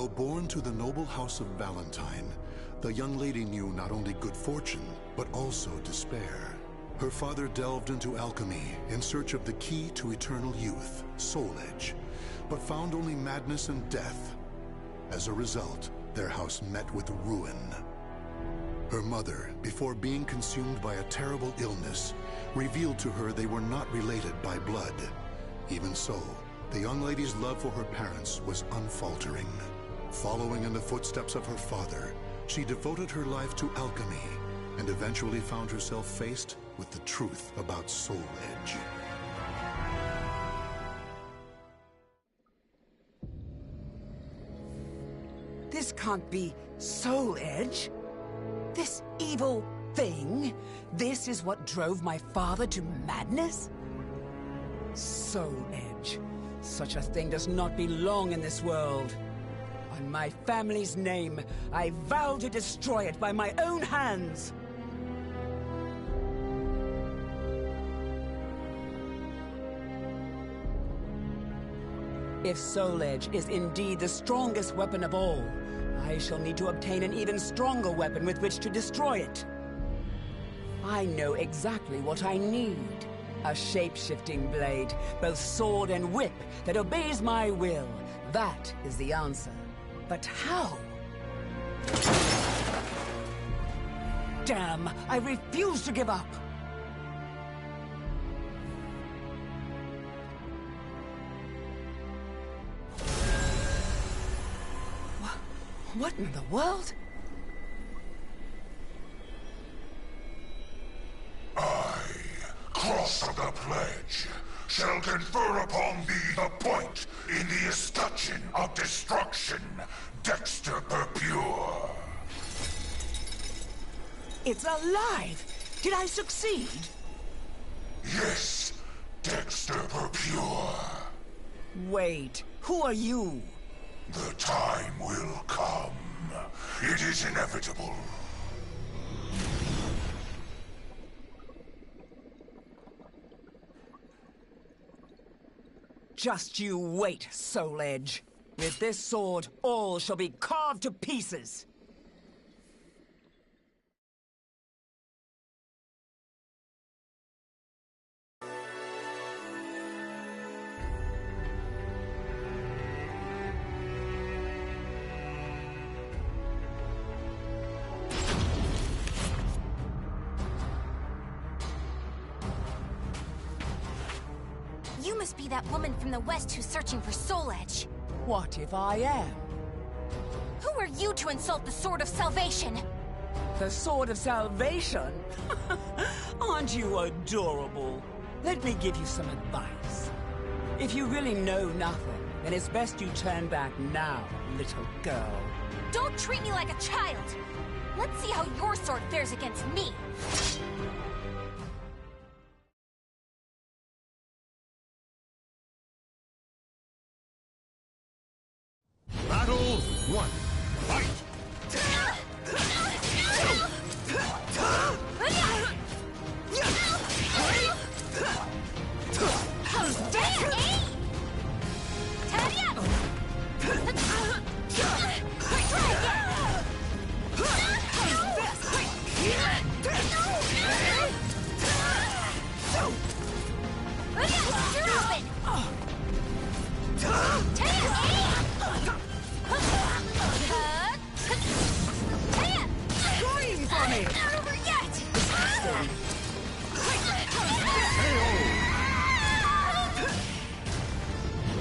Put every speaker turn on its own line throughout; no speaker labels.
Though born to the noble house of Valentine, the young lady knew not only good fortune, but also despair. Her father delved into alchemy in search of the key to eternal youth, Soul Edge, but found only madness and death. As a result, their house met with ruin. Her mother, before being consumed by a terrible illness, revealed to her they were not related by blood. Even so, the young lady's love for her parents was unfaltering. Following in the footsteps of her father, she devoted her life to alchemy and eventually found herself faced with the truth about Soul Edge.
This can't be Soul Edge. This evil thing? This is what drove my father to madness? Soul Edge. Such a thing does not belong in this world. On my family's name, I vow to destroy it by my own hands. If Soul Edge is indeed the strongest weapon of all, I shall need to obtain an even stronger weapon with which to destroy it. I know exactly what I need. A shape-shifting blade, both sword and whip, that obeys my will. That is the answer. But how? Damn, I refuse to give up! What in the world?
I, Cross of the Pledge, shall confer upon thee the point in the escutcheon of destruction, Dexter Purpure.
It's alive! Did I succeed?
Yes, Dexter Purpure.
Wait, who are you?
The time will come. It is inevitable.
Just you wait, Soul Edge. With this sword, all shall be carved to pieces.
You must be that woman from the West who's searching for Soul Edge.
What if I am?
Who are you to insult the Sword of Salvation?
The Sword of Salvation? Aren't you adorable? Let me give you some advice. If you really know nothing, then it's best you turn back now, little girl.
Don't treat me like a child! Let's see how your sword fares against me!
Battle 1. Fight!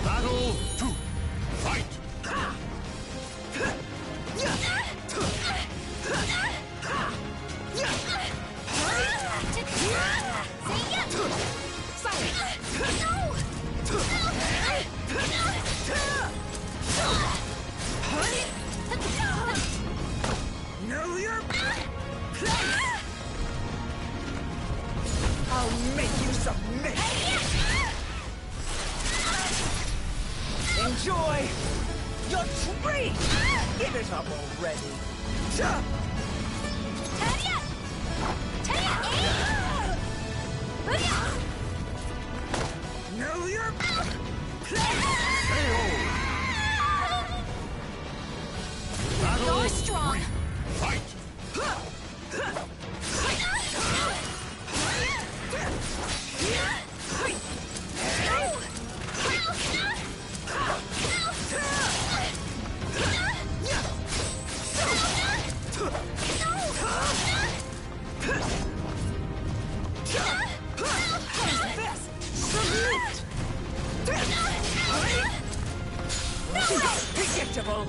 Battle 2. Fight!
Know your place! I'll make you submit! Enjoy your treat! Give it up already! Know your place! Predictable.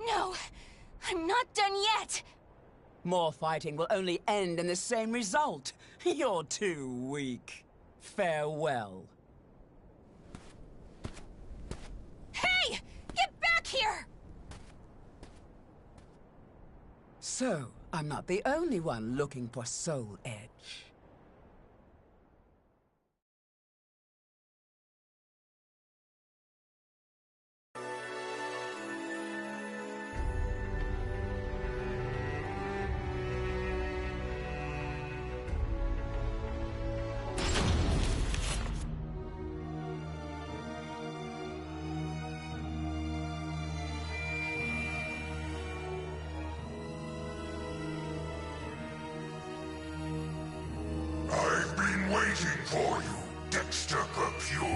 No, I'm not done yet.
More fighting will only end in the same result. You're too weak. Farewell.
Hey! Get back here!
So, I'm not the only one looking for Soul Edge.
I've been waiting for you, Dexter Pure.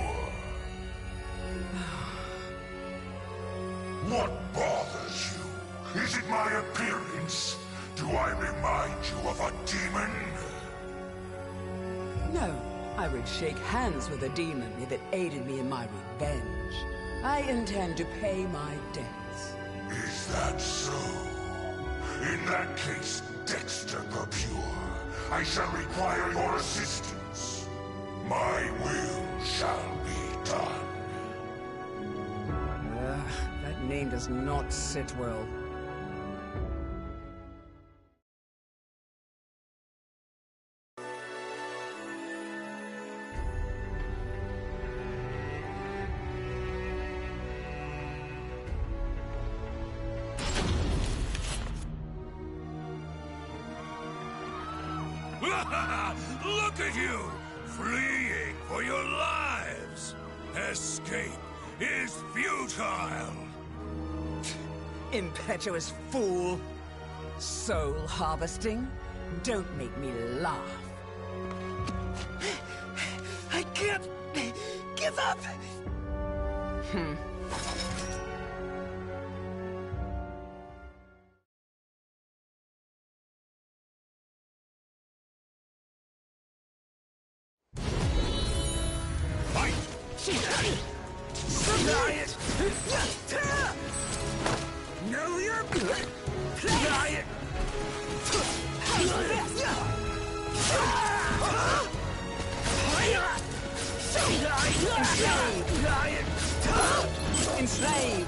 What bothers you? Is it my appearance? Do I remind you of a demon?
No, I would shake hands with a demon if it aided me in my revenge. I intend to pay my debts.
Is that so? In that case, Dexter Pure, I shall require your assistance. My will shall be done.
That name does not sit well.
Look at you! Fleeing for your lives! Escape is futile!
Impetuous fool! Soul harvesting? Don't make me laugh. I can't give up!
Know your place! Try it!
Enslaved!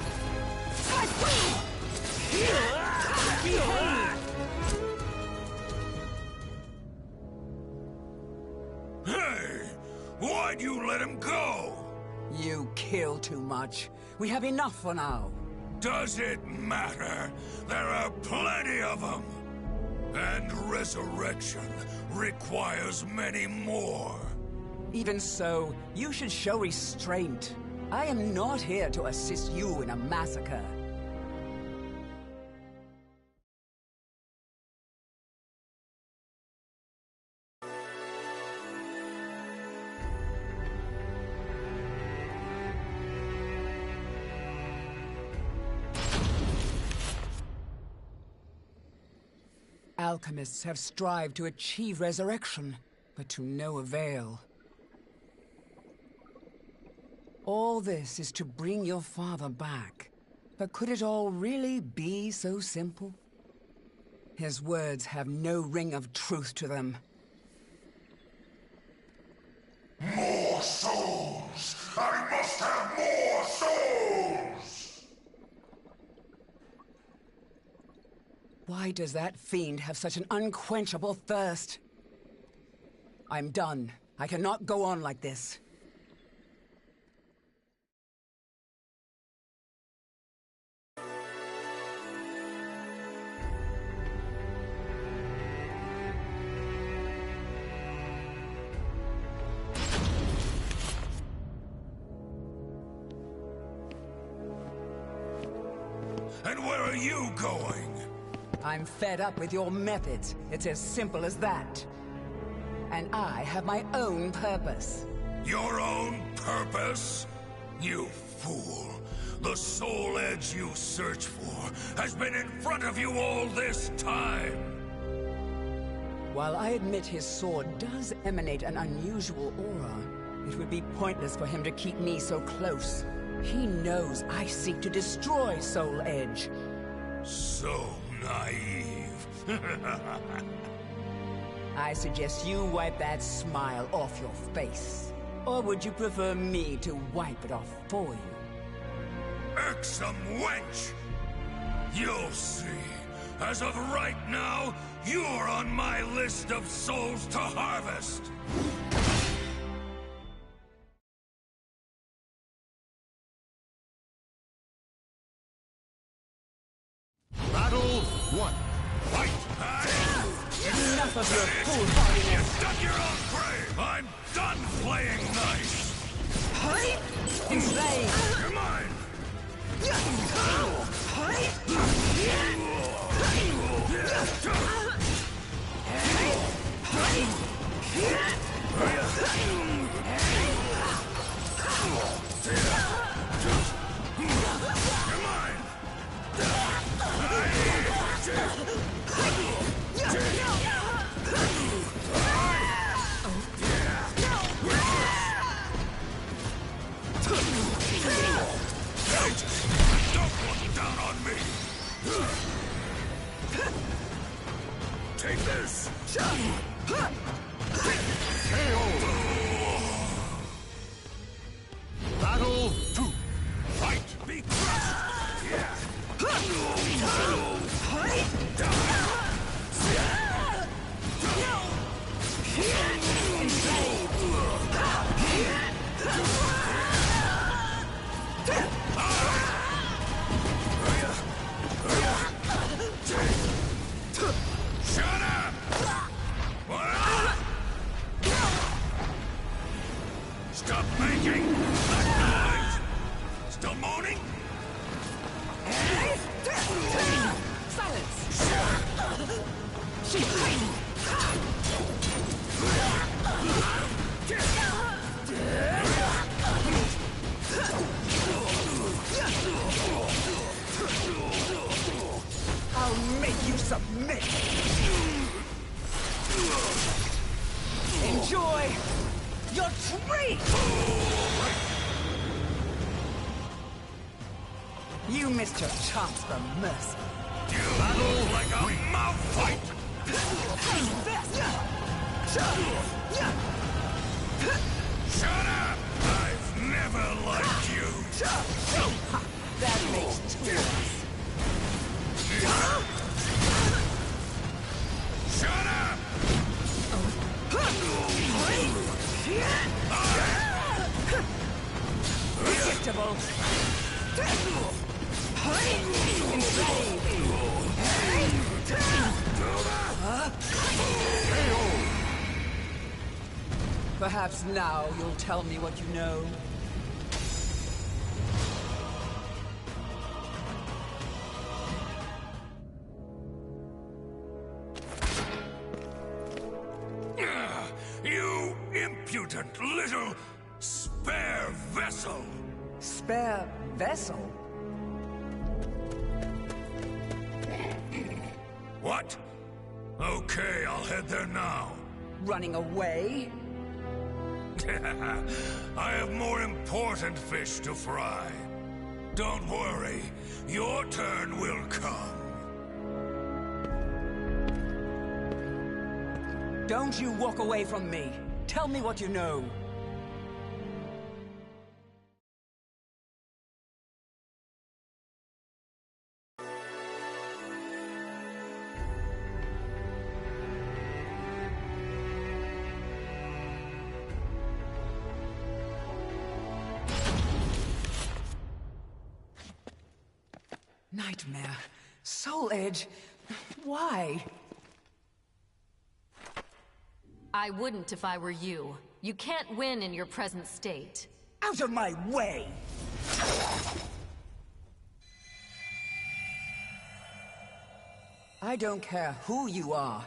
Hey! Why'd you let him go?
You kill too much. We have enough for now.
Does it matter? There are plenty of them! And resurrection requires many more.
Even so, you should show restraint. I am not here to assist you in a massacre. Alchemists have strived to achieve resurrection, but to no avail. All this is to bring your father back. But could it all really be so simple? His words have no ring of truth to them.
More souls! I must have more souls!
Why does that fiend have such an unquenchable thirst? I'm done. I cannot go on like this.
And where are you going?
I'm fed up with your methods. It's as simple as that. And I have my own purpose.
Your own purpose? You fool. The soul edge you search for has been in front of you all this time.
While I admit his sword does emanate an unusual aura, it would be pointless for him to keep me so close. He knows I seek to destroy Soul Edge.
So naive.
I suggest you wipe that smile off your face. Or would you prefer me to wipe it off for you?
Irksome wench! You'll see. As of right now, you're on my list of souls to harvest!
Battle 1.
Fight!
Enough of your foolhardiness!
You dug your own grave! I'm done playing nice!
Enslave!
You're mine! Don't look down on me! Take this!
Battle 2.
Fight! Be crushed! Yeah! Shut up! Stop making that noise! Still moaning?
I'll make you submit! Enjoy your treat! You missed your chance for mercy.
You battle like a mouth fight! Shut up! I've never liked you!
Ha, that makes two of us.
Shut up!
Predictable. Perhaps now you'll tell me what you know.
You impudent little spare vessel!
Spare vessel?
What? Okay, I'll head there now.
Running away?
I have more important fish to fry. Don't worry, your turn will come.
Don't you walk away from me. Tell me what you know. Nightmare. Soul Edge. Why?
I wouldn't if I were you. You can't win in your present state.
Out of my way! I don't care who you are,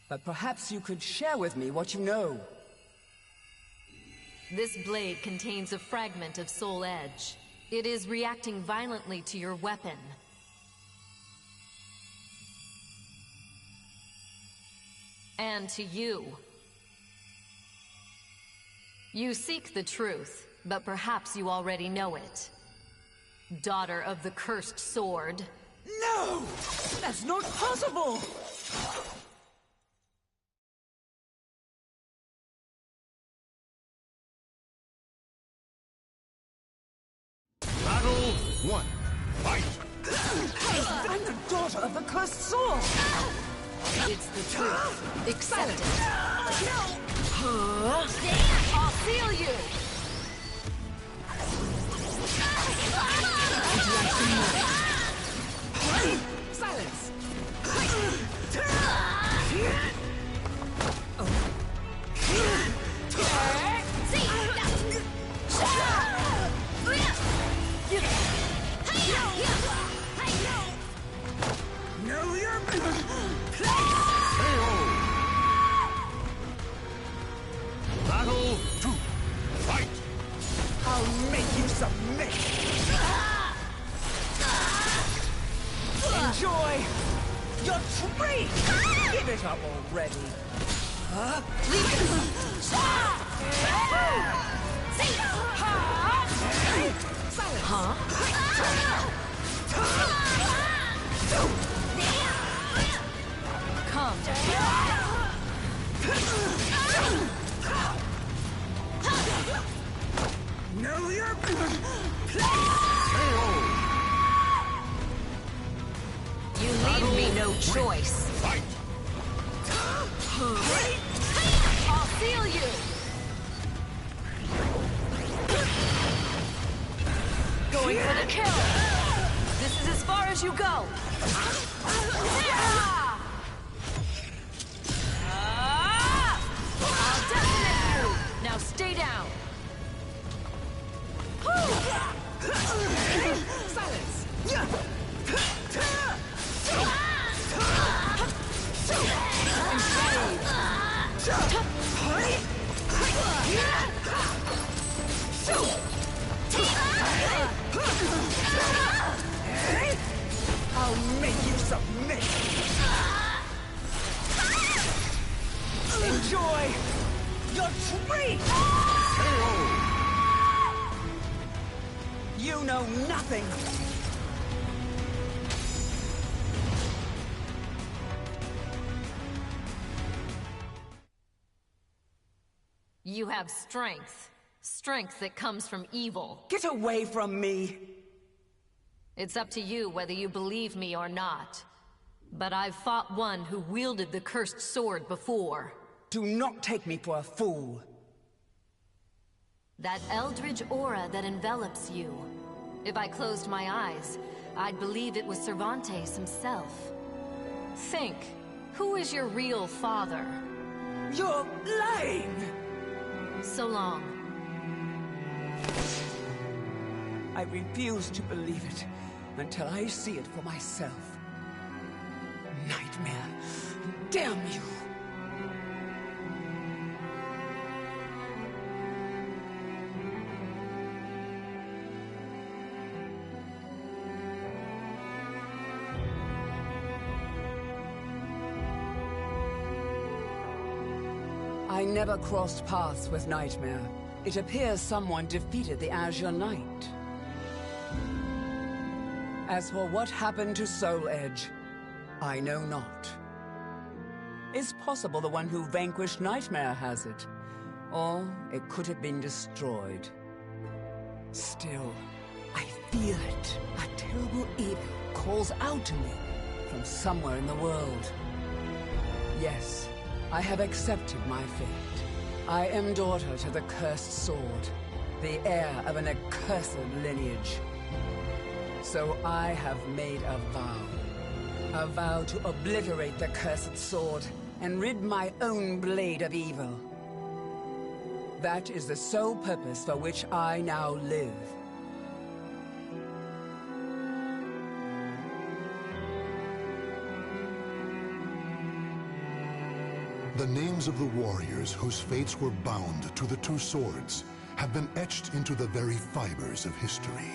but perhaps you could share with me what you know.
This blade contains a fragment of Soul Edge. It is reacting violently to your weapon. And to you. You seek the truth, but perhaps you already know it. Daughter of the cursed sword.
No! That's not possible!
Battle 1. Fight!
I'm the daughter of the cursed sword!
It's the truth. Accept it.
Huh?
I'll seal you!
Silence! Know your place!
Battle 2. Fight!
I'll make you submit! Enjoy your treat! Give it up already! Huh? Silence!
Huh? Come.
Know your place!
You leave me no choice.
Fight!
I'll seal you! Going for the kill! This is as far as you go! I'll detonate you! Now stay down!
Silence! I'll make you submit! Enjoy your treat! You know nothing!
You have strength. Strength that comes from evil.
Get away from me!
It's up to you whether you believe me or not. But I've fought one who wielded the cursed sword before.
Do not take me for a fool.
That eldritch aura that envelops you. If I closed my eyes, I'd believe it was Cervantes himself. Think, who is your real father?
You're lying!
So long.
I refuse to believe it until I see it for myself. Nightmare! Damn you! I never crossed paths with Nightmare. It appears someone defeated the Azure Knight. As for what happened to Soul Edge, I know not. It's possible the one who vanquished Nightmare has it, or it could have been destroyed. Still, I feel it. A terrible evil calls out to me from somewhere in the world. Yes, I have accepted my fate. I am daughter to the cursed sword, the heir of an accursed lineage. So I have made a vow to obliterate the cursed sword and rid my own blade of evil. That is the sole purpose for which I now live.
The names of the warriors whose fates were bound to the two swords have been etched into the very fibers of history.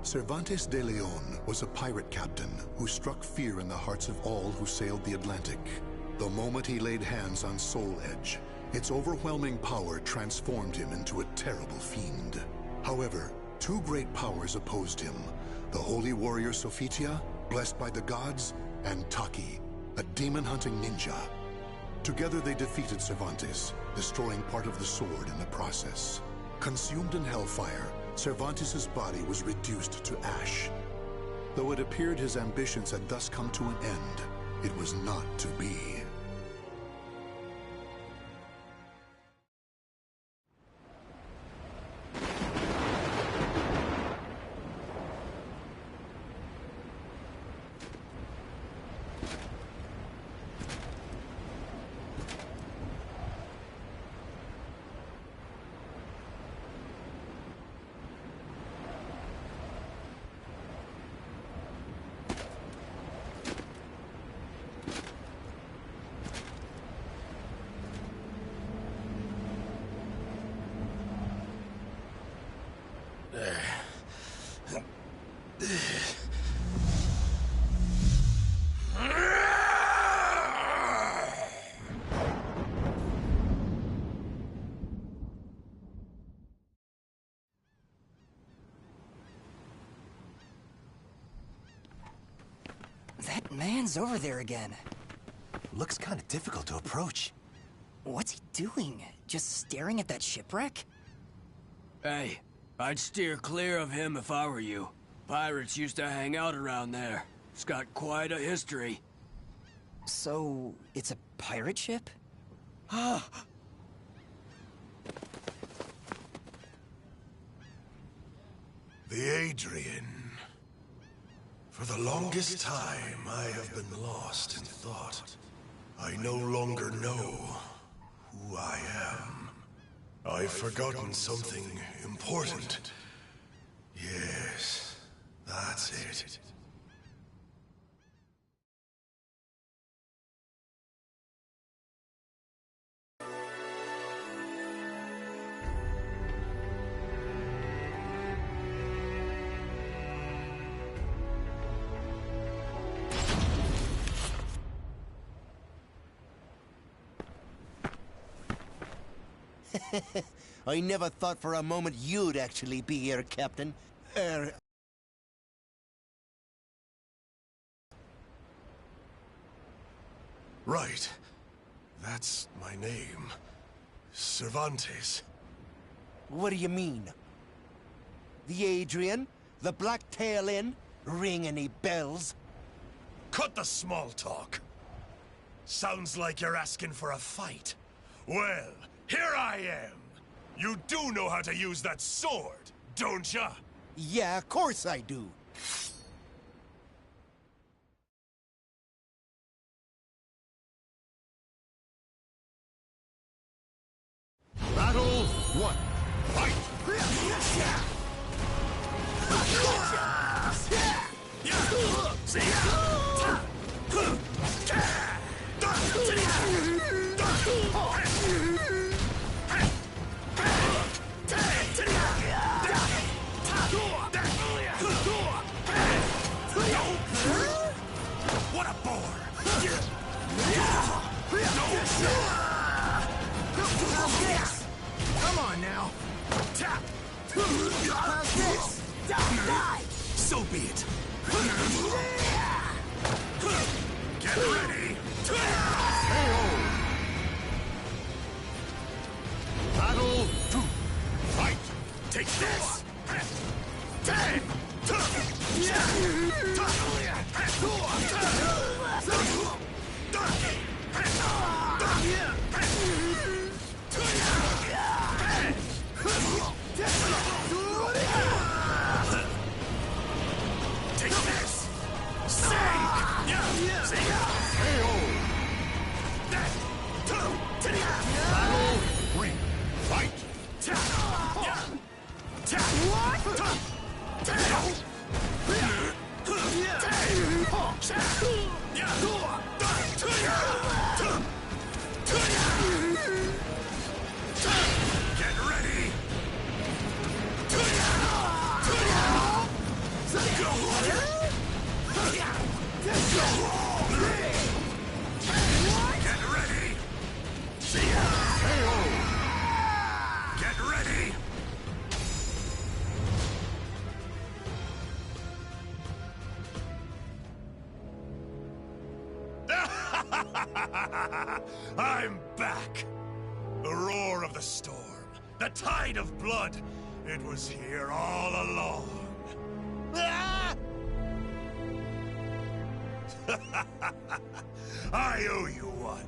Cervantes de Leon was a pirate captain who struck fear in the hearts of all who sailed the Atlantic. The moment he laid hands on Soul Edge, its overwhelming power transformed him into a terrible fiend. However, two great powers opposed him: the holy warrior Sophitia, blessed by the gods, and Taki, a demon-hunting ninja. Together they defeated Cervantes, destroying part of the sword in the process. Consumed in hellfire, Cervantes' body was reduced to ash. Though it appeared his ambitions had thus come to an end, it was not to be.
That man's over there again.
Looks kind of difficult to approach.
What's he doing? Just staring at that shipwreck?
Hey, I'd steer clear of him if I were you. Pirates used to hang out around there. It's got quite a history.
So, it's a pirate ship?
The Adrian. For the longest time, I have been lost in thought. I no longer know who I am. I've forgotten something important. Yes, that's it.
I never thought for a moment you'd actually be here, Captain.
Right. That's my name. Cervantes.
What do you mean? The Adrian? The Black Tail Inn? Ring any bells?
Cut the small talk. Sounds like you're asking for a fight. Well, here I am. You do know how to use that sword, don't ya?
Yeah, of course I do.
Battle 1. Fight!
What a bore!
Come on now!
Tap!
How's this? Die!
So be it! Get ready!
Battle 2. Fight!
Take this! Battle 3. Fight! Get ready! Get ready! Get ready! I'm back! The roar of the storm, the tide of blood, it was here all along. Ah! I owe you one.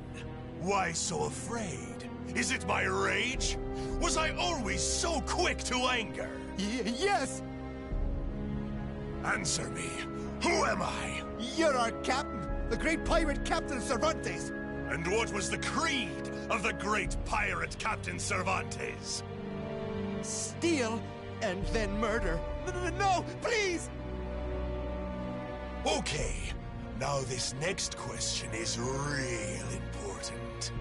Why so afraid? Is it my rage? Was I always so quick to anger?
Yes!
Answer me. Who am I?
You're our captain, the great pirate Captain Cervantes.
And what was the creed of the great pirate Captain Cervantes?
Steal and then murder. No, please!
Okay, now this next question is real important.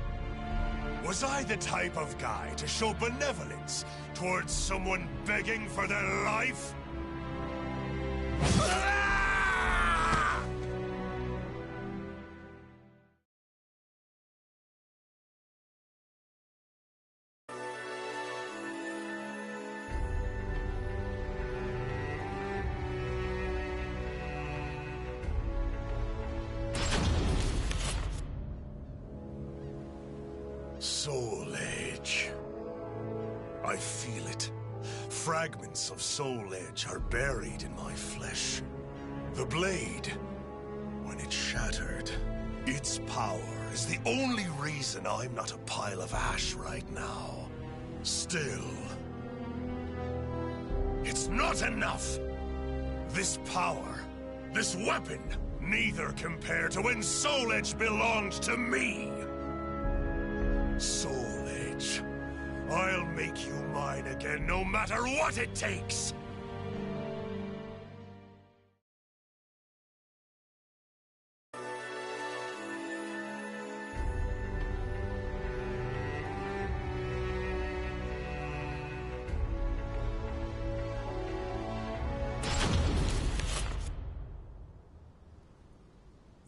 Was I the type of guy to show benevolence towards someone begging for their life? Soul Edge. I feel it. Fragments of Soul Edge are buried in my flesh. The blade, when it shattered, its power is the only reason I'm not a pile of ash right now. Still, it's not enough. This power, this weapon, neither compare to when Soul Edge belonged to me. Soul Edge, I'll make you mine again no matter what it takes!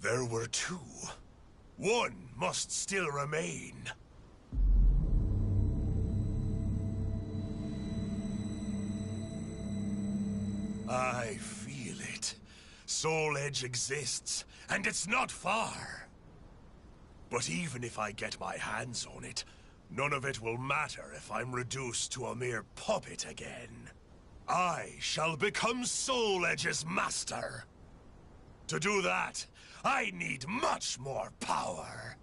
There were two. One must still remain. I feel it. Soul Edge exists, and it's not far. But even if I get my hands on it, none of it will matter if I'm reduced to a mere puppet again. I shall become Soul Edge's master. To do that, I need much more power.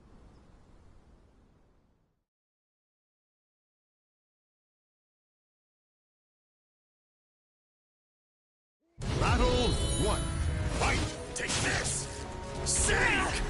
Battle 1. Fight! Take this! Sink!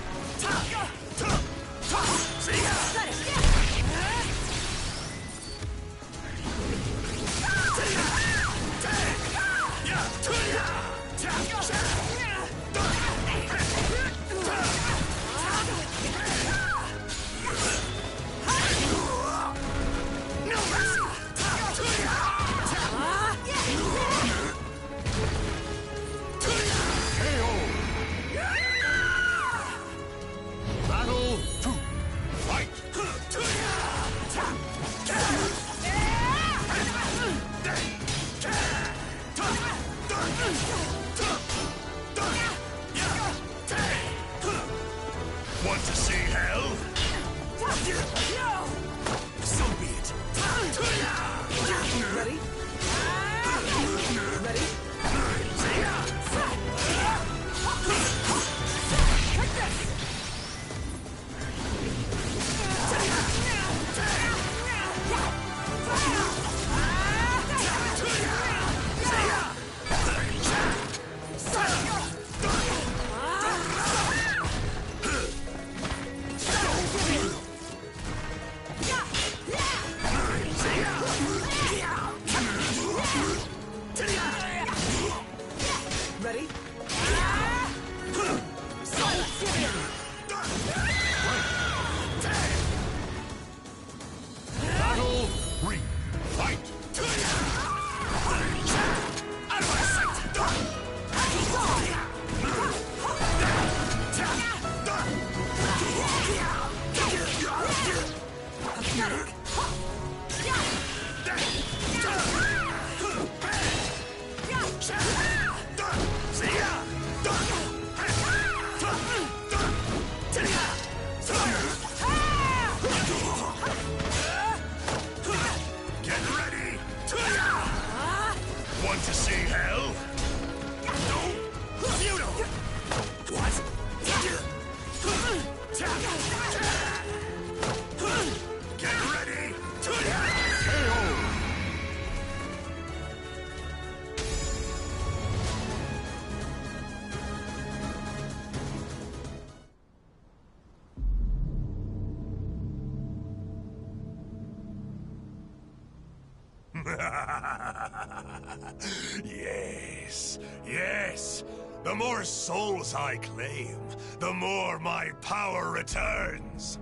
Yes, yes. The more souls I claim, the more my power returns.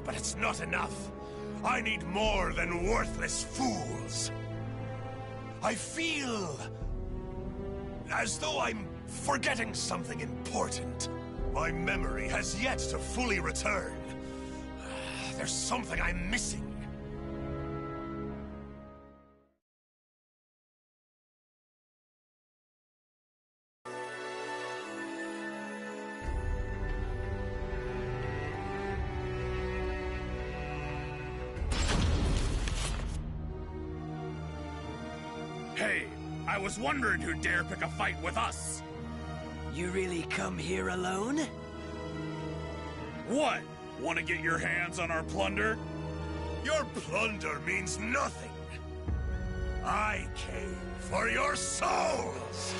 But it's not enough. I need more than worthless fools. I feel as though I'm forgetting something important. My memory has yet to fully return. There's something I'm missing.
Hey, I was wondering who'd dare pick a fight with us.
You really come here alone?
What? Want to get your hands on our plunder?
Your plunder means nothing. I came for your souls!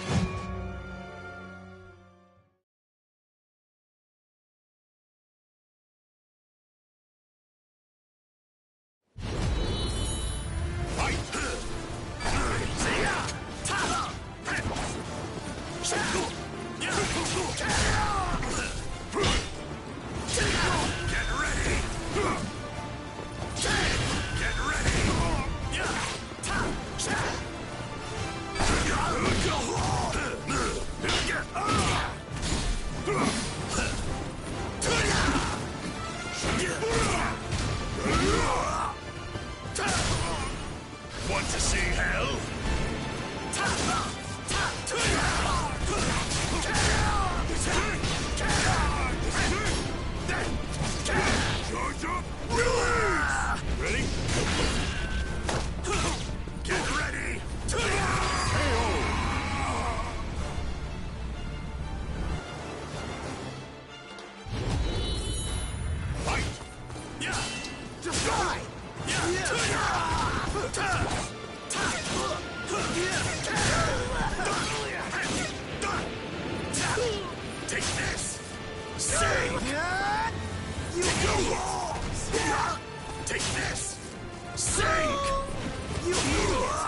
Want to see hell? Ready? Get ready! Fight! Yeah! Destroy! Take this! Sing! You idiot! Take this! Sink! You idiot!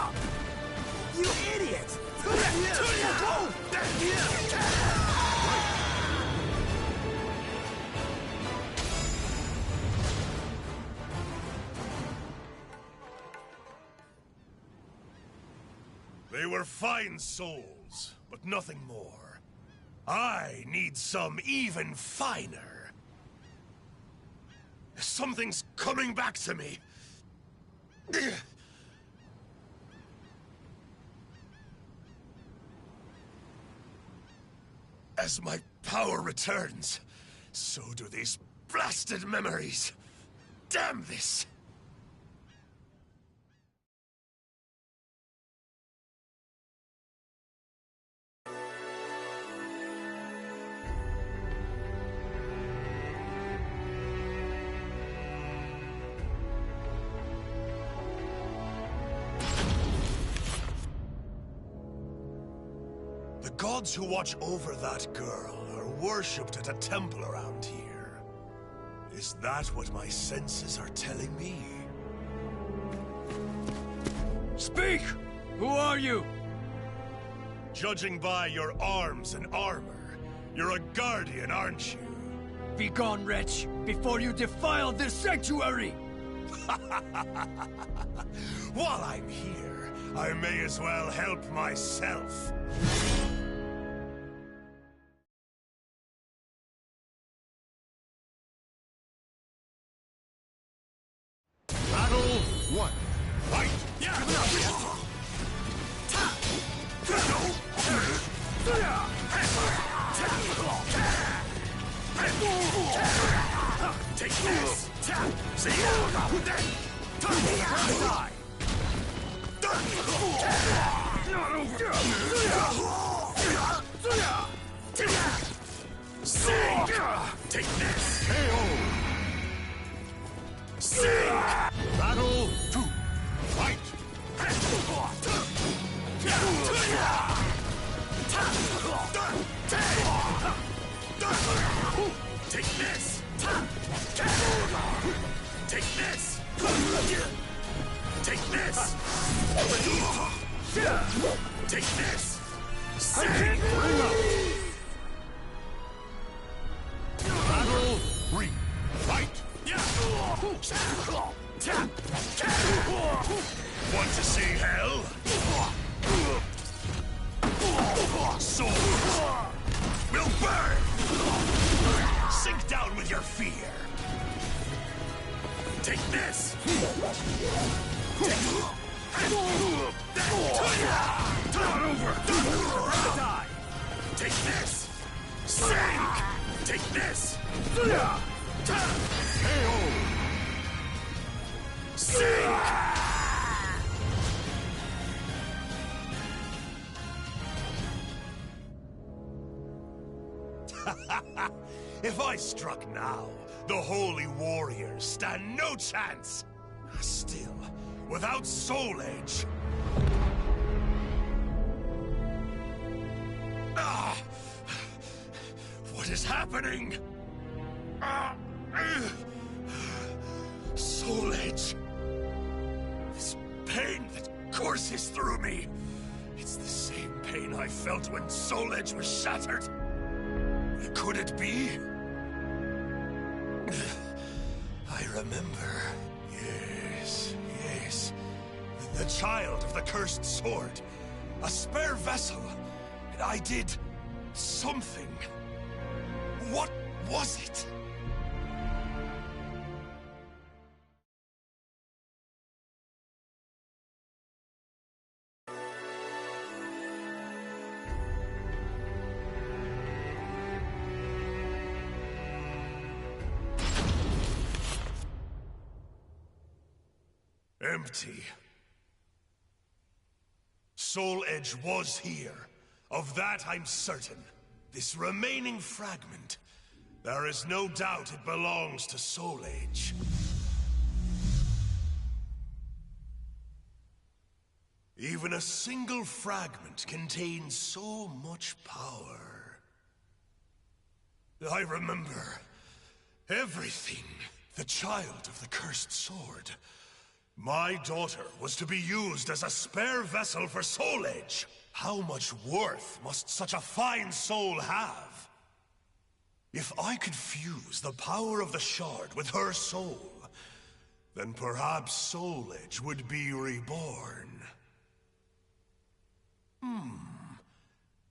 You idiot! They were fine souls, but nothing more. I need some even finer. Something's coming back to me. As my power returns, so do these blasted memories. Damn this! The gods who watch over that girl are worshipped at a temple around here. Is that what my senses are telling me?
Speak! Who are you?
Judging by your arms and armor, you're a guardian, aren't you?
Begone, wretch, before you defile this sanctuary!
While I'm here, I may as well help myself.
Battle 1.
Fight! Take this! See Take this! Sing!
Battle 2.
Fight! Take this! Take this! Take this!
with your fear. Take this! Not over! Die! Take this! Sink! Take this! KO! Sink! If I struck now, the holy warriors stand no chance. Still, without Soul Edge... What is happening? Soul Edge. This pain that courses through me. It's the same pain I felt when Soul Edge was shattered. Could it be? I remember. Yes. The child of the cursed sword. A spare vessel. And I did something. What was it? Empty. Soul Edge was here. Of that I'm certain. This remaining fragment, there is no doubt it belongs to Soul Edge. Even a single fragment contains so much power. I remember everything. The child of the cursed sword. My daughter was to be used as a spare vessel for Soul Edge. How much worth must such a fine soul have? If I could fuse the power of the shard with her soul, then perhaps Soul Edge would be reborn.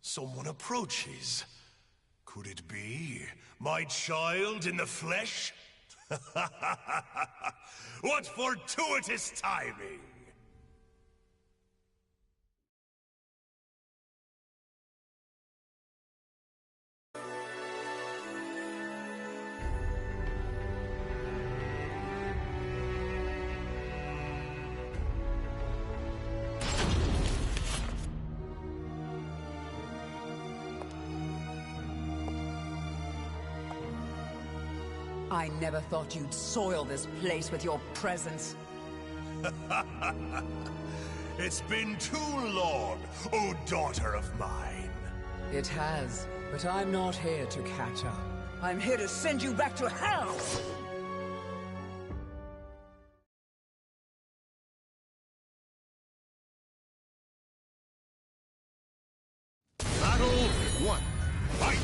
Someone approaches. Could it be my child in the flesh? What fortuitous timing!
I never thought you'd soil this place with your presence.
It's been too long, oh daughter of mine.
It has, but I'm not here to catch up. I'm here to send you back to hell!
Battle 1.
Fight!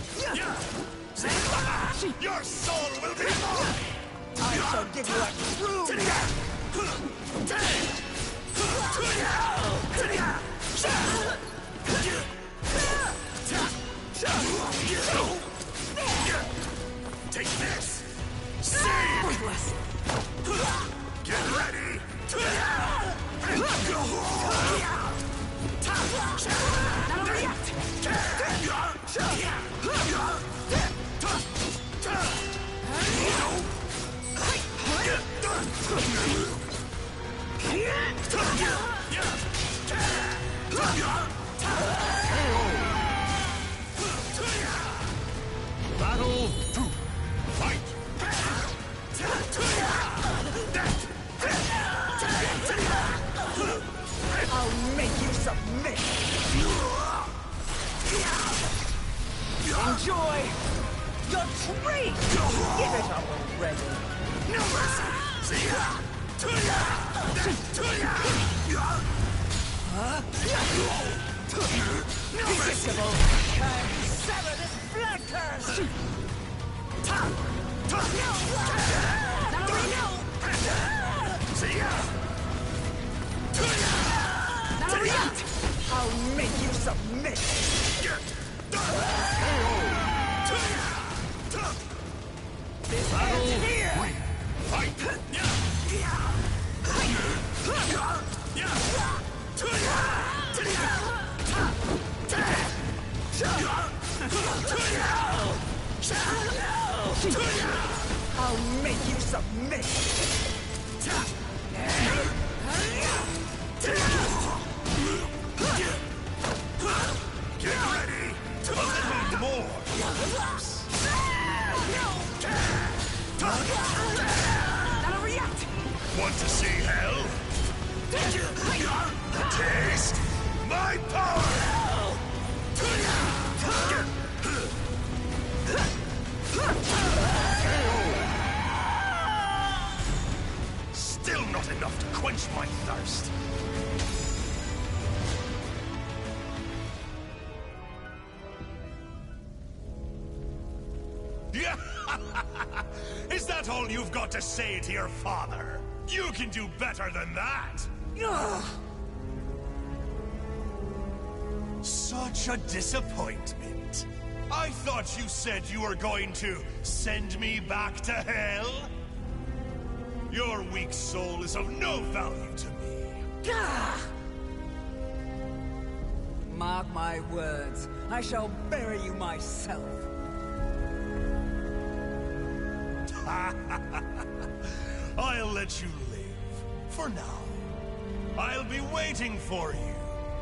Your soul will be mine!
I shall give you a true
Take this! Save! Get ready!
Battle 2.
Fight!
I'll make you submit! Enjoy your treat! Give it up already!
No mercy!
Irresistible! Time to sever this blood curse! I'll make you submit! This I'll make you submit!
Get ready to little more!
Not over yet!
Want to see hell? Taste my power! Still not enough to quench my thirst. Yeah! Is that all you've got to say to your father? You can do better than that! Such a disappointment. I thought you said you were going to send me back to hell? Your weak soul is of no value to me.
Mark my words, I shall bury you myself.
I'll let you live. For now. I'll be waiting for you,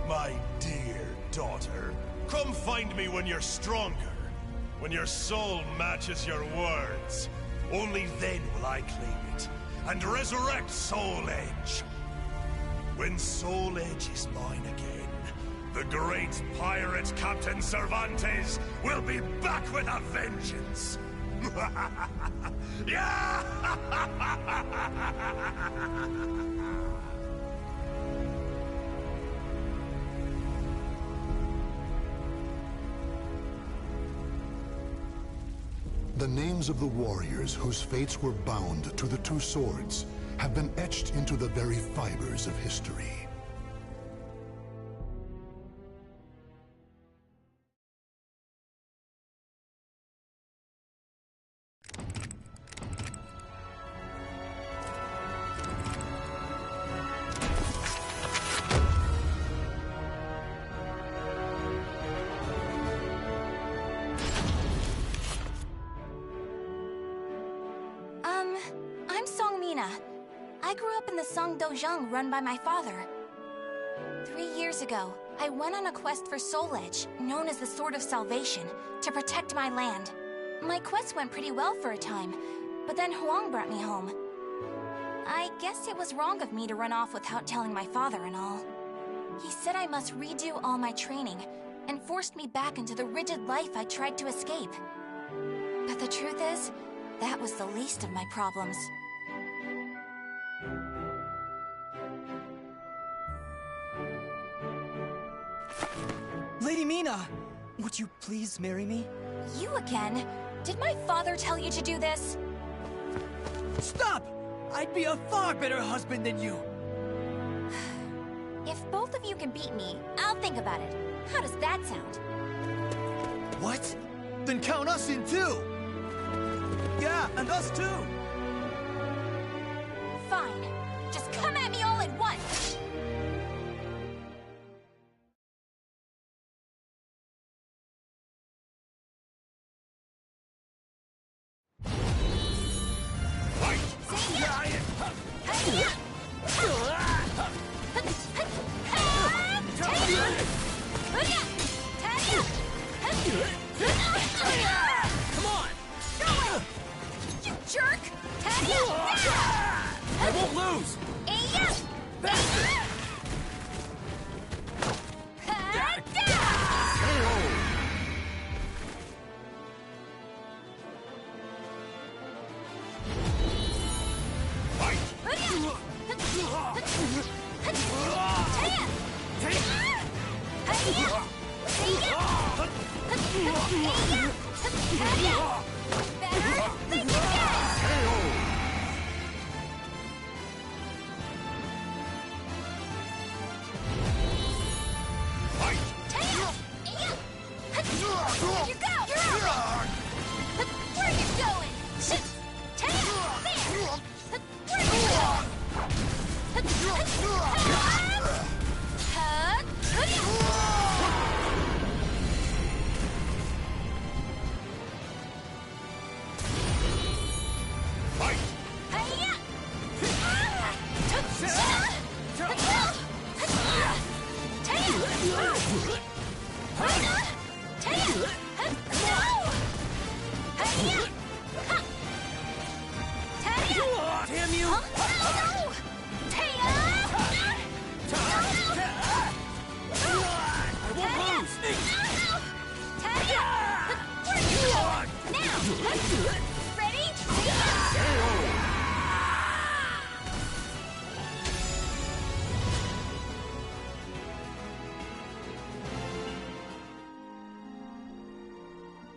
my dear daughter. Come find me when you're stronger. When your soul matches your words. Only then will I claim it and resurrect Soul Edge. When Soul Edge is mine again, the great pirate Captain Cervantes will be back with a vengeance. Yeah!
The names of the warriors whose fates were bound to the two swords have been etched into the very fibers of history.
I'm Songmina. I grew up in the Song Dojang run by my father. 3 years ago, I went on a quest for Soul Edge, known as the Sword of Salvation, to protect my land. My quest went pretty well for a time, but then Huang brought me home. I guess it was wrong of me to run off without telling my father and all. He said I must redo all my training, and forced me back into the rigid life I tried to escape. But the truth is, that was the least of my problems.
Lady Mina! Would you please marry me?
You again? Did my father tell you to do this?
Stop! I'd be a far better husband than you.
If both of you can beat me, I'll think about it. How does that sound?
What? Then count us in too! Yeah, and us too!
Fine. Just come at me all at once!
Come on!
You jerk!
I won't lose!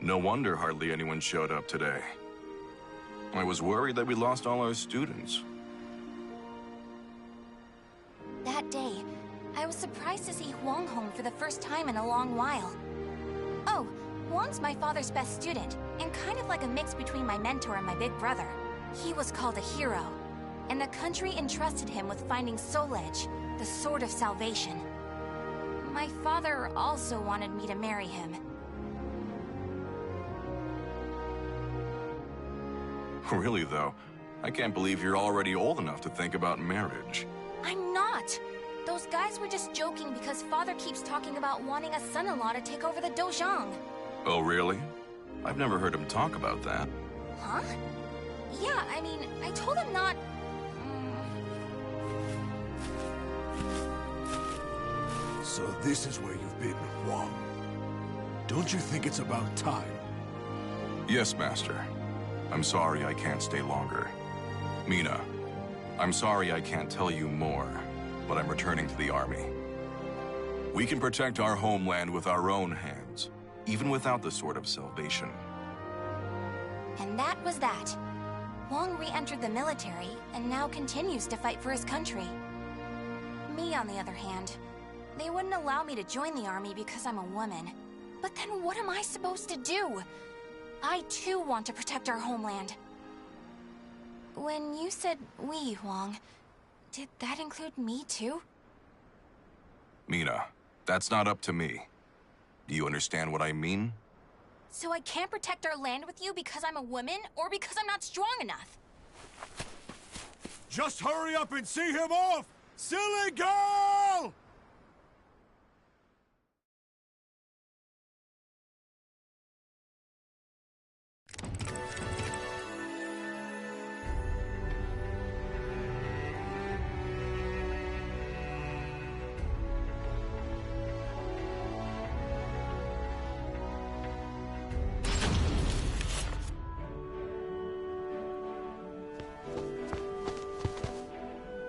No wonder hardly anyone showed up today. I was worried that we lost all our students.
That day, I was surprised to see Huang home for the first time in a long while. Oh, Huang's my father's best student, and kind of like a mix between my mentor and my big brother. He was called a hero, and the country entrusted him with finding Soul Edge, the Sword of Salvation. My father also wanted me to marry him.
Really, though, I can't believe you're already old enough to think about marriage.
I'm not! Those guys were just joking because father keeps talking about wanting a son-in-law to take over the Dojang.
Oh, really? I've never heard him talk about that.
Huh? Yeah, I mean, I told him not...
So this is where you've been, Huang. Don't you think it's about time?
Yes, Master. I'm sorry I can't stay longer. Mina, I'm sorry I can't tell you more, but I'm returning to the army. We can protect our homeland with our own hands, even without the Sword of Salvation.
And that was that. Huang re-entered the military, and now continues to fight for his country. Me, on the other hand, they wouldn't allow me to join the army because I'm a woman. But then what am I supposed to do? I too want to protect our homeland. When you said we, Huang, did that include me too?
Mina, that's not up to me. Do you understand what I mean?
So I can't protect our land with you because I'm a woman, or because I'm not strong enough?
Just hurry up and see him off! Silly girl!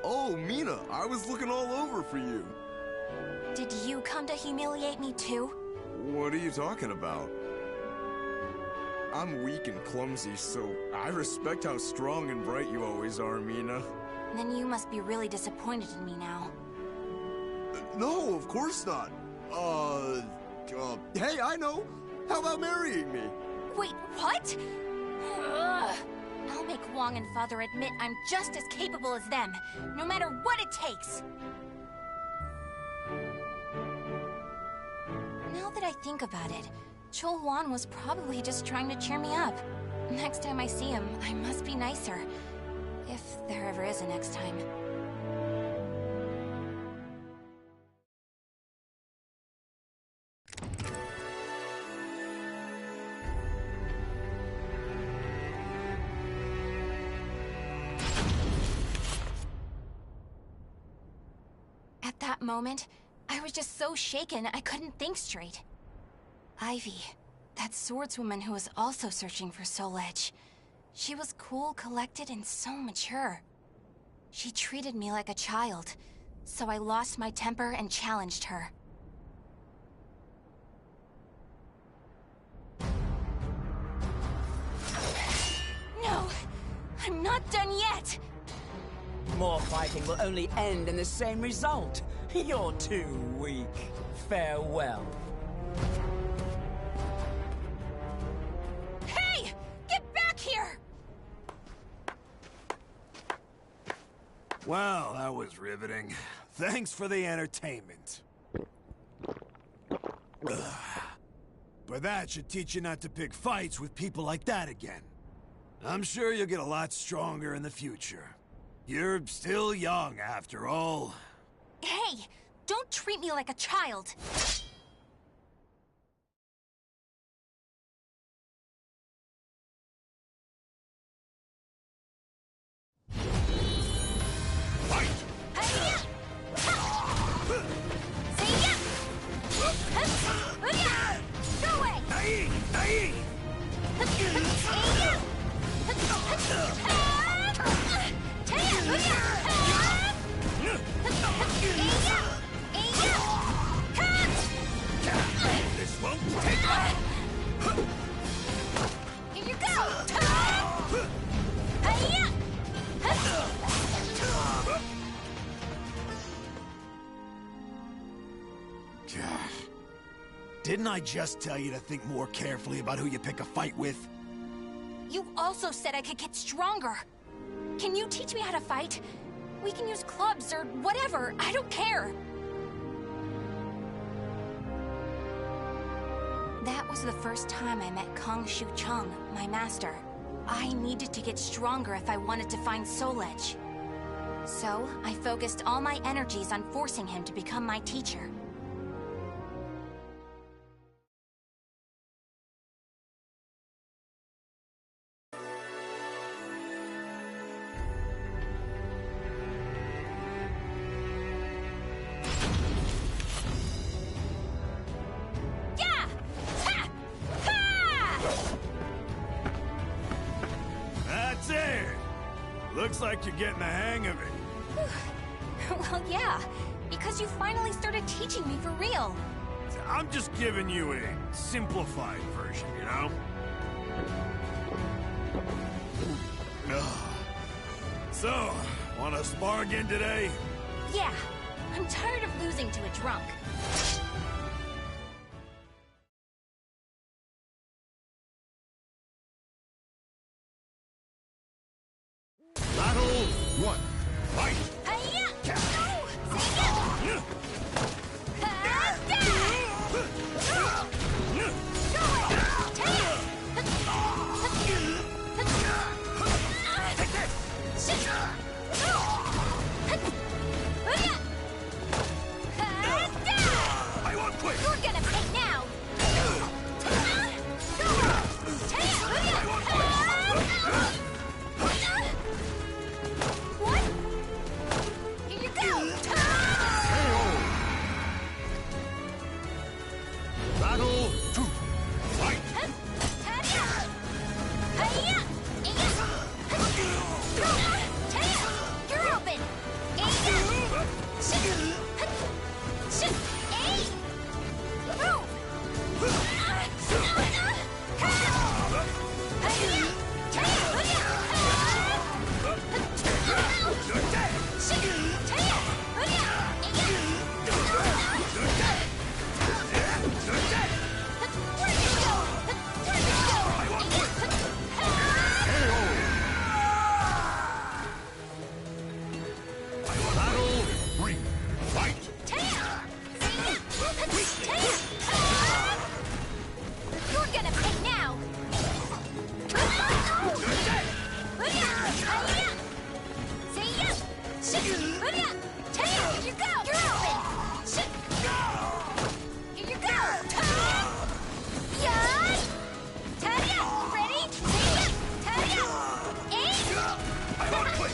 Oh, Mina, I was looking all over for you.
Did you come to humiliate me too?
What are you talking about? I'm weak and clumsy, so I respect how strong and bright you always are, Mina.
Then you must be really disappointed in me now.
No, of course not. Hey, I know. How about marrying me?
Wait, what? Ugh. I'll make Huang and Father admit I'm just as capable as them, no matter what it takes. Now that I think about it, Chol Huan was probably just trying to cheer me up. Next time I see him, I must be nicer. If there ever is a next time. At that moment, I was just so shaken I couldn't think straight. Ivy, that swordswoman who was also searching for Soul Edge. She was cool, collected, and so mature. She treated me like a child, so I lost my temper and challenged her. No! I'm not done yet!
More fighting will only end in the same result. You're too weak. Farewell.
Hey! Get back here!
Well, that was riveting. Thanks for the entertainment. Ugh. But that should teach you not to pick fights with people like that again. I'm sure you'll get a lot stronger in the future. You're still young, after all.
Hey! Don't treat me like a child!
Fight!
Go away!
This won't take long!
Didn't I just tell you to think more carefully about who you pick a fight with?
You also said I could get stronger. Can you teach me how to fight? We can use clubs or whatever, I don't care. That was the first time I met Kong Shu Chung, my master. I needed to get stronger if I wanted to find Soul Edge. So, I focused all my energies on forcing him to become my teacher.
That's it! Looks like you're getting the hang of it.
Well, yeah, because you finally started teaching me for real.
I'm just giving you a simplified version, you know? So, wanna spar again today?
Yeah, I'm tired of losing to a drunk.
Battle 1. Fight!
Hi-ya! No!
I won't quit!
You're gonna pay now! What? Here you go!
Battle 2. Fight!
You're open!
Battle 3. Fight!
You're gonna pay now! Here you go! You're open! Here you go! Tadia! Ready? Tadia! Aim!
I won't quit!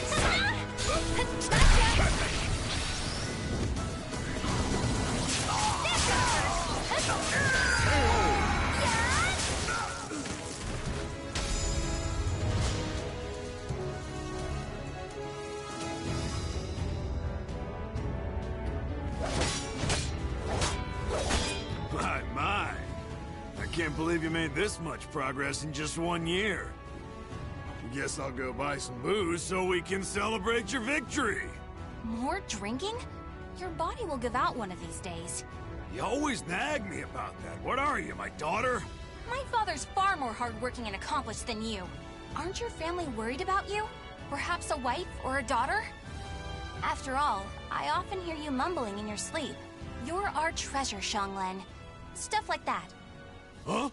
My. I can't believe you made this much progress in just 1 year. Guess I'll go buy some booze so we can celebrate your victory.
More drinking? Your body will give out one of these days.
You always nag me about that. What are you, my daughter?
My father's far more hardworking and accomplished than you. Aren't your family worried about you? Perhaps a wife or a daughter? After all, I often hear you mumbling in your sleep. You're our treasure, Xianglen. Stuff like that.
Huh?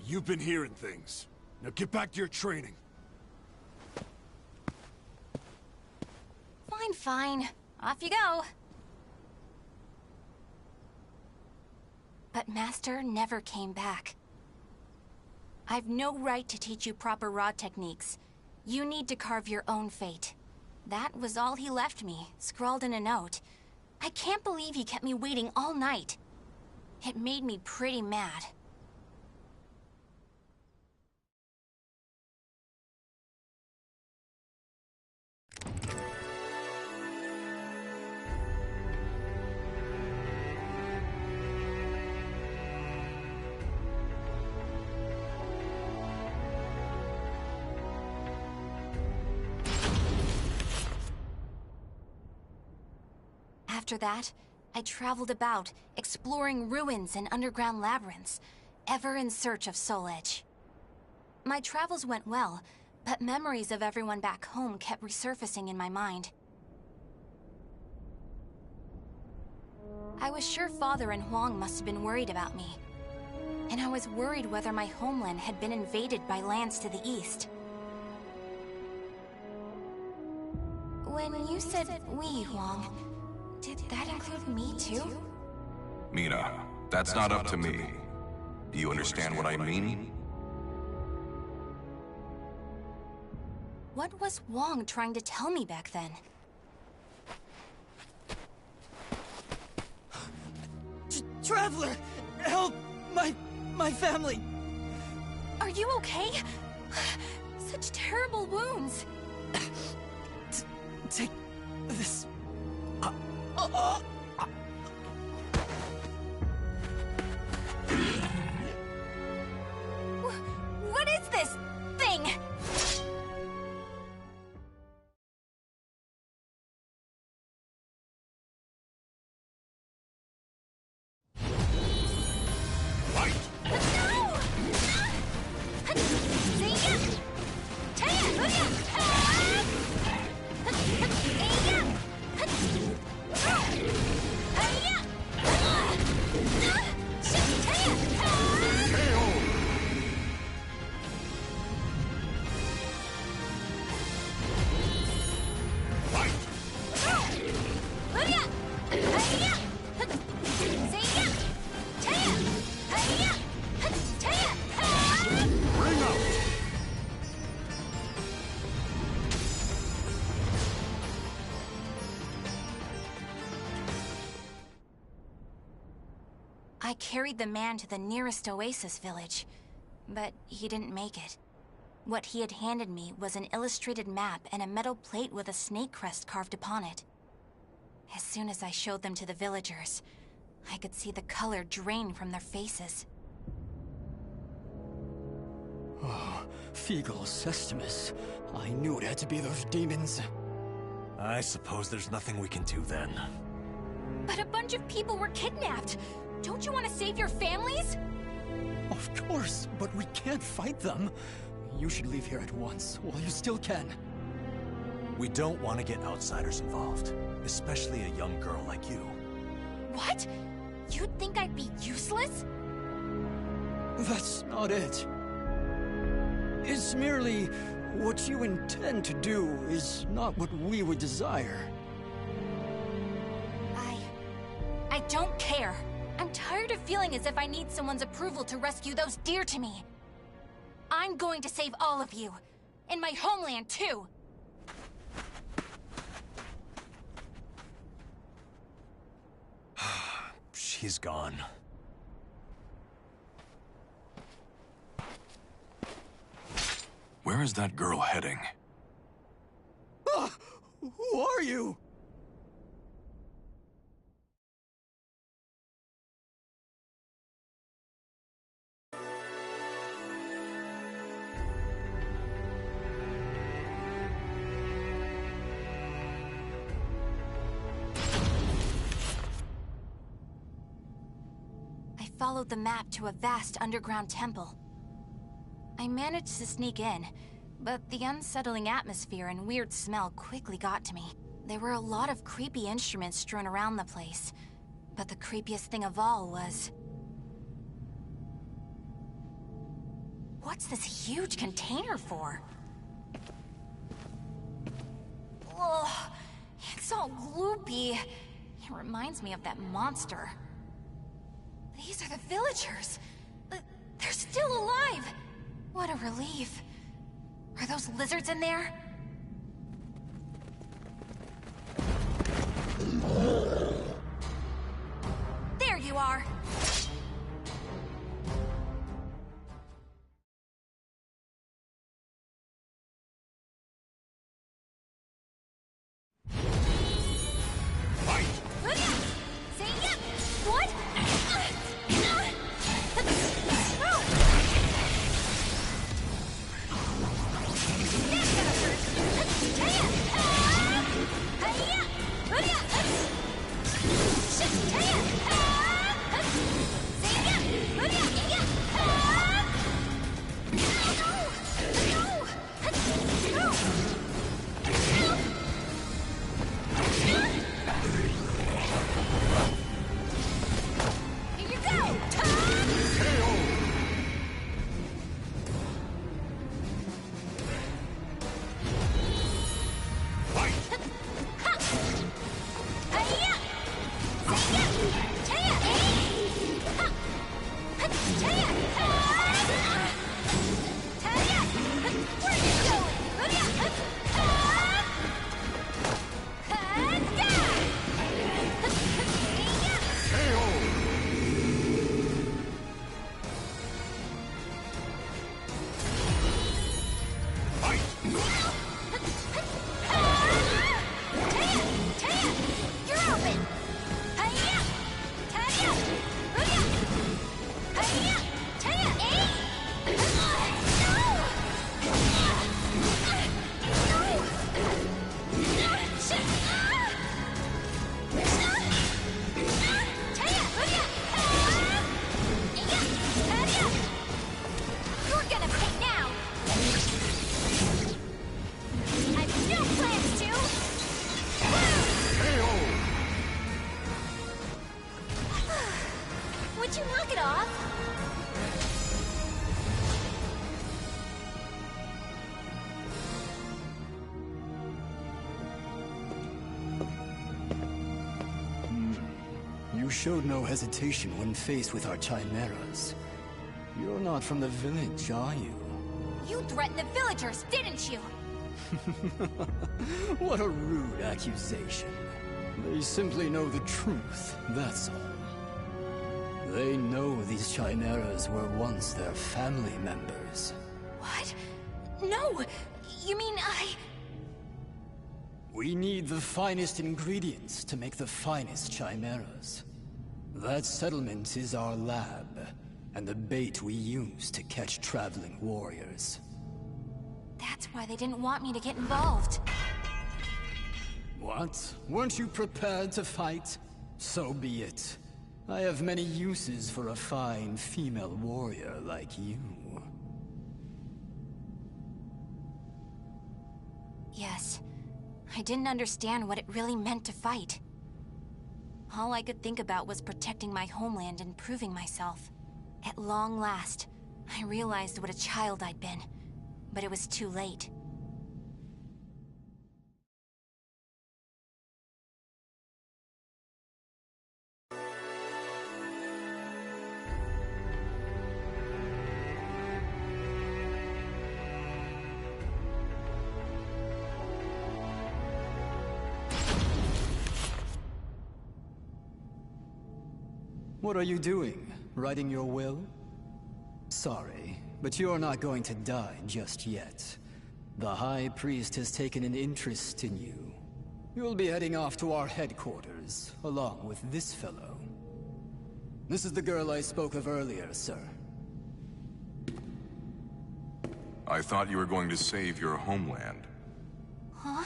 You've been hearing things. Now get back to your training.
Fine, fine. Off you go. But Master never came back. I've no right to teach you proper rod techniques. You need to carve your own fate. That was all he left me, scrawled in a note. I can't believe he kept me waiting all night. It made me pretty mad. After that, I traveled about, exploring ruins and underground labyrinths, ever in search of Soul Edge. My travels went well, but memories of everyone back home kept resurfacing in my mind. I was sure Father and Huang must have been worried about me. And I was worried whether my homeland had been invaded by lands to the east. When you said we, Huang, did that include me too?
Mina, that's not up to me. Do you understand what I mean?
What was Huang trying to tell me back then?
Traveler! Help! My family!
Are you okay? Such terrible wounds.
Take this.
What is this thing? I carried the man to the nearest oasis village, but he didn't make it. What he had handed me was an illustrated map and a metal plate with a snake crest carved upon it. As soon as I showed them to the villagers, I could see the color drain from their faces.
Oh, Feegle Sestimus. I knew it had to be those demons.
I suppose there's nothing we can do then.
But a bunch of people were kidnapped! Don't you want to save your families?
Of course, but we can't fight them. You should leave here at once, while you still can.
We don't want to get outsiders involved, especially a young girl like you.
What? You'd think I'd be useless?
That's not it. It's merely what you intend to do is not what we would desire.
I don't care. I'm tired of feeling as if I need someone's approval to rescue those dear to me. I'm going to save all of you. And my homeland, too.
She's gone.
Where is that girl heading?
Who are you?
Followed the map to a vast underground temple. I managed to sneak in, but the unsettling atmosphere and weird smell quickly got to me. There were a lot of creepy instruments strewn around the place, but the creepiest thing of all was... What's this huge container for? Ugh, it's all gloopy. It reminds me of that monster. These are the villagers. They're still alive. What a relief. Are those lizards in there? There you are.
showed no hesitation when faced with our chimeras. You're not from the village, are you?
You threatened the villagers, didn't you?
What a rude accusation. They simply know the truth, that's all. They know these chimeras were once their family members.
What? No! You mean
We need the finest ingredients to make the finest chimeras. That settlement is our lab, and the bait we use to catch traveling warriors.
That's why they didn't want me to get involved.
What? Weren't you prepared to fight? So be it. I have many uses for a fine female warrior like you.
Yes. I didn't understand what it really meant to fight. All I could think about was protecting my homeland and proving myself. At long last, I realized what a child I'd been, but it was too late.
What are you doing? Writing your will? Sorry, but you're not going to die just yet. The High Priest has taken an interest in you. You'll be heading off to our headquarters, along with this fellow. This is the girl I spoke of earlier, sir.
I thought you were going to save your homeland.
Huh?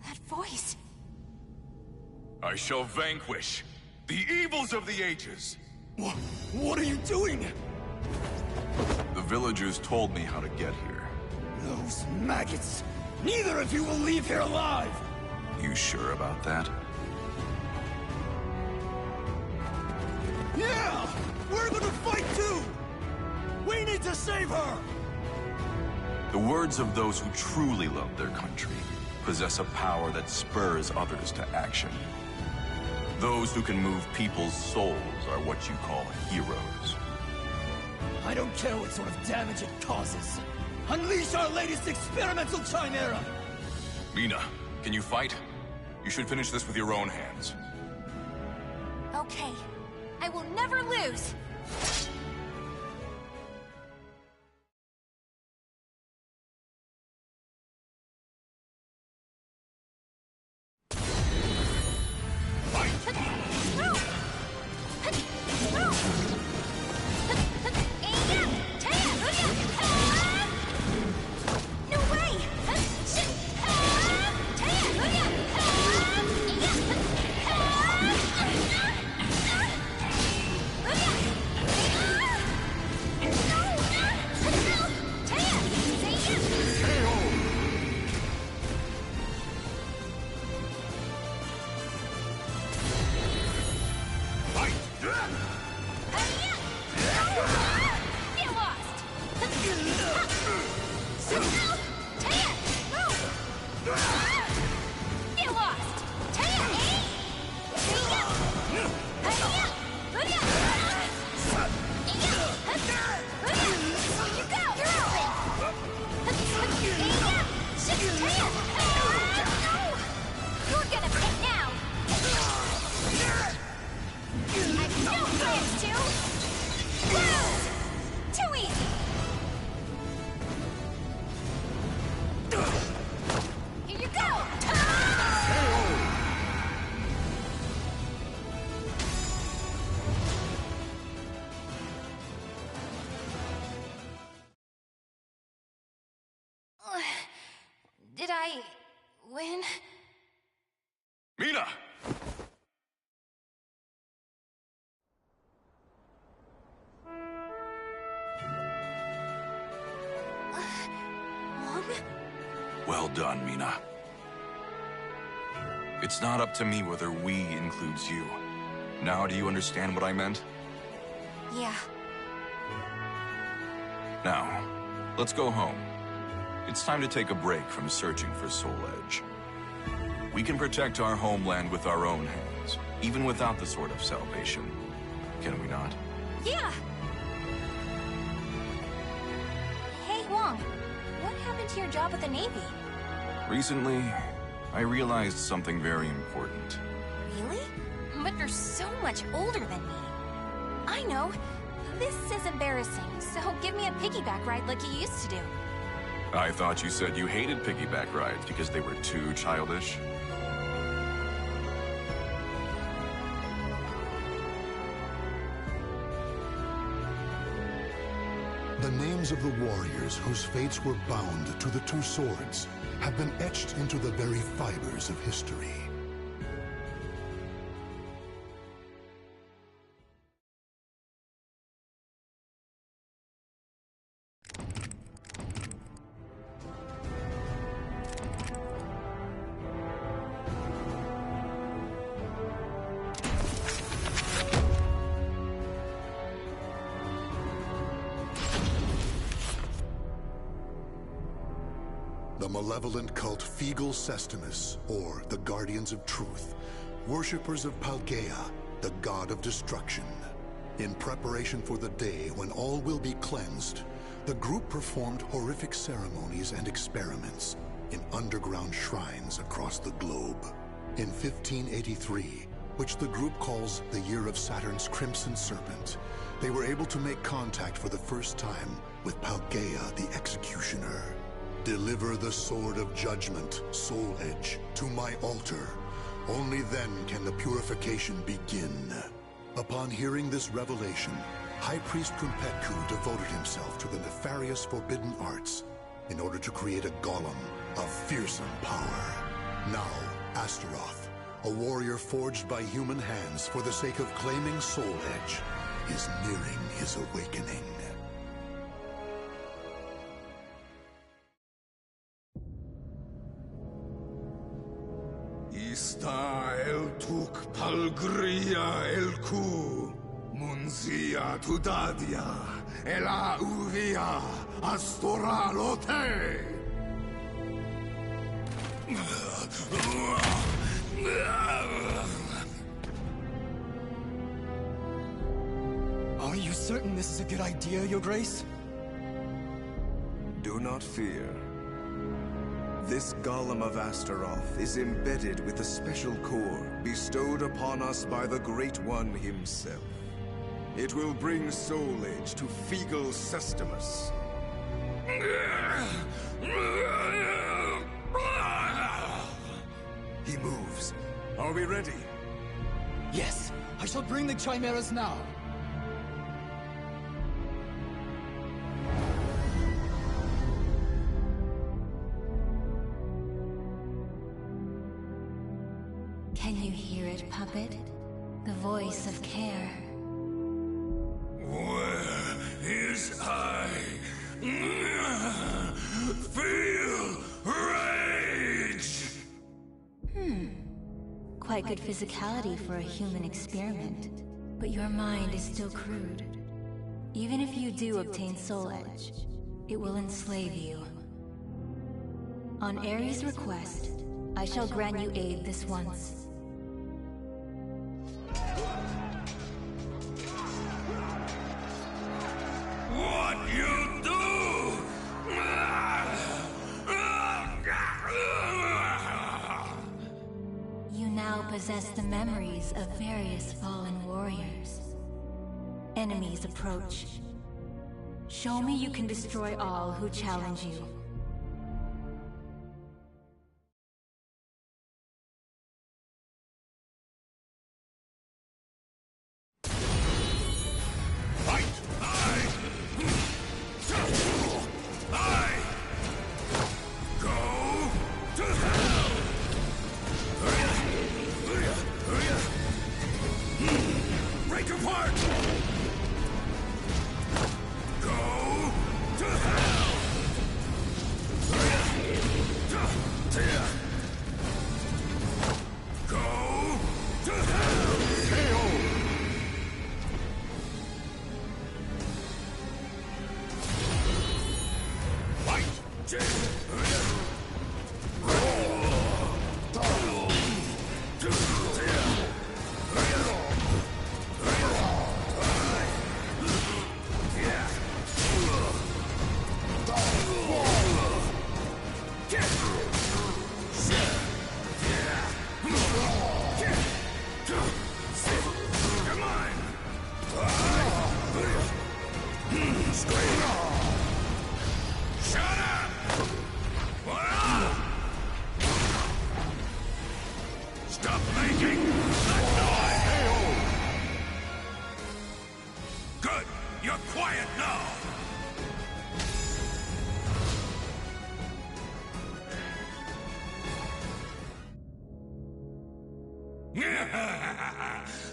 That voice...
I shall vanquish the evils of the ages!
What are you doing?
The villagers told me how to get here.
Those maggots! Neither of you will leave here alive!
You sure about that?
Yeah! We're gonna fight too! We need to save her!
The words of those who truly love their country possess a power that spurs others to action. Those who can move people's souls are what you call heroes.
I don't care what sort of damage it causes. Unleash our latest experimental chimera!
Mina, can you fight? You should finish this with your own hands.
Okay. I will never lose! Did I... win?
Mina!
Mom?
Well done, Mina. It's not up to me whether we includes you. Now do you understand what I meant?
Yeah.
Now, let's go home. It's time to take a break from searching for Soul Edge. We can protect our homeland with our own hands. even without the Sword of Salvation. Can we not?
Yeah! Hey, Wong. What happened to your job with the Navy?
Recently, I realized something very important.
Really? But you're so much older than me. I know. This is embarrassing, so give me a piggyback ride like you used to do.
I thought you said you hated piggyback rides because they were too childish.
The names of the warriors whose fates were bound to the two swords have been etched into the very fibers of history. The malevolent cult Fegal Sestimus, or the Guardians of Truth, worshippers of Paldea, the god of destruction. In preparation for the day when all will be cleansed, the group performed horrific ceremonies and experiments in underground shrines across the globe. In 1583, which the group calls the Year of Saturn's Crimson Serpent, they were able to make contact for the first time with Paldea the Executioner. Deliver the Sword of Judgment, Soul Edge, to my altar. Only then can the purification begin. Upon hearing this revelation, High Priest Kunpetku devoted himself to the nefarious forbidden arts in order to create a golem of fearsome power. Now, Astaroth, a warrior forged by human hands for the sake of claiming Soul Edge, is nearing his awakening.
Ista el tuk palgria el ku, munzia tudadia, ela uvia, astora lote.
Are you certain this is a good idea, Your Grace?
Do not fear. This Golem of Astaroth is embedded with a special core bestowed upon us by the Great One himself. It will bring Soul Edge to Fegal Sestimus. He moves. Are we ready?
Yes, I shall bring the chimeras now.
Can you hear it, Puppet? The voice of care.
Where is I? Feel rage!
Quite good physicality for a human experiment. But your mind is still crude. Even if you do obtain Soul Edge, it will enslave you. On Ares' request, I shall grant you aid this once.
What you do?
You now possess the memories of various fallen warriors. Enemies approach. Show me you can destroy all who challenge you.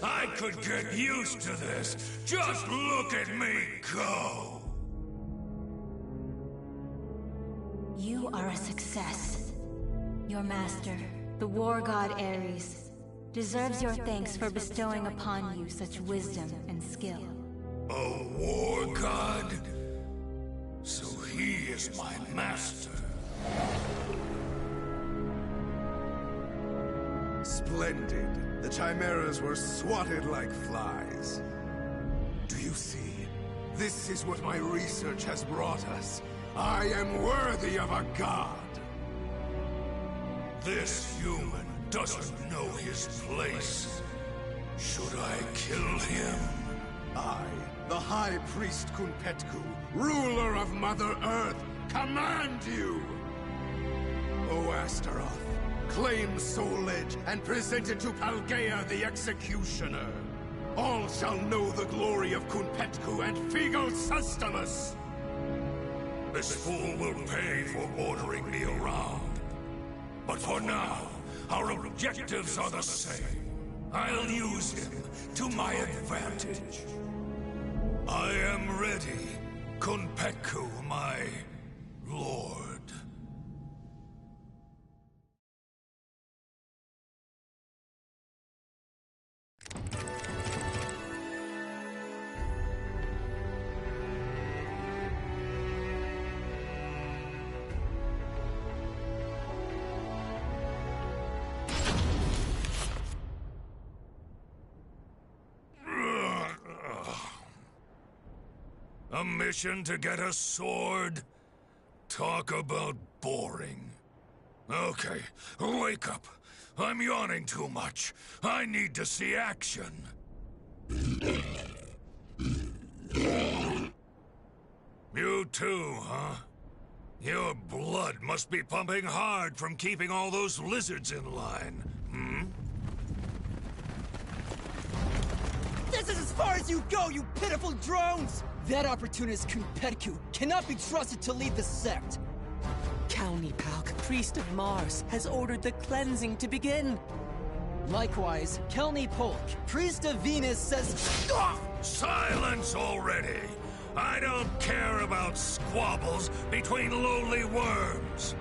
I could get used to this. Just look at me go.
You are a success. Your master, the war god Ares, deserves your thanks for bestowing upon you such wisdom and skill.
A war god? So he is my master.
Splendid. The chimeras were swatted like flies. Do you see? This is what my research has brought us. I am worthy of a god.
This human doesn't know his place. Should I kill him?
I, the High Priest Kunpetku, ruler of Mother Earth, command you! O Astaroth, claim Soulcalibur and present it to Paldea the Executioner. All shall know the glory of Kunpetku and Figo Sustamus!
This fool will pay for ordering me around. But for now, our objectives are the same. I'll use him to my advantage. I am ready, Kunpetku, my lord. A mission to get a sword? Talk about boring. Okay, wake up. I'm yawning too much. I need to see action. You too, huh? Your blood must be pumping hard from keeping all those lizards in line, hmm?
This is as far as you go, you pitiful drones! That opportunist Kunpetku cannot be trusted to lead the sect.
Kalnipalk, priest of Mars, has ordered the cleansing to begin.
Likewise, Kelni Polk, priest of Venus, says...
Silence already! I don't care about squabbles between lowly worms.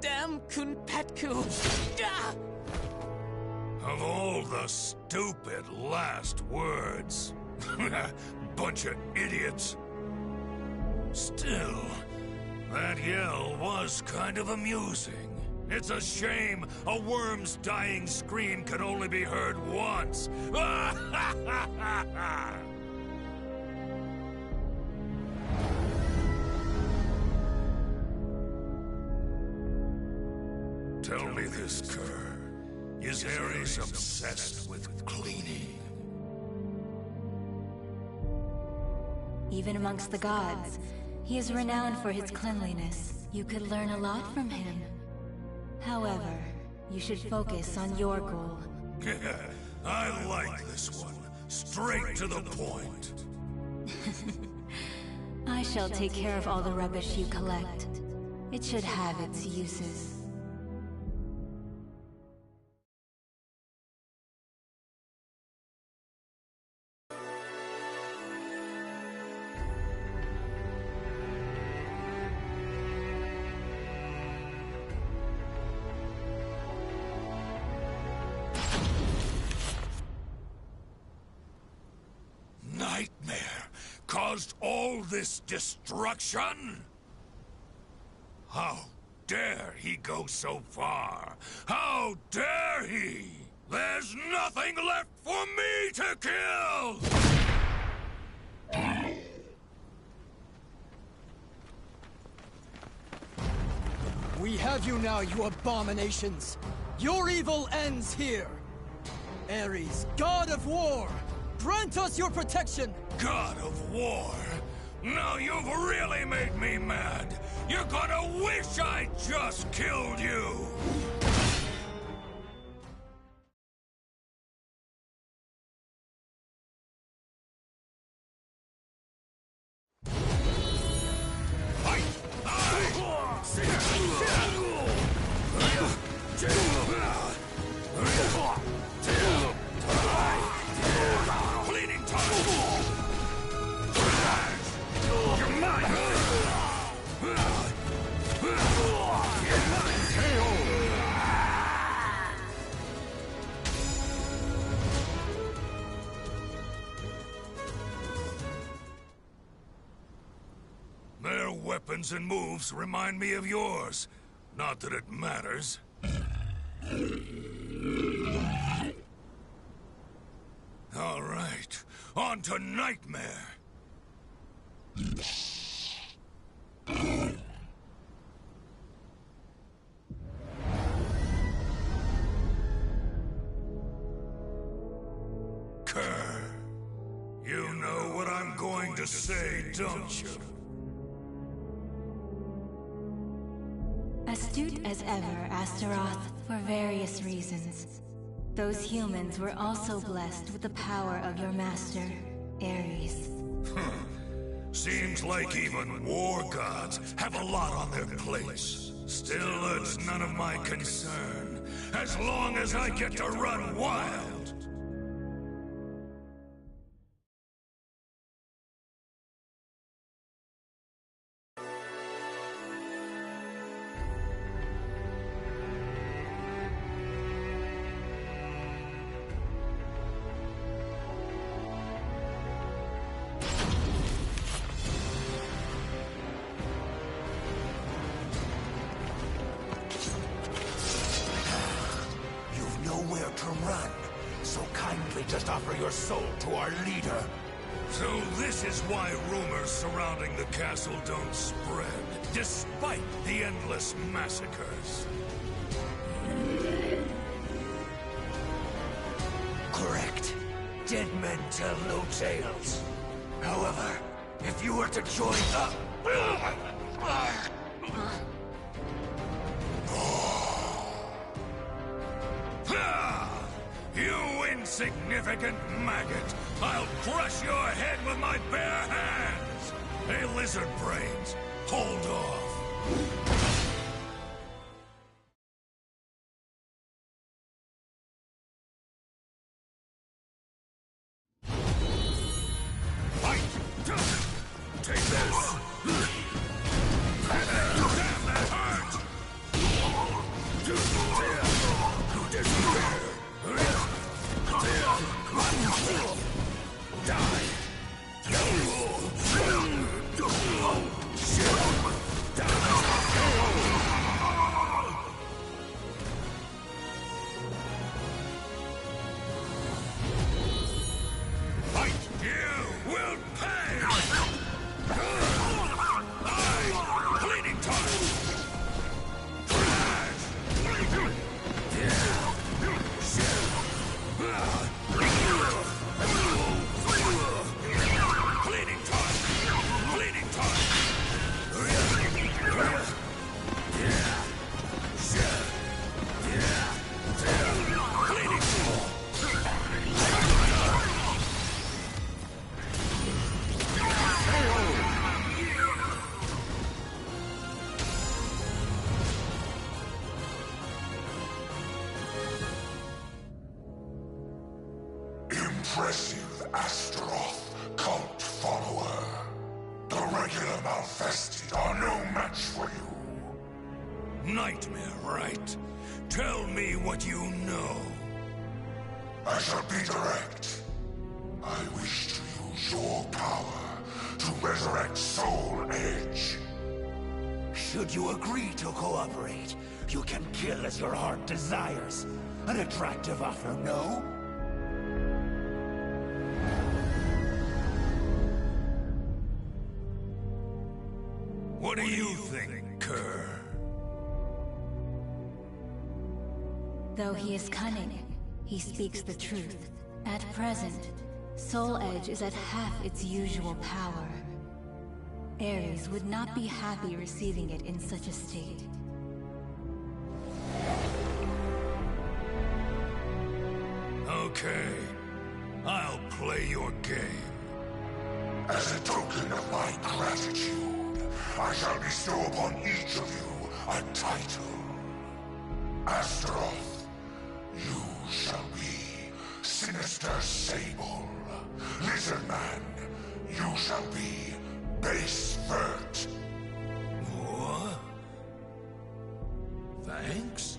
Damn Kunpetku!
Of all the stupid last words. Bunch of idiots. Still, that yell was kind of amusing. It's a shame a worm's dying scream can only be heard once. Tell me this, Kerr. Is Ares obsessed with cleaning?
Even amongst the gods, he is renowned for his cleanliness. You could learn a lot from him. However, you should focus on your goal.
I like this one. Straight to the point.
I shall take care of all the rubbish you collect. It should have its uses.
Nightmare caused all this destruction? How dare he go so far? How dare he? There's nothing left for me to kill!
We have you now, you abominations! Your evil ends here! Ares, god of war! Grant us your protection!
God of War? Now you've really made me mad! You're gonna wish I just killed you! Their weapons and moves remind me of yours. Not that it matters. All right, on to Nightmare. Kerr, you know what I'm going to say, don't you?
Astute as ever, Astaroth, for various reasons. Those humans were also blessed with the power of your master, Ares.
Seems like even war gods have a lot on their plates. Still, it's none of my concern, as long as I get to run wild. Just offer your soul to our leader. So this is why rumors surrounding the castle don't spread, despite the endless massacres.
Correct. Dead men tell no tales. However, if you were to join up...
You insignificant maggot! I'll crush your head with my bare hands! Hey, lizard brains, hold off! Take this! Damn, that hurt! Die! impressive Astaroth cult follower. The regular Malfested are no match for you.
Nightmare, right? Tell me what you know.
I shall be direct. I wish to use your power to resurrect Soul Edge.
Should you agree to cooperate, you can kill as your heart desires. An attractive offer, no? What do you think, Kerr?
Though he is cunning, he speaks the truth. At present, Soul Edge is at half its usual power. Ares would not be happy receiving it in such a state.
Okay, I'll play your game.
As a token of my gratitude, I shall bestow upon each of you a title. Astaroth, you shall be Sinister Sable. Lizard Man, you shall be Base Vert.
What? Thanks?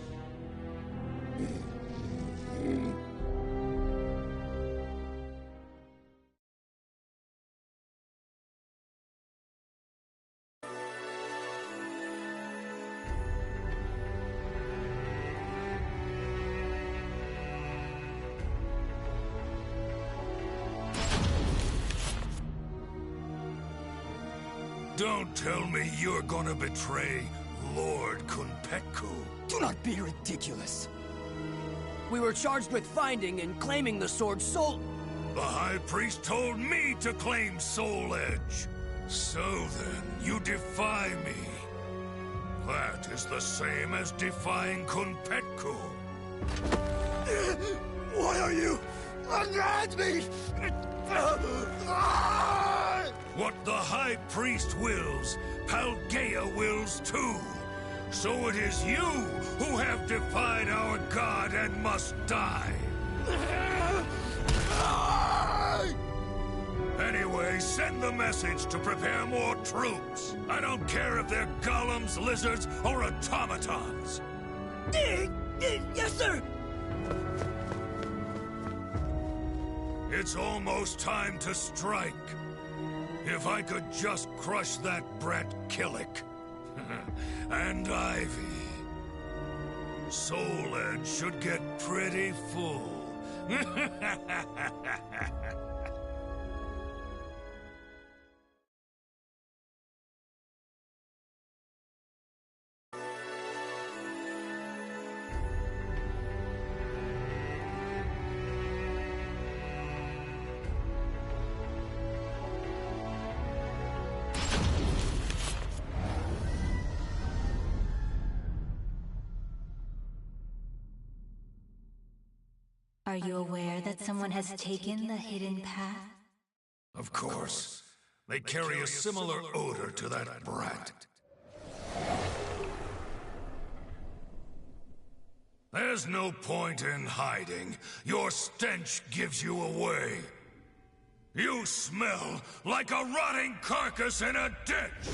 Don't tell me you're gonna betray Lord Kunpetku.
Do not be ridiculous.
We were charged with finding and claiming the sword Soul...
The High Priest told me to claim Soul Edge. So then, you defy me. That is the same as defying Kunpetku.
Why are you... unmad me?
What the High Priest wills, Paldea wills too. So it is you who have defied our god and must die. Anyway, send the message to prepare more troops. I don't care if they're golems, lizards, or automatons.
Yes, sir!
It's almost time to strike. If I could just crush that brat Kilik. And Ivy. Soul Edge should get pretty full.
Are you aware that someone has taken the hidden path?
Of course. They carry a similar odor to that brat. There's no point in hiding. Your stench gives you away. You smell like a rotting carcass in a ditch!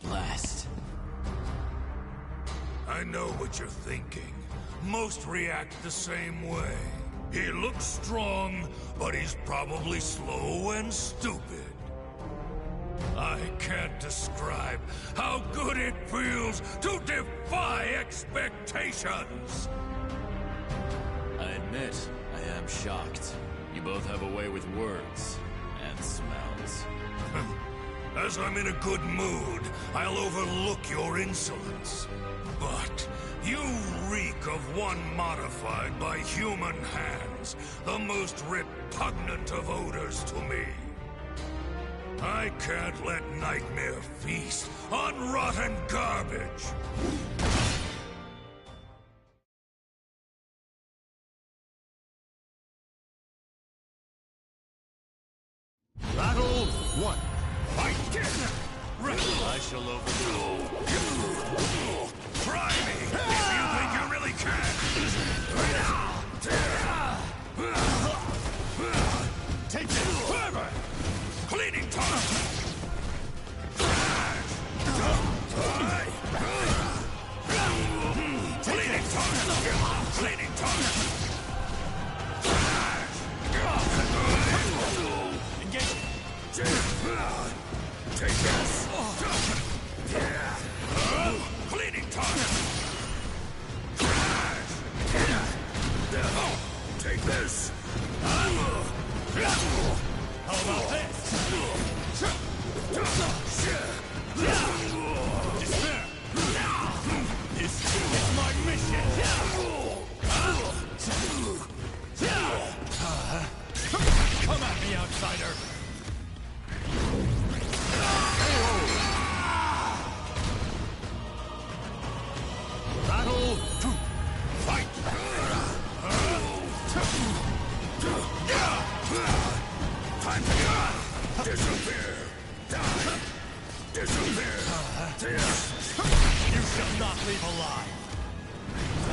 Blast.
I know what you're thinking. Most react the same way. He looks strong, but he's probably slow and stupid. I can't describe how good it feels to defy expectations!
I admit, I am shocked. You both have a way with words and smells.
As I'm in a good mood, I'll overlook your insolence. But you reek of one modified by human hands, the most repugnant of odors to me. I can't let Nightmare feast on rotten garbage.
Battle 1. Fight!
I shall overdo. Try me if you think you really can. Take this! Forever! Cleaning time! Cleaning time! Cleaning time! Engage! Take this! Cleaning time! Take this! How about this? Despair! This is my mission! Come at me, outsider! Battle 2! Fight! Time to disappear! Die! Disappear! You shall not leave alive!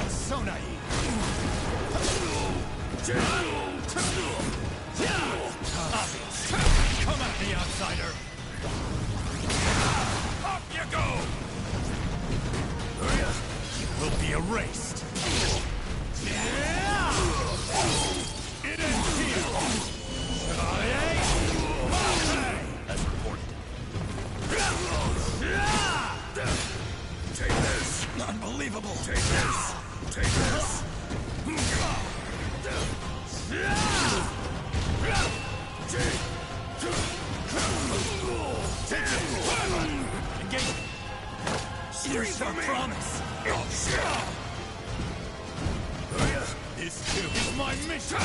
So naive! Obvious! Come at me, outsider! Up you go! You will be erased! It ends here! As reported. Take this! Unbelievable! Take this! Take this! Take it! Engage! Here's our promise! This too is my mission!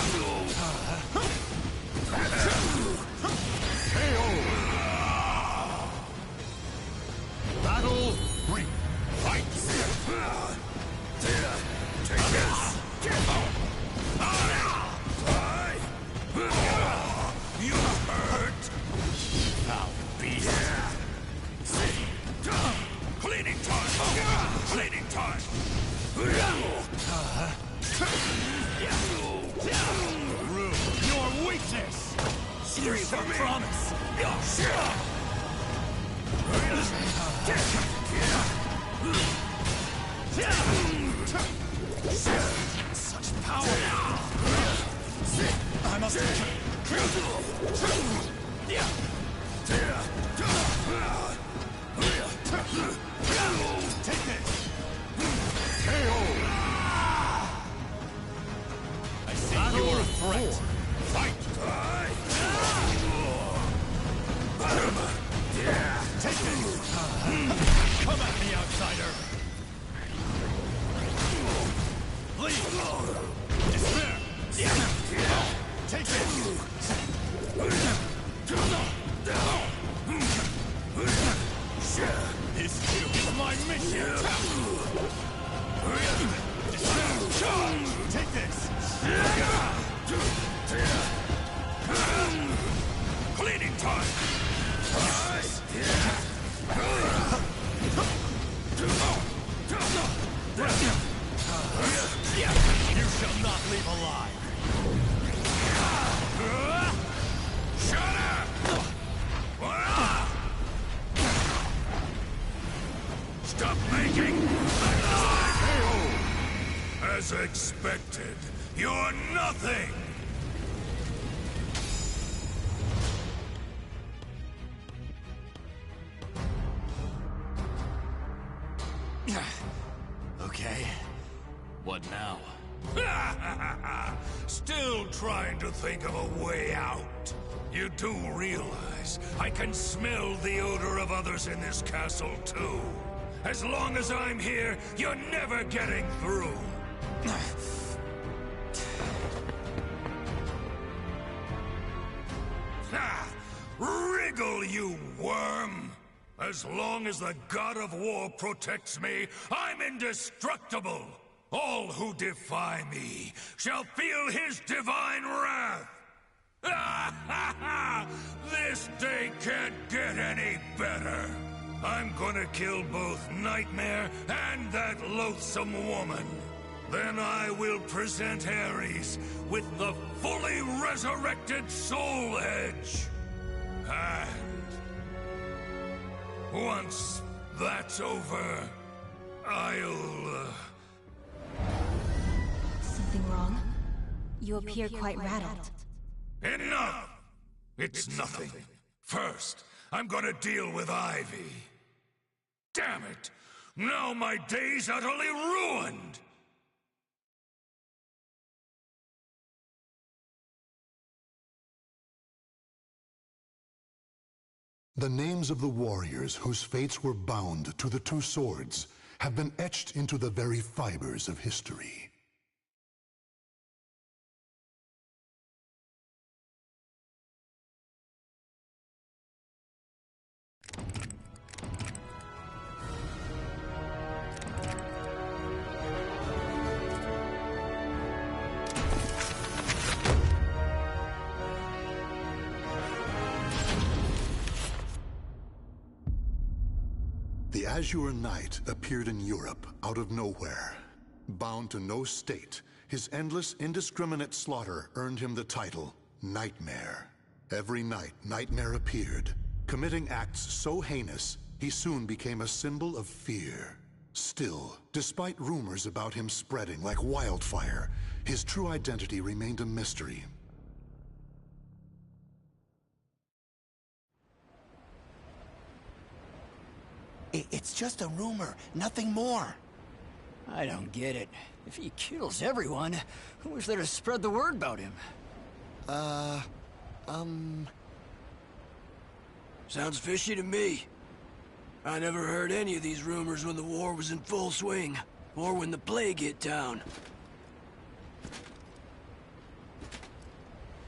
Battle 3! Fight! Take this! You hurt! I'll beat Cleaning time! Cleaning time! Your weakness! Here's our promise! Such power! I must take this! I see you're a threat. Fight! Take this! Come at me, outsider! Leave! Despair! Take this! This too is my mission! Take this! Cleaning time! You shall not leave alive! Shut up! Stop making! As expected, you're nothing!
Okay. What now?
Still trying to think of a way out. You do realize I can smell the odor of others in this castle, too. As long as I'm here, you're never getting through. Wriggle, you worm! As long as the God of War protects me, I'm indestructible! All who defy me shall feel his divine wrath! This day can't get any better! I'm gonna kill both Nightmare and that loathsome woman! Then I will present Ares with the fully resurrected Soul Edge. And once that's over, I'll...
Something wrong? You appear quite rattled.
Enough! It's nothing. First, I'm gonna deal with Ivy. Damn it! Now my day's utterly ruined!
The names of the warriors whose fates were bound to the two swords have been etched into the very fibers of history. The Azure Knight appeared in Europe out of nowhere. Bound to no state, his endless, indiscriminate slaughter earned him the title, Nightmare. Every night, Nightmare appeared, committing acts so heinous, he soon became a symbol of fear. Still, despite rumors about him spreading like wildfire, his true identity remained a mystery.
It's just a rumor, nothing more.
I don't get it. If he kills everyone, who is there to spread the word about him?
Sounds fishy to me. I never heard any of these rumors when the war was in full swing, or when the plague hit town.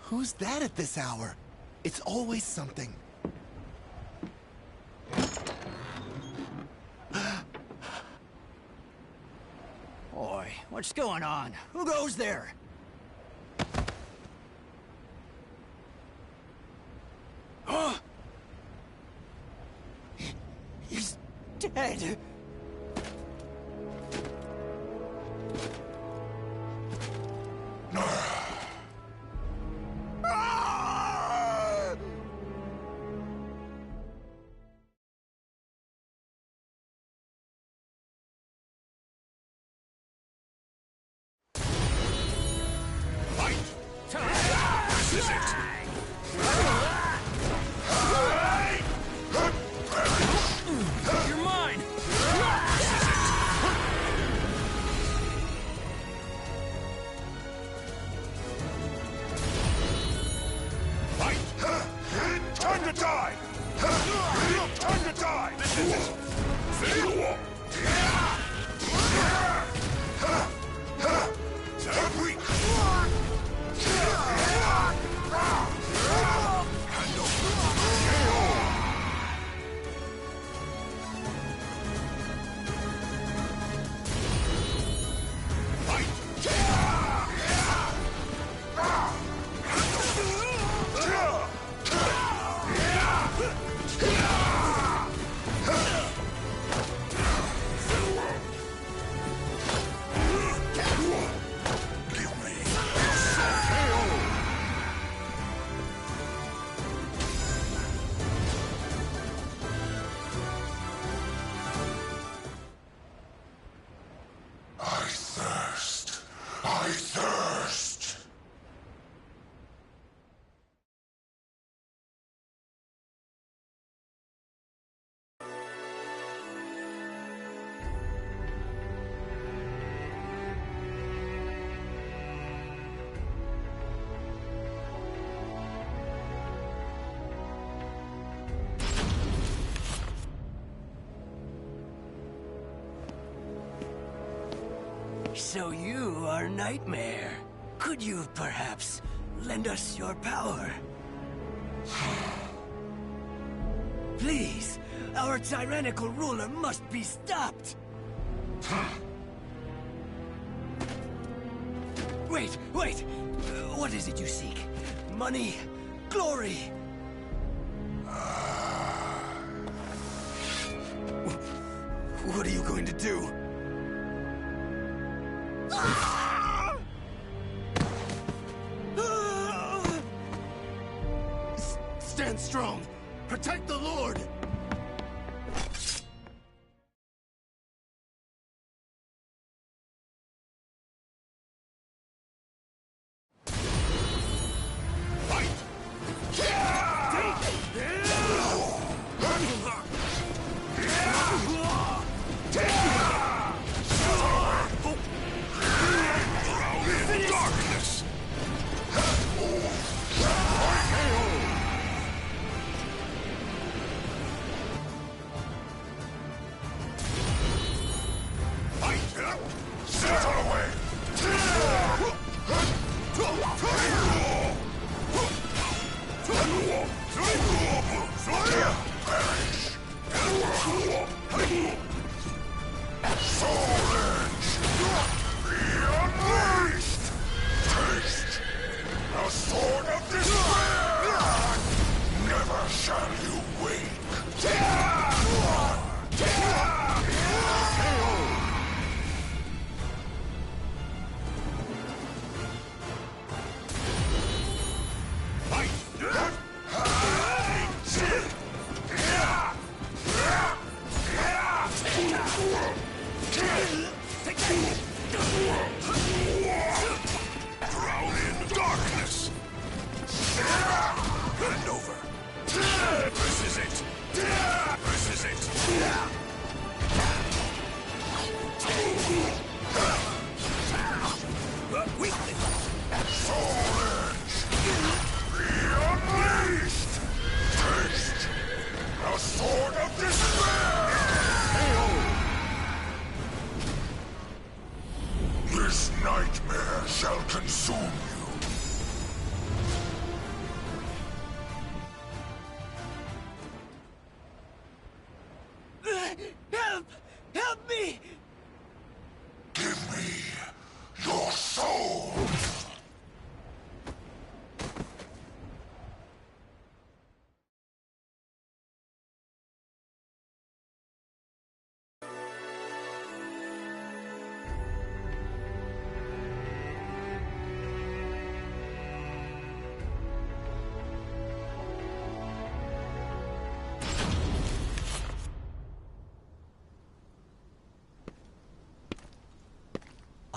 Who's that at this hour? It's always something.
Boy, what's going on? Who goes there?
Huh?
He's dead.
So you are Nightmare. Could you perhaps lend us your power? Please, our tyrannical ruler must be stopped. Wait! What is it you seek? Money? Glory?
What are you going to do?
Stand strong! Protect the Lord!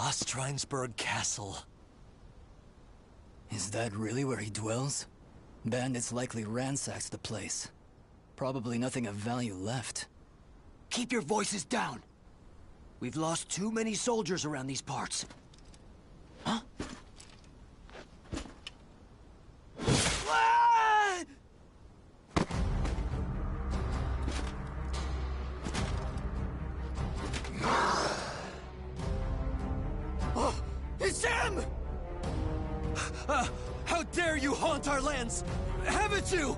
Ostrinsburg Castle.
Is that really where he dwells? Bandits likely ransacked the place. Probably nothing of value left.
Keep your voices down! We've lost too many soldiers around these parts. Huh? Ah! Oh, it's him! How dare you haunt our lands! Haven't you?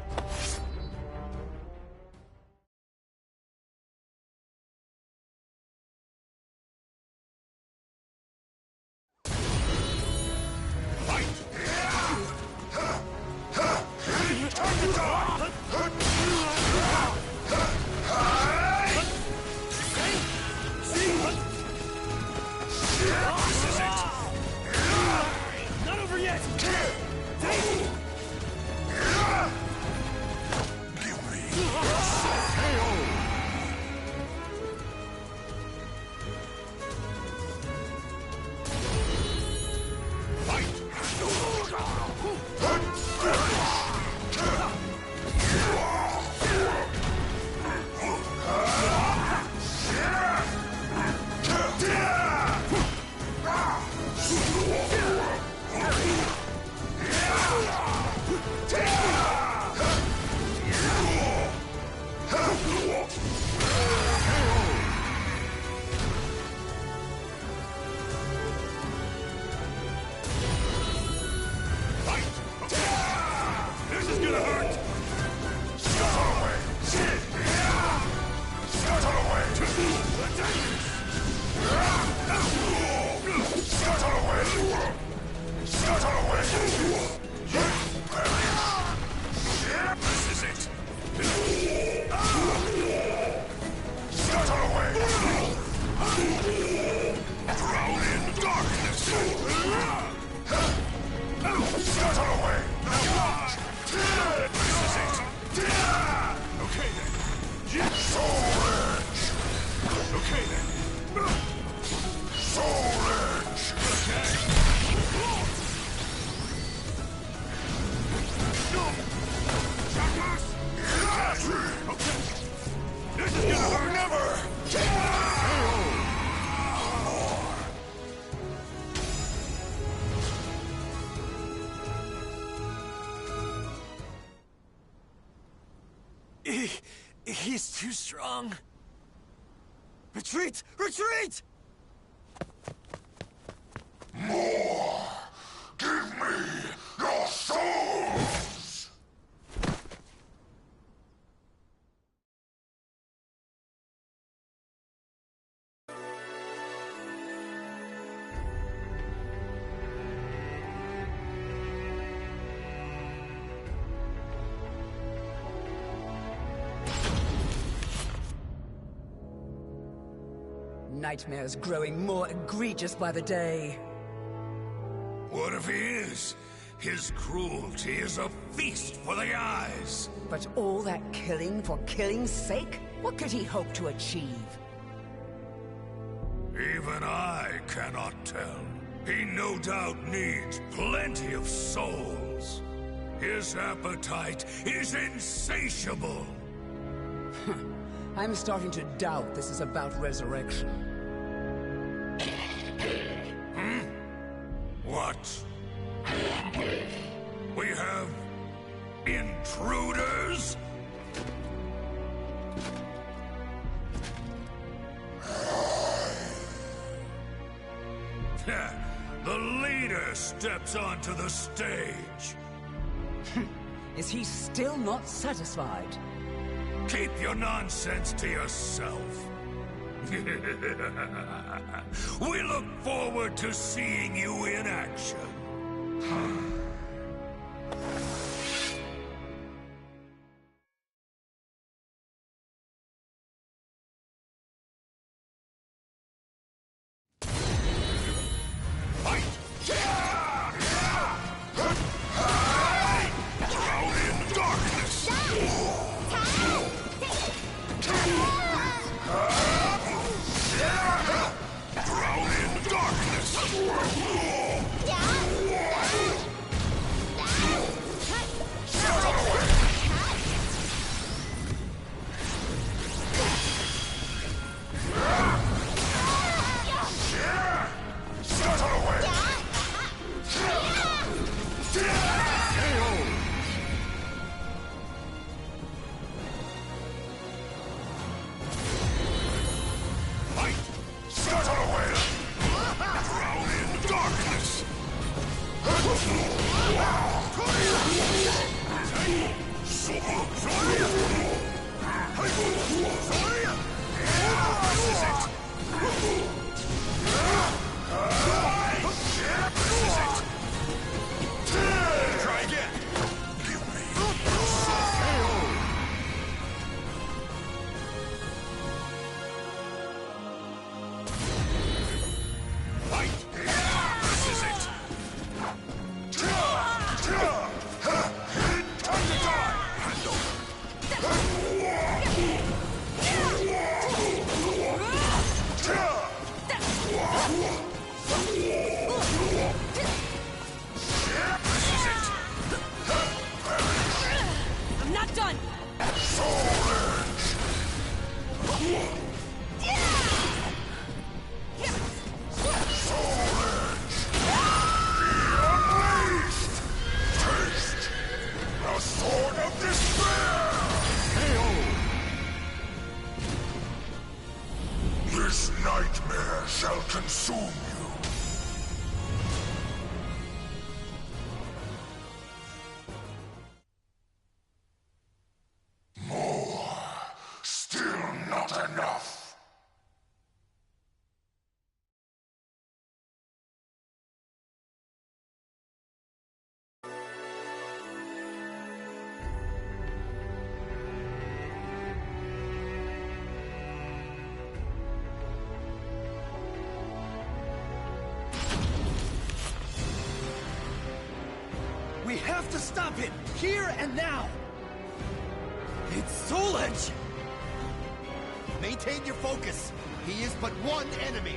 Drown in darkness! Scuttle away!
This is it! Okay then.
Soul Edge!
Okay then.
Soul Edge!
Okay. Okay. This is gonna hurt.
Never!
He's too strong. Retreat! Retreat!
More! Give me your souls!
Nightmares growing more egregious by the day.
What if he is? His cruelty is a feast for the eyes.
But all that killing for killing's sake? What could he hope to achieve?
Even I cannot tell. He no doubt needs plenty of souls. His appetite is insatiable.
I'm starting to doubt this is about resurrection.
What? We have intruders? The leader steps onto the stage.
Is he still not satisfied?
Keep your nonsense to yourself. We look forward to seeing you in action.
This nightmare shall consume you. More. Still not enough.
have to stop him! Here and now! It's Soul Edge!
Maintain your focus. He is but one enemy.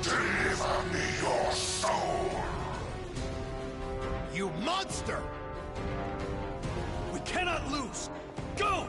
Deliver me your soul!
You monster!
We cannot lose! Go!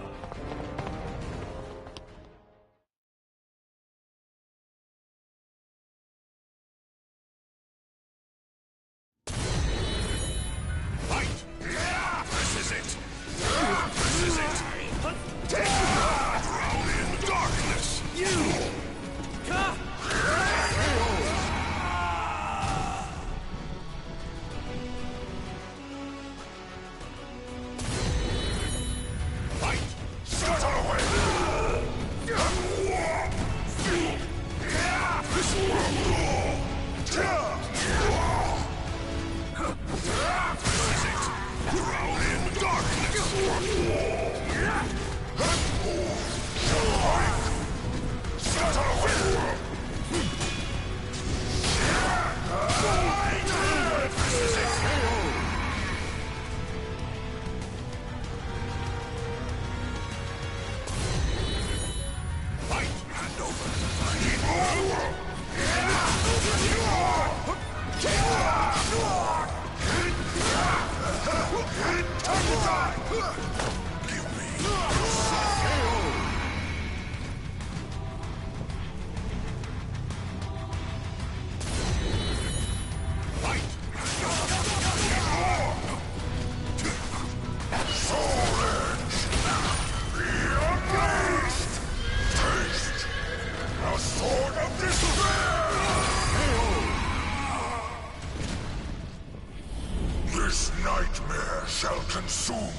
This nightmare shall consume you.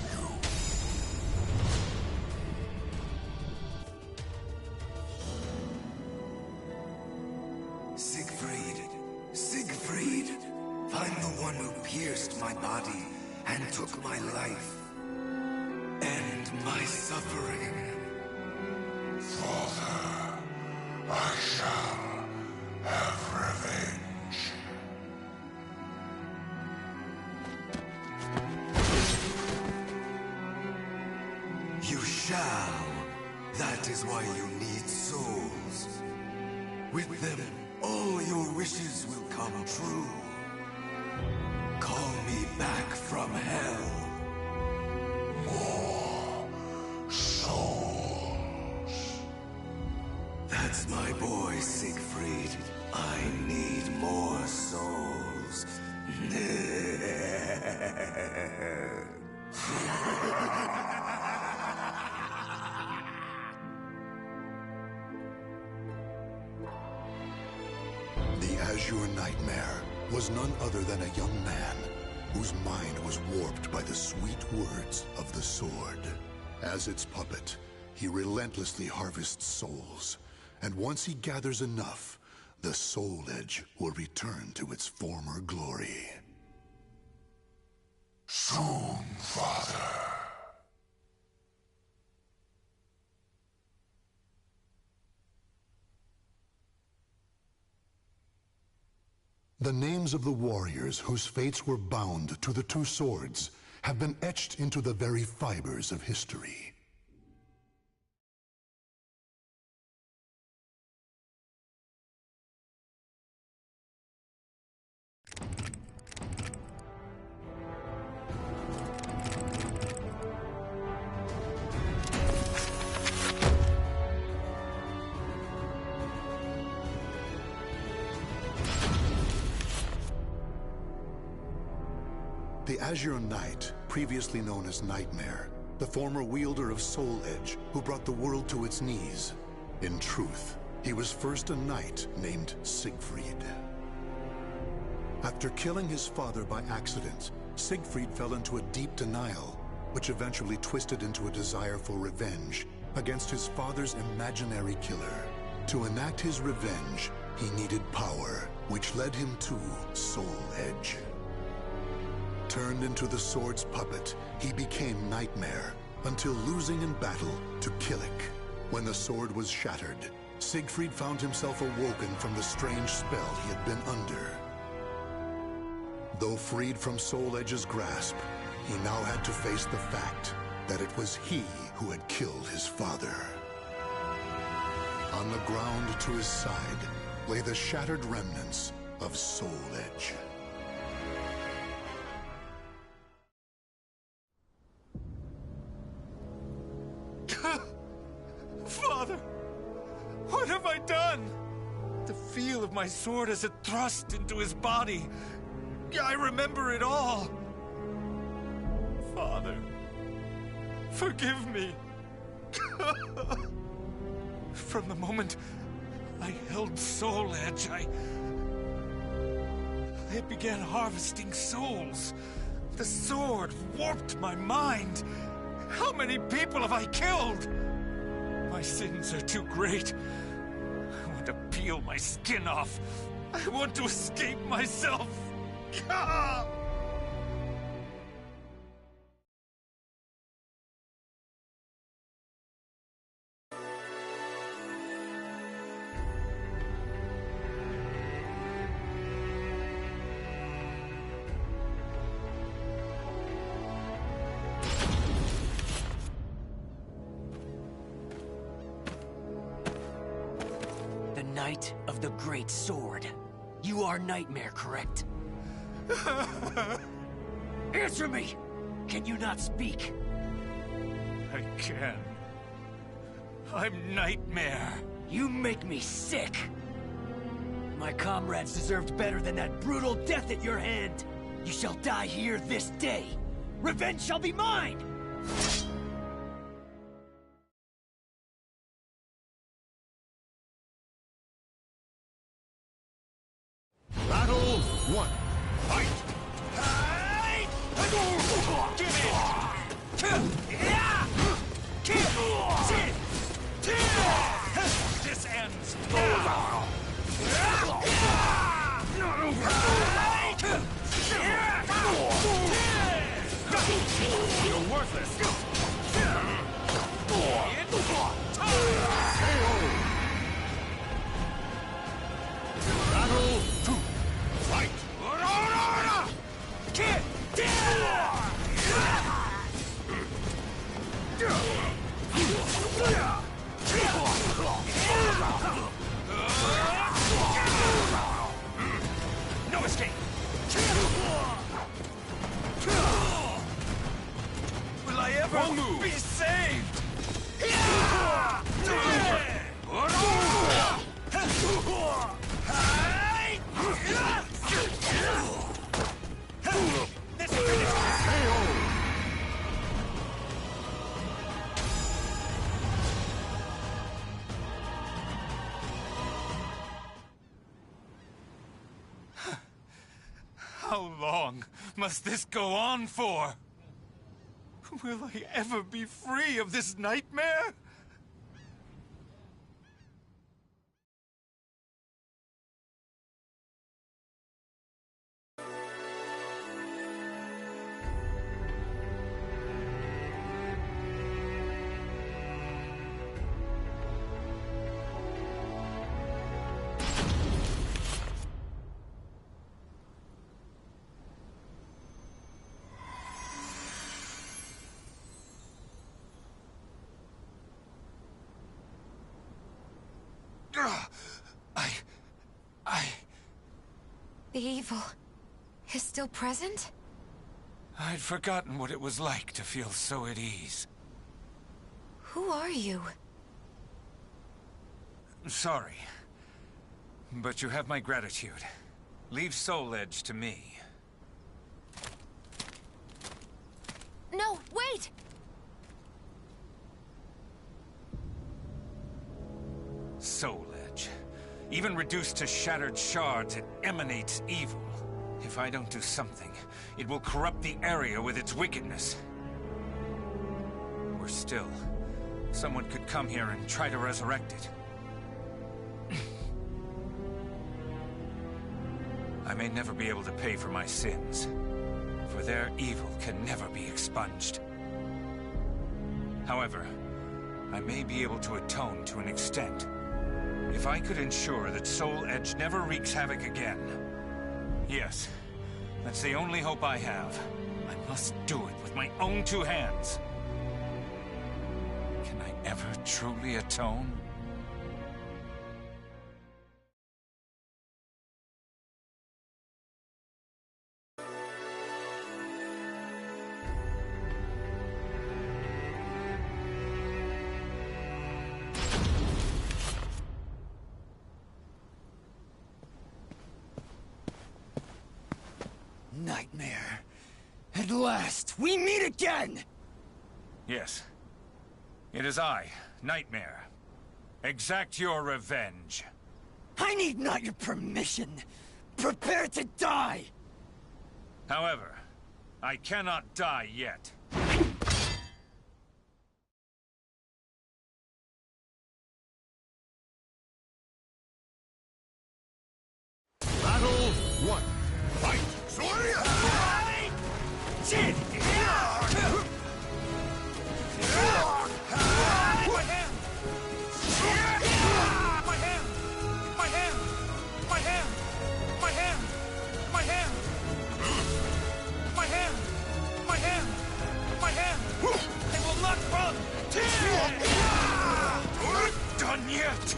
Siegfried, find the one who pierced my body and took my life. End my suffering.
Father, I shall have revenge.
You shall. That is why you need souls. With them, all your wishes will come true. Call me back from hell.
More souls.
That's my boy, Siegfried. I need more souls.
The Azure Nightmare was none other than a young man whose mind was warped by the sweet words of the sword. As its puppet, he relentlessly harvests souls, and once he gathers enough, the Soul Edge will return to its former glory.
Soon, Father.
The names of the warriors whose fates were bound to the two swords have been etched into the very fibers of history. The Azure Knight, previously known as Nightmare, the former wielder of Soul Edge, who brought the world to its knees. In truth, he was first a knight named Siegfried. After killing his father by accident, Siegfried fell into a deep denial, which eventually twisted into a desire for revenge against his father's imaginary killer. To enact his revenge, he needed power, which led him to Soul Edge. Turned into the sword's puppet, he became Nightmare, until losing in battle to Kilik. When the sword was shattered, Siegfried found himself awoken from the strange spell he had been under. Though freed from Soul Edge's grasp, he now had to face the fact that it was he who had killed his father. On the ground to his side lay the shattered remnants of Soul Edge.
Father! What have I done? The feel of my sword as it thrust into his body. I remember it all. Father, forgive me. From the moment I held Soul Edge, I began harvesting souls. The sword warped my mind. How many people have I killed? My sins are too great. I want to peel my skin off. I want to escape myself.
The Knight of the Great Sword. You are Nightmare, correct? Answer me! Can you not speak?
I can. I'm Nightmare.
You make me sick! My comrades deserved better than that brutal death at your hand! You shall die here this day! Revenge shall be mine!
Battle 1. Fight!
This ends.
Not over.
You're worthless.
Battle 2. Fight!
No escape. Will I ever be saved? How long must this go on for? Will I ever be free of this nightmare?
The evil is still present?
I'd forgotten what it was like to feel so at ease.
Who are you?
Sorry, but you have my gratitude. Leave Soul Edge to me.
No, wait!
Soul Edge. Even reduced to shattered shards, it emanates evil. If I don't do something, it will corrupt the area with its wickedness. Or still, someone could come here and try to resurrect it. I may never be able to pay for my sins, for their evil can never be expunged. However, I may be able to atone to an extent. If I could ensure that Soul Edge never wreaks havoc again. Yes, that's the only hope I have. I must do it with my own two hands. Can I ever truly atone?
Nightmare. At last, we meet again!
Yes. It is I, Nightmare. Exact your revenge.
I need not your permission. Prepare to die!
However, I cannot die yet.
Battle 1. Fight!
Shit! Done yet!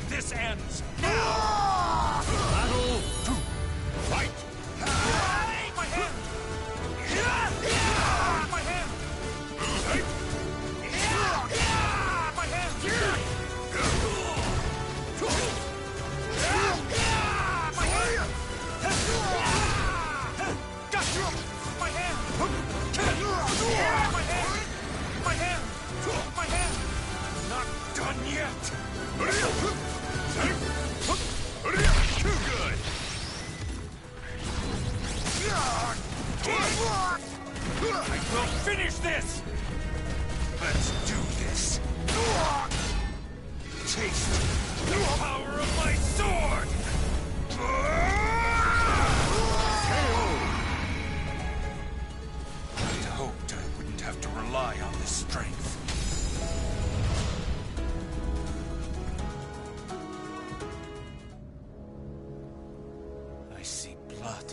This ends now!
Battle 2. Fight!
My hand! My hand! My hand! Not done yet! Too good! I will finish this! Let's do this! Taste the power of my sword! I'd hoped I wouldn't have to rely on this strength. I see blood,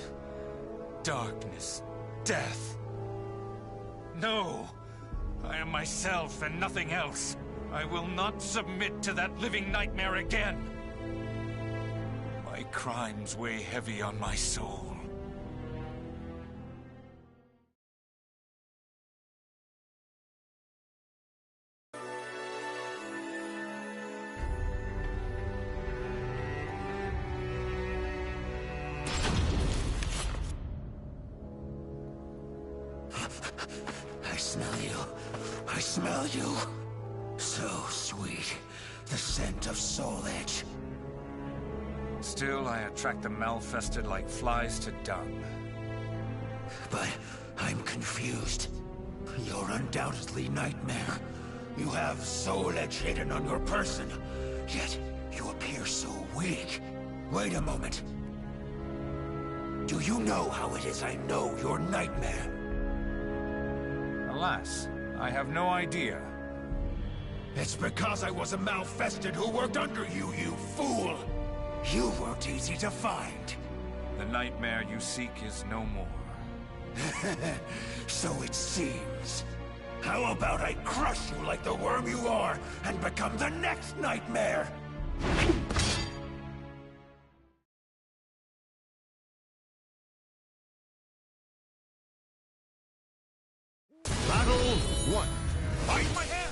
darkness, death. No! I am myself and nothing else. I will not submit to that living nightmare again. My crimes weigh heavy on my soul.
I smell you. I smell you. So sweet. The scent of Soul Edge.
Still, I attract the malfested like flies to dung.
But I'm confused. You're undoubtedly Nightmare. You have Soul Edge hidden on your person, yet you appear so weak. Wait a moment. Do you know how it is I know you're Nightmare?
Alas, I have no idea.
It's because I was a malfested who worked under you, you fool! You weren't easy to find.
The nightmare you seek is no more.
So it seems. How about I crush you like the worm you are, and become the next nightmare?
Battle 1. Fight!
My hand!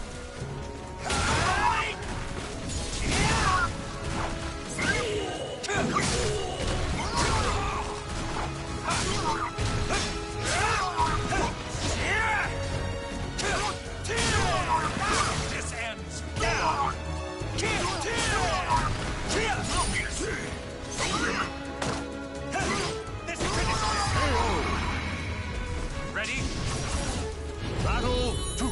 This ends now! This finishes. Ready?
Battle 2.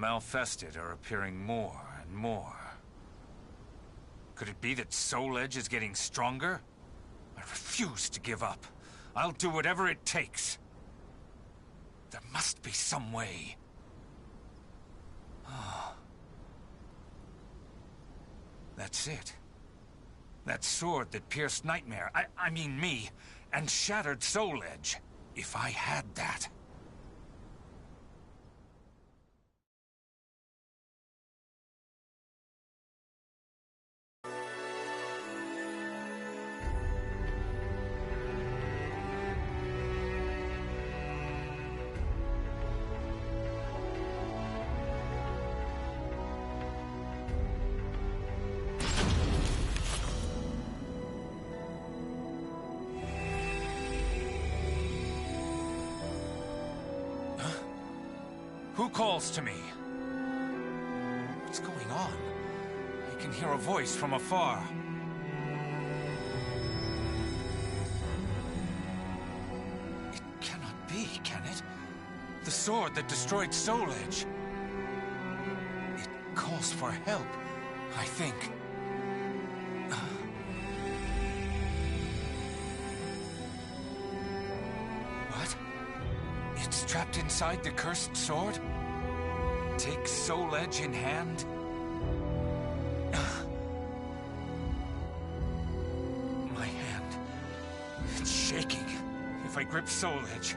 Malfested are appearing more and more. Could it be that Soul Edge is getting stronger? I refuse to give up. I'll do whatever it takes. There must be some way. That's it. That sword that pierced Nightmare, I mean me, and shattered Soul Edge. If I had that... Who calls to me? What's going on? I can hear a voice from afar. It cannot be, can it? The sword that destroyed Soul Edge. It calls for help, I think. What? It's trapped inside the cursed sword? Take Soul Edge in hand? My hand... it's shaking. If I grip Soul Edge,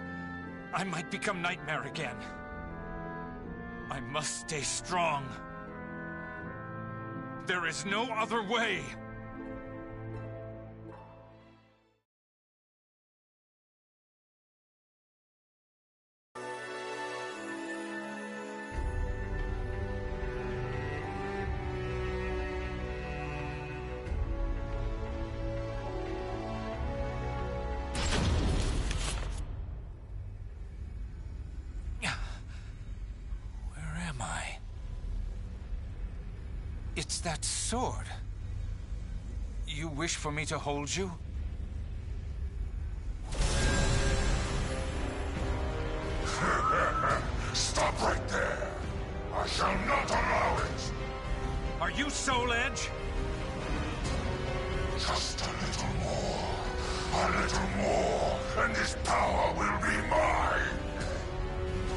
I might become Nightmare again. I must stay strong. There is no other way! It's that sword. You wish for me to hold you?
Stop right there! I shall not allow it!
Are you Soul Edge?
Just a little more, and this power will be mine!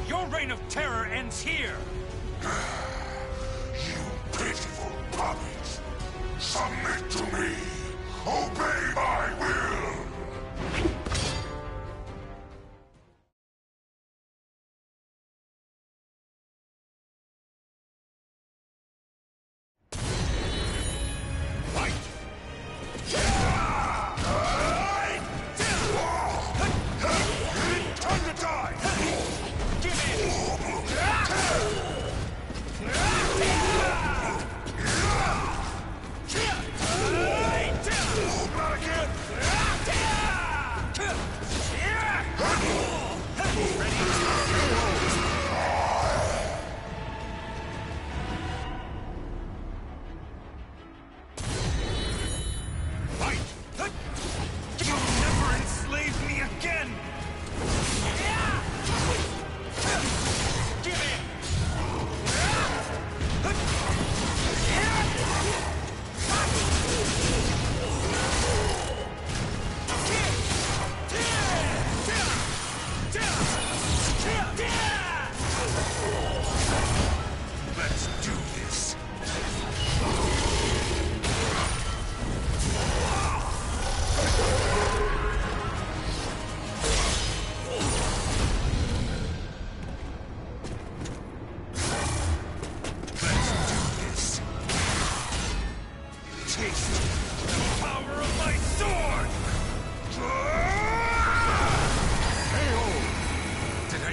Your reign of terror ends here!
You pitiful puppets! Submit to me! Obey my will!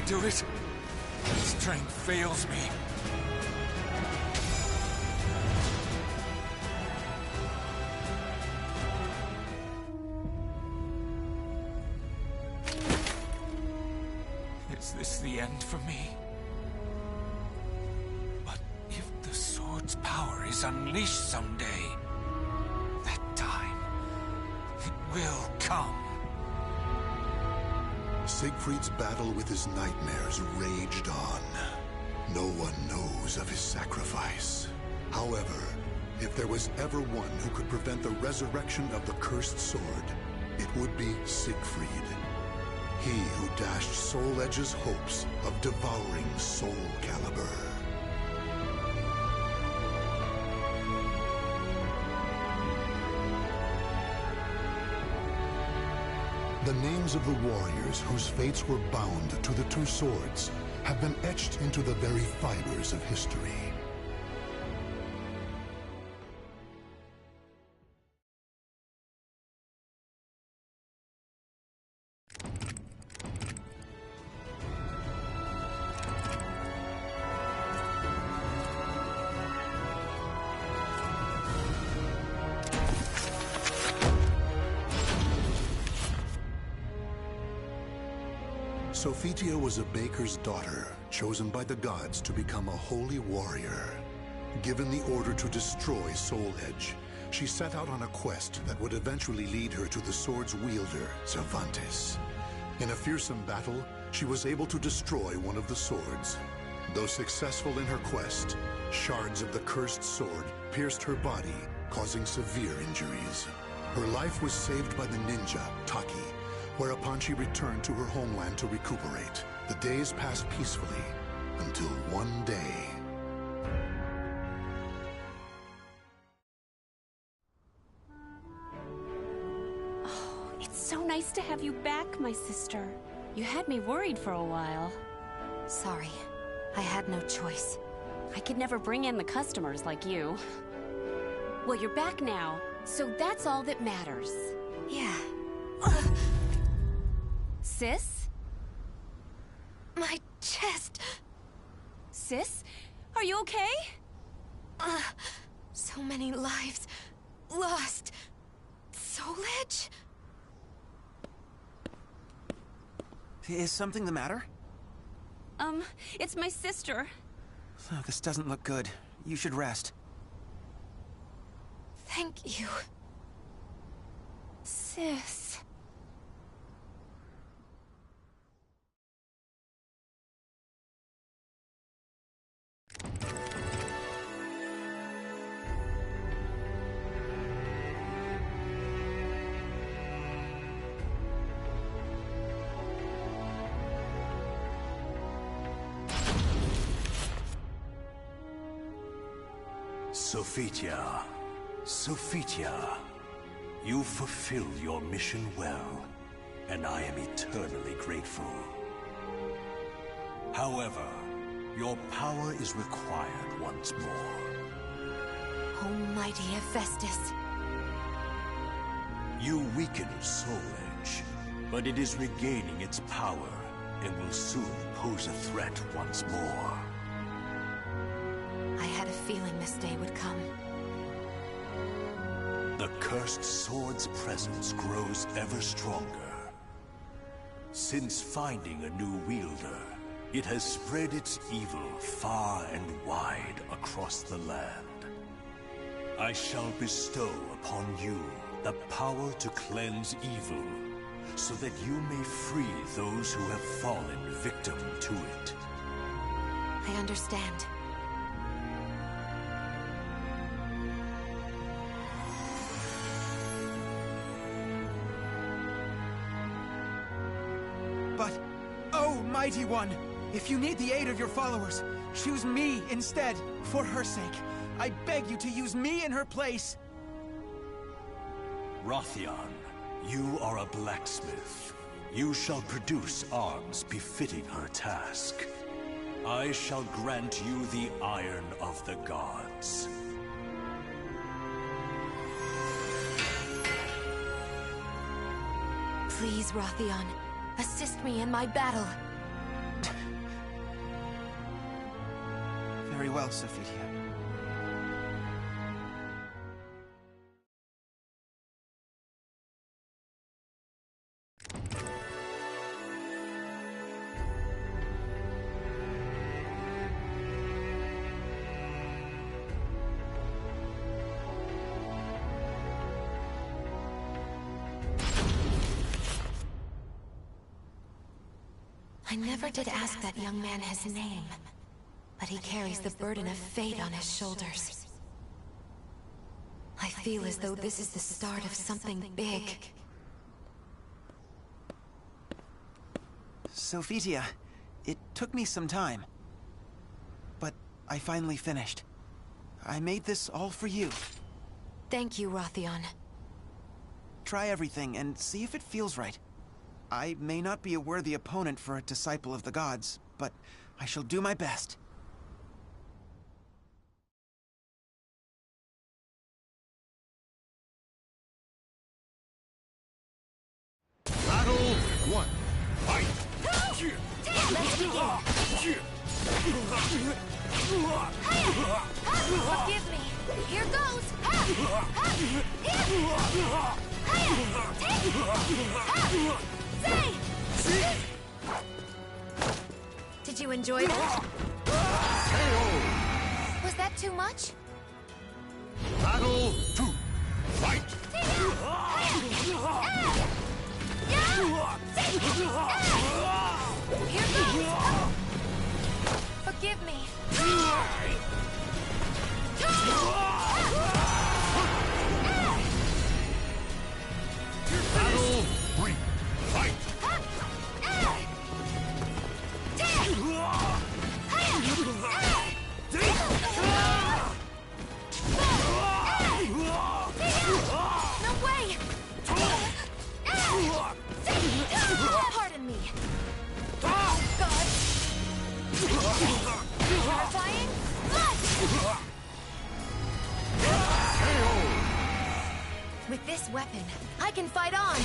Do it. Strength fails me. Is this the end for me? But if the sword's power is unleashed someday, that time, it will come.
Siegfried's battle with his nightmares raged on. No one knows of his sacrifice. However, if there was ever one who could prevent the resurrection of the cursed sword, it would be Siegfried. He who dashed Soul Edge's hopes of devouring Soulcalibur. The names of the warriors whose fates were bound to the two swords have been etched into the very fibers of history. Sophitia was a baker's daughter, chosen by the gods to become a holy warrior. Given the order to destroy Soul Edge, she set out on a quest that would eventually lead her to the sword's wielder, Cervantes. In a fearsome battle, she was able to destroy one of the swords. Though successful in her quest, shards of the cursed sword pierced her body, causing severe injuries. Her life was saved by the ninja, Taki, whereupon she returned to her homeland to recuperate. The days passed peacefully, until one day.
Oh, it's so nice to have you back, my sister. You had me worried for a while.
Sorry, I had no choice.
I could never bring in the customers like you. Well, you're back now, so that's all that matters.
Yeah.
Sis?
My chest!
Sis? Are you okay?
So many lives lost. Soul Edge?
Is something the matter?
It's my sister.
Oh, this doesn't look good. You should rest.
Thank you.
Sis.
Sophitia, you fulfilled your mission well, and I am eternally grateful. However, your power is required once more.
Almighty Hephaestus.
You weakened Soul Edge, but it is regaining its power and will soon pose a threat once more.
I had a feeling this day would come.
The cursed sword's presence grows ever stronger. Since finding a new wielder, it has spread its evil far and wide across the land. I shall bestow upon you the power to cleanse evil, so that you may free those who have fallen victim to it.
I understand.
But, oh, Mighty One, if you need the aid of your followers, choose me instead, for her sake. I beg you to use me in her place.
Rothion, you are a blacksmith. You shall produce arms befitting her task. I shall grant you the Iron of the Gods.
Please, Rothion, assist me in my battle.
Very well, Sophitia.
I never did ask that young man his name.
but he carries the burden of fate on his shoulders. I feel as though this is the start of something big.
Sophitia, it took me some time. But I finally finished. I made this all for you.
Thank you, Rothion.
Try everything and see if it feels right. I may not be a worthy opponent for a disciple of the gods, but I shall do my best.
Battle 1. Fight!
Let's begin! Forgive me! Here goes! Did you enjoy that? Was that too much?
Battle 2. Fight!
Here goes! Forgive me!
Battle 3. Fight!
No way! Pardon me. Oh, God. Terrifying? With this weapon, I can fight on.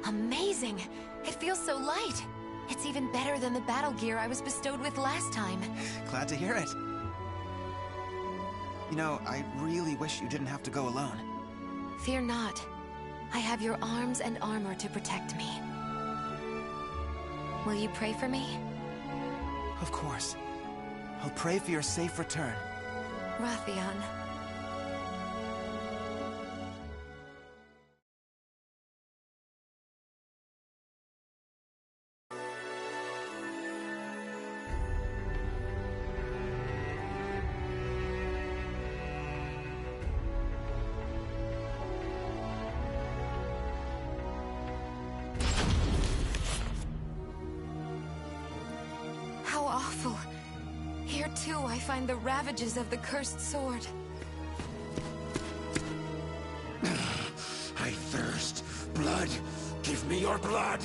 Amazing! It feels so light. It's even better than the battle gear I was bestowed with last time.
Glad to hear it. You know, I really wish you didn't have to go alone.
Fear not. I have your arms and armor to protect me. Will you pray for me?
Of course. I'll pray for your safe return.
Rothion. How awful. Here too I find the ravages of the cursed sword.
I thirst. Blood. Give me your blood.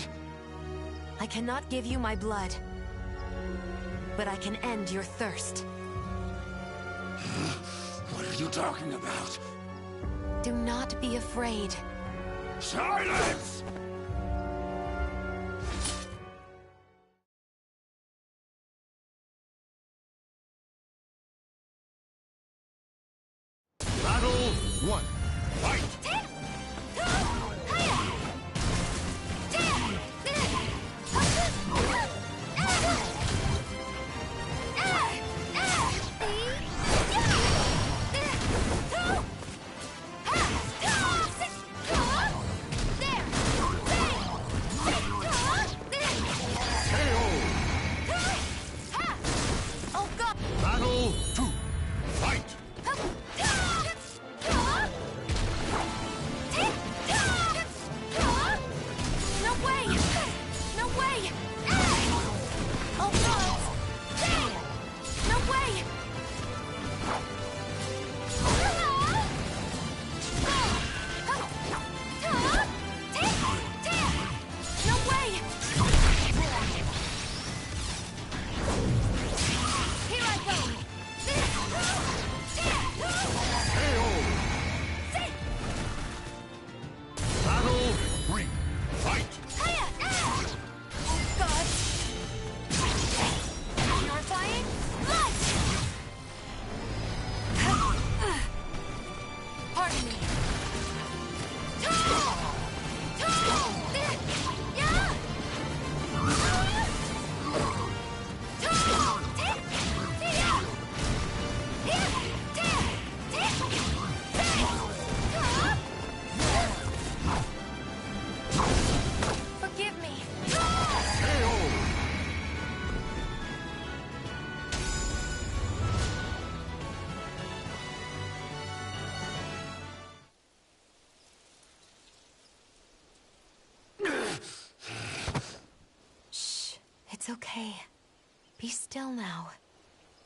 I cannot give you my blood, but I can end your thirst.
What are you talking about?
Do not be afraid.
Silence!
Battle 1. Fight! Battle 2. Fight!
Be still now.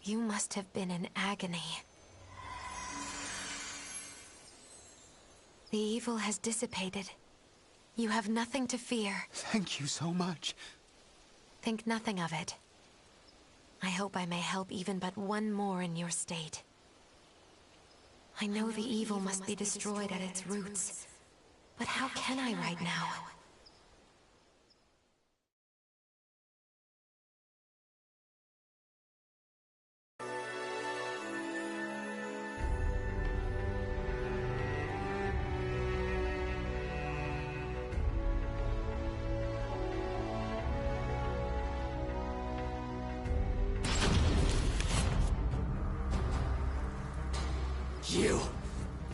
You must have been in agony. The evil has dissipated. You have nothing to fear.
Thank you so much.
Think nothing of it. I hope I may help even but one more in your state. I know the evil must be destroyed at its roots, but how can I right now?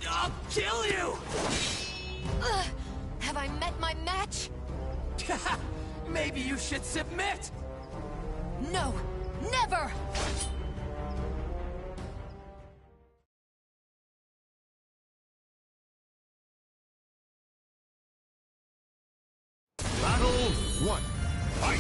I'll kill you!
Have I met my match?
Maybe you should submit!
No! Never!
Battle 1. Fight!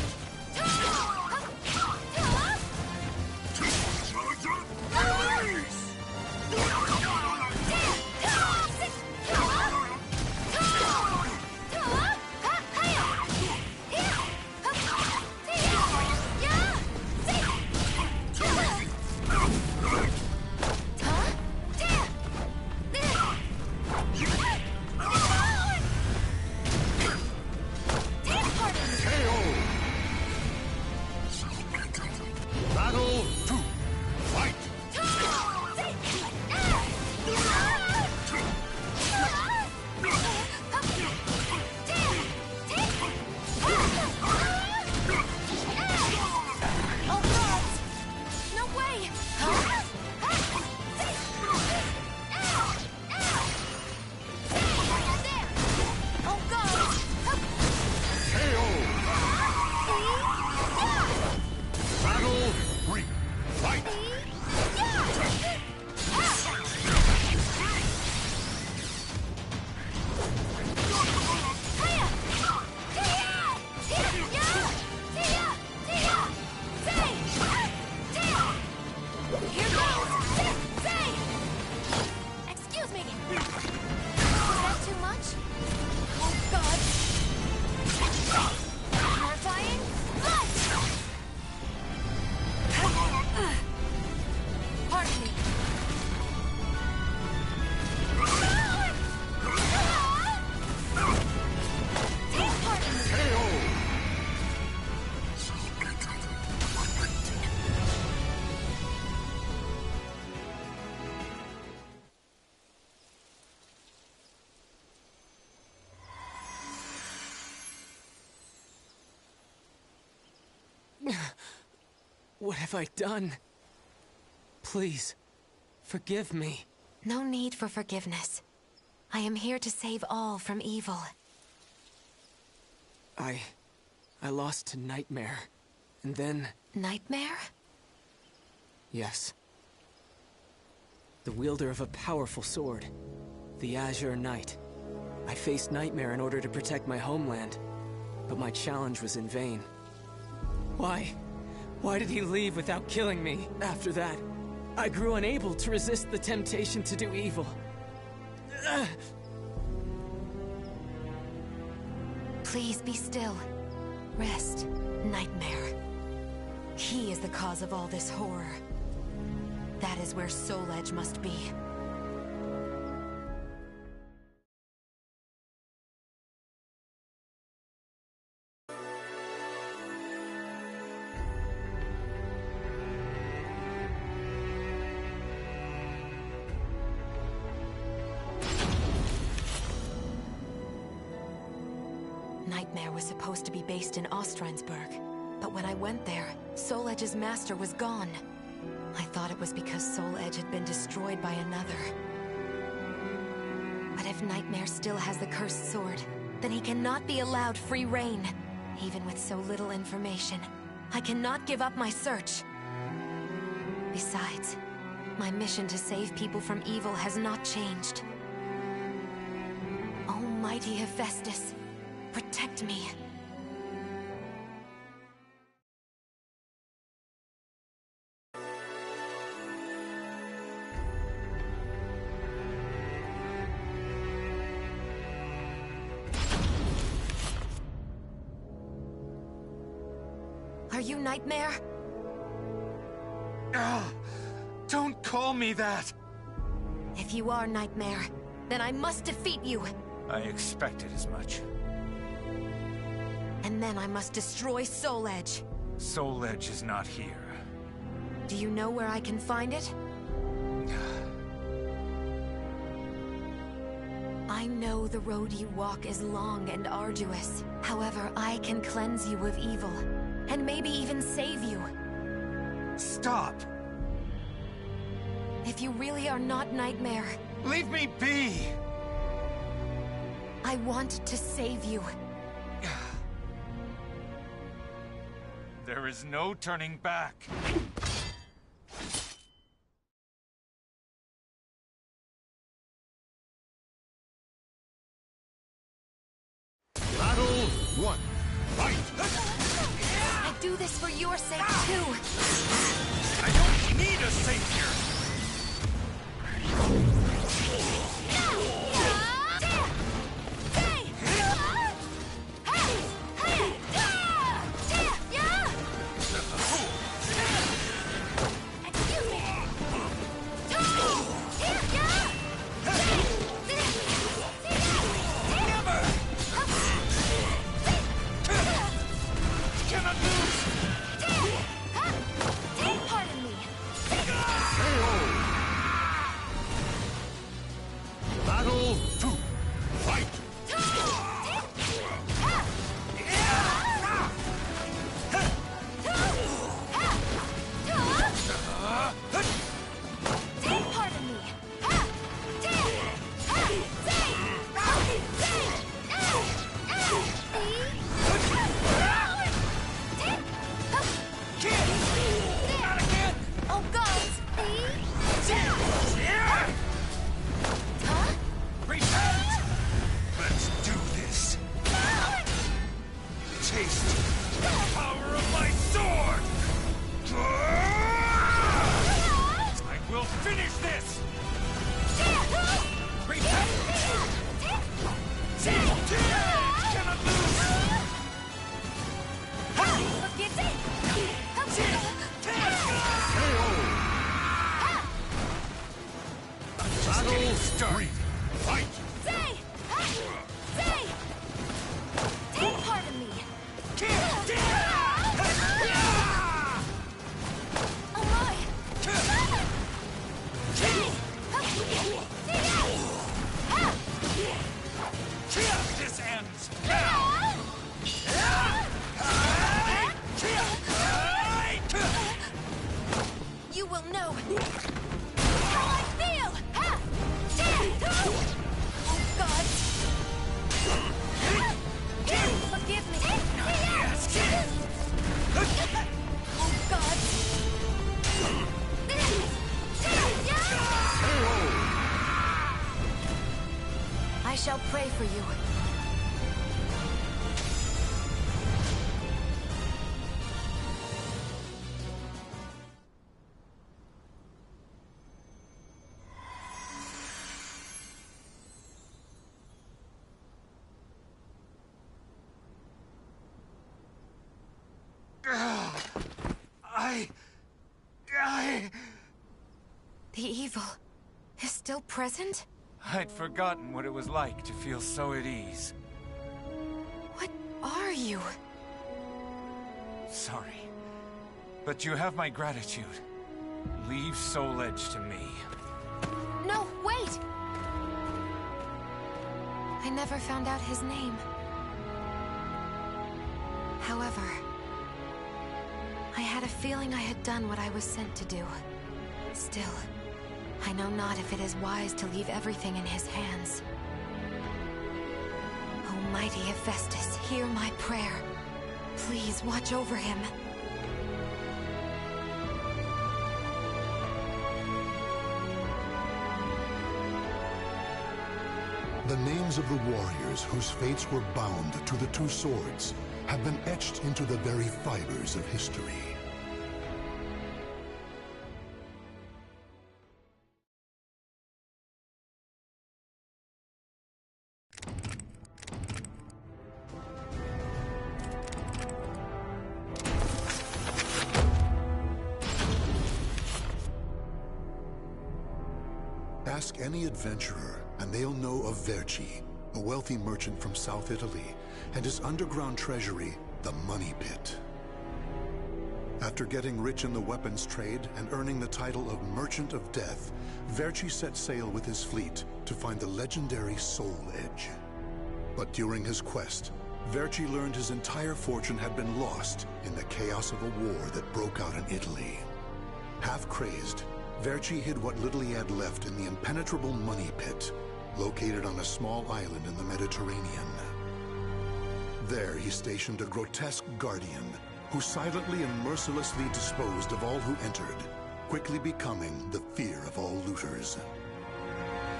What have I done? Please, forgive me.
No need for forgiveness. I am here to save all from evil.
I lost to Nightmare, and then...
Nightmare?
Yes. The wielder of a powerful sword, the Azure Knight. I faced Nightmare in order to protect my homeland, but my challenge was in vain. Why? Why did he leave without killing me? After that, I grew unable to resist the temptation to do evil.
Please be still. Rest, Nightmare. He is the cause of all this horror. That is where Soul Edge must be. Nightmare was supposed to be based in Ostrensburg, but when I went there, Soul Edge's master was gone. I thought it was because Soul Edge had been destroyed by another. But if Nightmare still has the cursed sword, then he cannot be allowed free reign. Even with so little information, I cannot give up my search. Besides, my mission to save people from evil has not changed. Almighty Hephaestus, protect me. Are you Nightmare?
Don't call me that!
If you are Nightmare, then I must defeat you!
I expected as much.
And then I must destroy Soul Edge.
Soul Edge is not here.
Do you know where I can find it? I know the road you walk is long and arduous. However, I can cleanse you of evil, and maybe even save you.
Stop!
If you really are not Nightmare...
Leave me be!
I want to save you.
There is no turning back.
Battle 1. Fight!
I do this for your sake, too.
I don't need a savior!
Battle 2. Fight!
I shall pray for you. The evil is still present?
I'd forgotten what it was like to feel so at ease.
What are you?
Sorry, but you have my gratitude. Leave Soul Edge to me.
No, wait! I never found out his name. However, I had a feeling I had done what I was sent to do. Still, I know not if it is wise to leave everything in his hands. Almighty Hephaestus, hear my prayer. Please watch over him.
The names of the warriors whose fates were bound to the two swords have been etched into the very fibers of history. Ask any adventurer, and they'll know of Verci, a wealthy merchant from South Italy, and his underground treasury, the Money Pit. After getting rich in the weapons trade and earning the title of Merchant of Death, Verci set sail with his fleet to find the legendary Soul Edge. But during his quest, Verci learned his entire fortune had been lost in the chaos of a war that broke out in Italy. Half crazed, Verci hid what little he had left in the impenetrable Money Pit, located on a small island in the Mediterranean. There he stationed a grotesque guardian, who silently and mercilessly disposed of all who entered, quickly becoming the fear of all looters.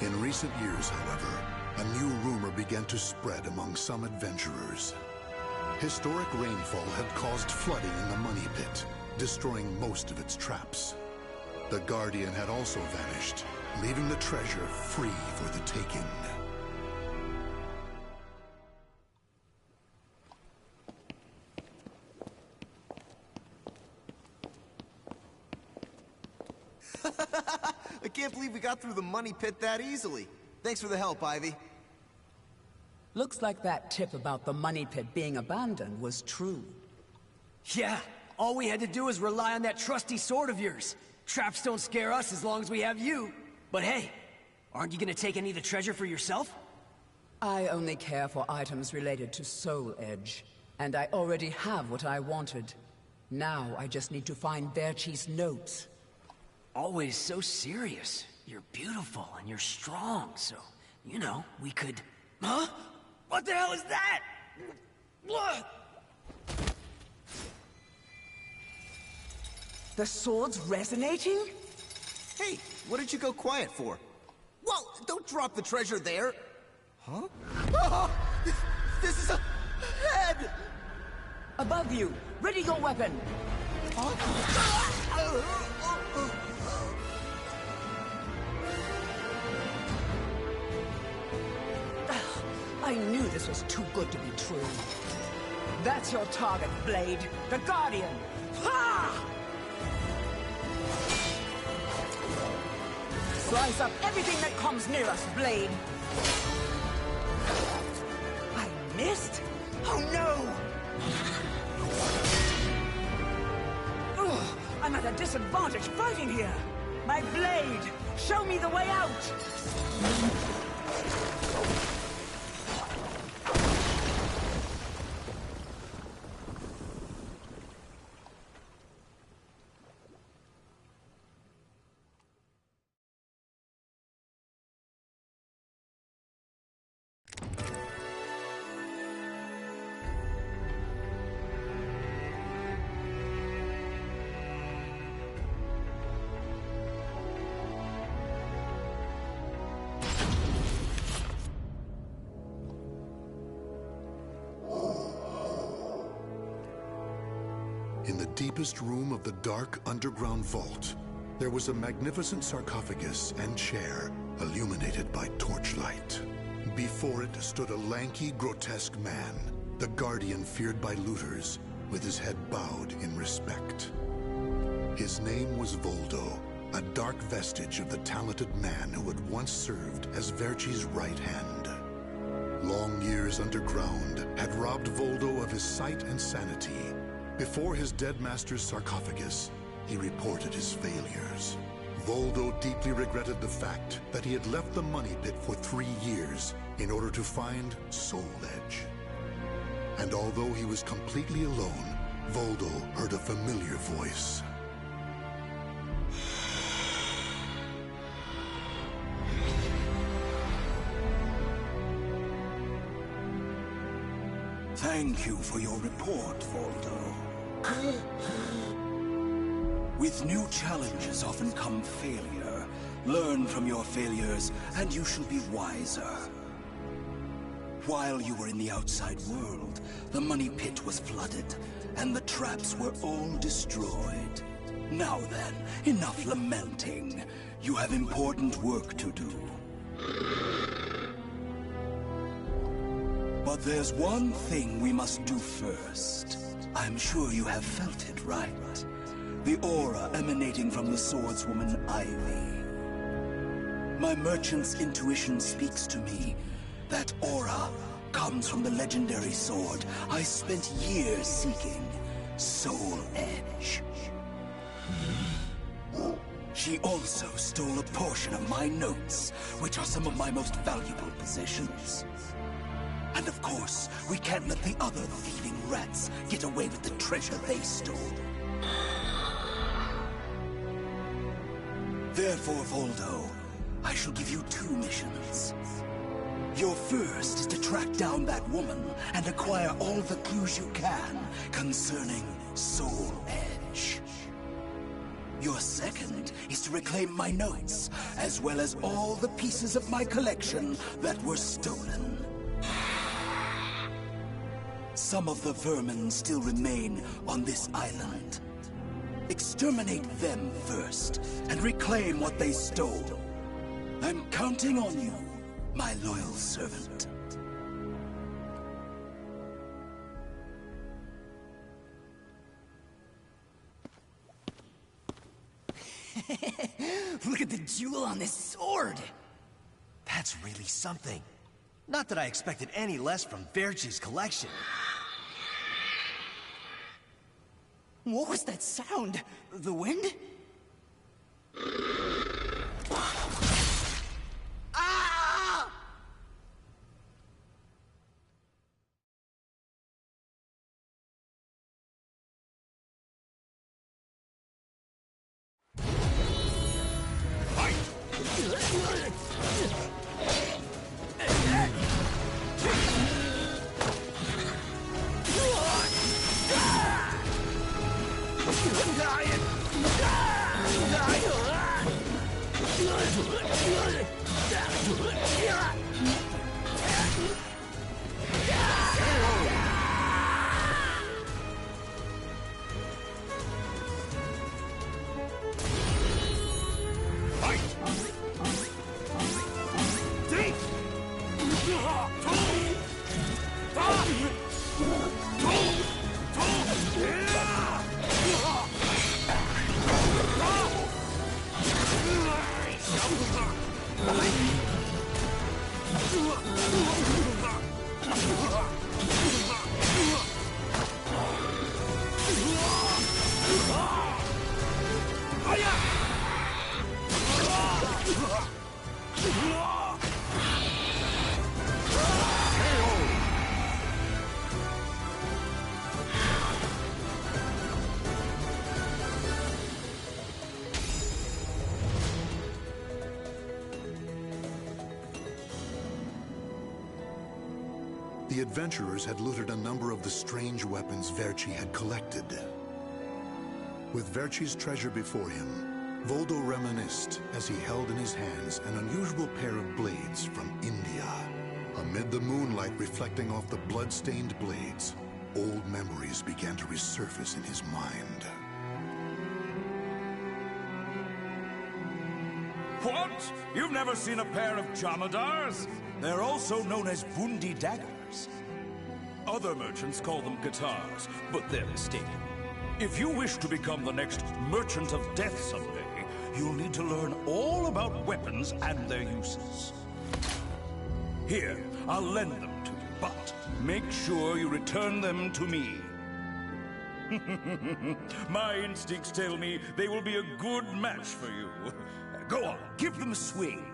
In recent years, however, a new rumor began to spread among some adventurers. Historic rainfall had caused flooding in the Money Pit, destroying most of its traps. The Guardian had also vanished, leaving the treasure free for the taking.
I can't believe we got through the Money Pit that easily. Thanks for the help, Ivy.
Looks like that tip about the Money Pit being abandoned was true.
Yeah, all we had to do was rely on that trusty sword of yours. Traps don't scare us as long as we have you. But hey, aren't you gonna take any of the treasure for yourself?
I only care for items related to Soul Edge, and I already have what I wanted. Now I just need to find Verci's notes.
Always so serious. You're beautiful and you're strong, so, you know, we could... Huh? What the hell is that?
The sword's resonating?
Hey, what did you go quiet for? Whoa, don't drop the treasure there! Huh? Oh, this is a head!
Above you! Ready your weapon! I knew this was too good to be true. That's your target, Blade. The Guardian! Ha! Slice up everything that comes near us, Blade! I missed? Oh no! Ugh, I'm at a disadvantage fighting here! My blade! Show me the way out!
In the deepest room of the dark underground vault, there was a magnificent sarcophagus and chair illuminated by torchlight. Before it stood a lanky, grotesque man, the Guardian feared by looters, with his head bowed in respect. His name was Voldo, a dark vestige of the talented man who had once served as Verci's right hand. Long years underground had robbed Voldo of his sight and sanity. Before his dead master's sarcophagus, he reported his failures. Voldo deeply regretted the fact that he had left the Money Pit for 3 years in order to find Soul Edge. And although he was completely alone, Voldo heard a familiar voice.
Thank you for your report, Voldo. With new challenges often come failure. Learn from your failures, and you shall be wiser. While you were in the outside world, the Money Pit was flooded, and the traps were all destroyed. Now then, enough lamenting. You have important work to do. But there's one thing we must do first. I'm sure you have felt it, right? The aura emanating from the swordswoman Ivy. My merchant's intuition speaks to me. That aura comes from the legendary sword I spent years seeking, Soul Edge. She also stole a portion of my notes, which are some of my most valuable possessions. And of course, we can't let the other thieving rats get away with the treasure they stole. Therefore, Voldo, I shall give you 2 missions. Your first is to track down that woman and acquire all the clues you can concerning Soul Edge. Your second is to reclaim my notes, as well as all the pieces of my collection that were stolen. Some of the vermin still remain on this island. Exterminate them first, and reclaim what they stole. I'm counting on you, my loyal servant.
Look at the jewel on this sword! That's really something. Not that I expected any less from Verchi's collection. What was that sound? The wind? Ah!
The adventurers had looted a number of the strange weapons Verchi had collected. With Verchi's treasure before him, Voldo reminisced as he held in his hands an unusual pair of blades from India. Amid the moonlight reflecting off the blood-stained blades, old memories began to resurface in his mind.
What? You've never seen a pair of Jamadars? They're also known as Bundi daggers. Other merchants call them guitars, but they're mistaken. If you wish to become the next Merchant of Death someday, you'll need to learn all about weapons and their uses. Here, I'll lend them to you, but make sure you return them to me. My instincts tell me they will be a good match for you. Go on, give them a swing.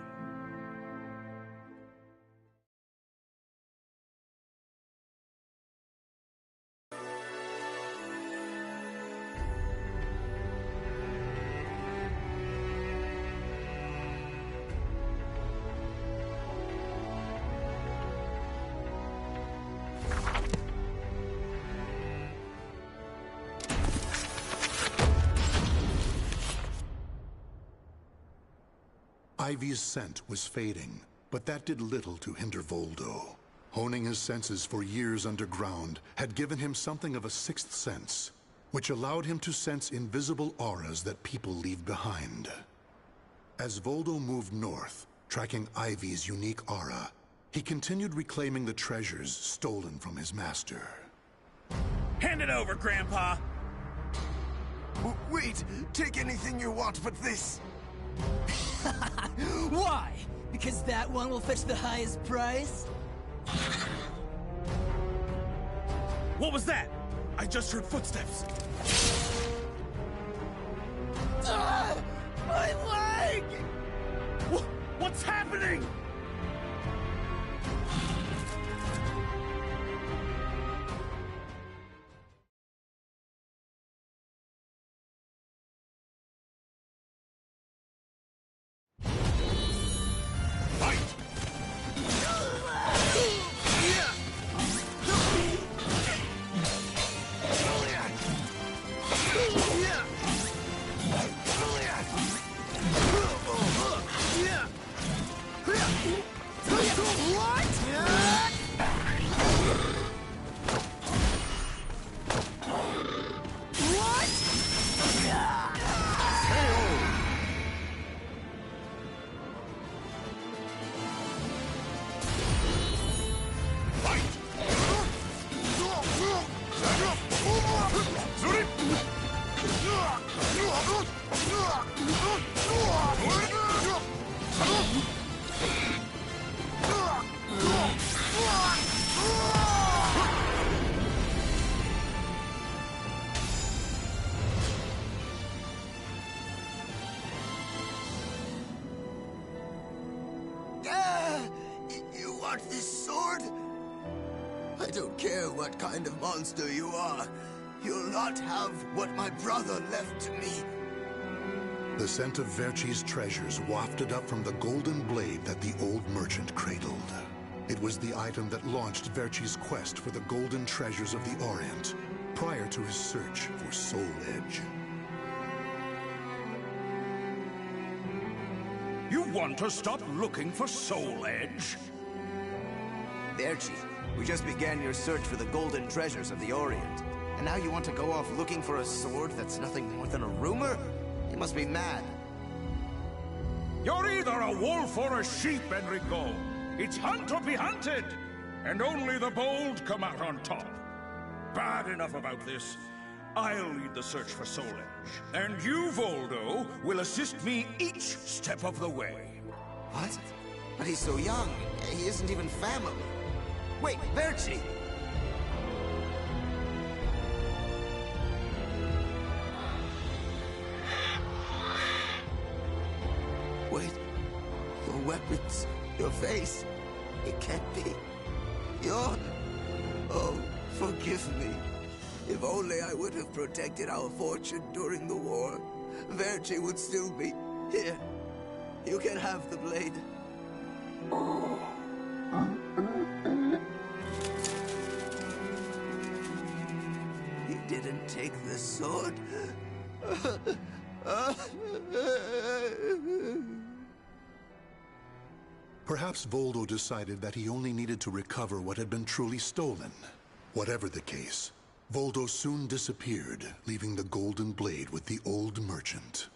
Ivy's scent was fading, but that did little to hinder Voldo. Honing his senses for years underground had given him something of a sixth sense, which allowed him to sense invisible auras that people leave behind. As Voldo moved north, tracking Ivy's unique aura, he continued reclaiming the treasures stolen from his master.
Hand it over, Grandpa!
Wait! Take anything you want but this!
Why? Because that one will fetch the highest price?
What was that? I just heard footsteps.
My leg!
What's happening?
You want this sword? I don't care what kind of monster you are. You'll not have what my brother left to me.
The scent of Verci's treasures wafted up from the golden blade that the old merchant cradled. It was the item that launched Verci's quest for the golden treasures of the Orient, prior to his search for Soul Edge.
You want to stop looking for Soul Edge?
Verci, we just began your search for the golden treasures of the Orient. And now you want to go off looking for a sword that's nothing more than a rumor? You must be mad.
You're either a wolf or a sheep, Enrico. It's hunt or be hunted. And only the bold come out on top. Bad enough about this. I'll lead the search for Soul Edge. And you, Voldo, will assist me each step of the way.
What? But he's so young. He isn't even family. Wait, Verci! Wait. Your weapons, your face. It can't be. You're... Oh, forgive me. If only I would have protected our fortune during the war, Verci would still be here. You can have the blade. He didn't take the sword.
Perhaps Voldo decided that he only needed to recover what had been truly stolen. Whatever the case, Voldo soon disappeared, leaving the golden blade with the old merchant.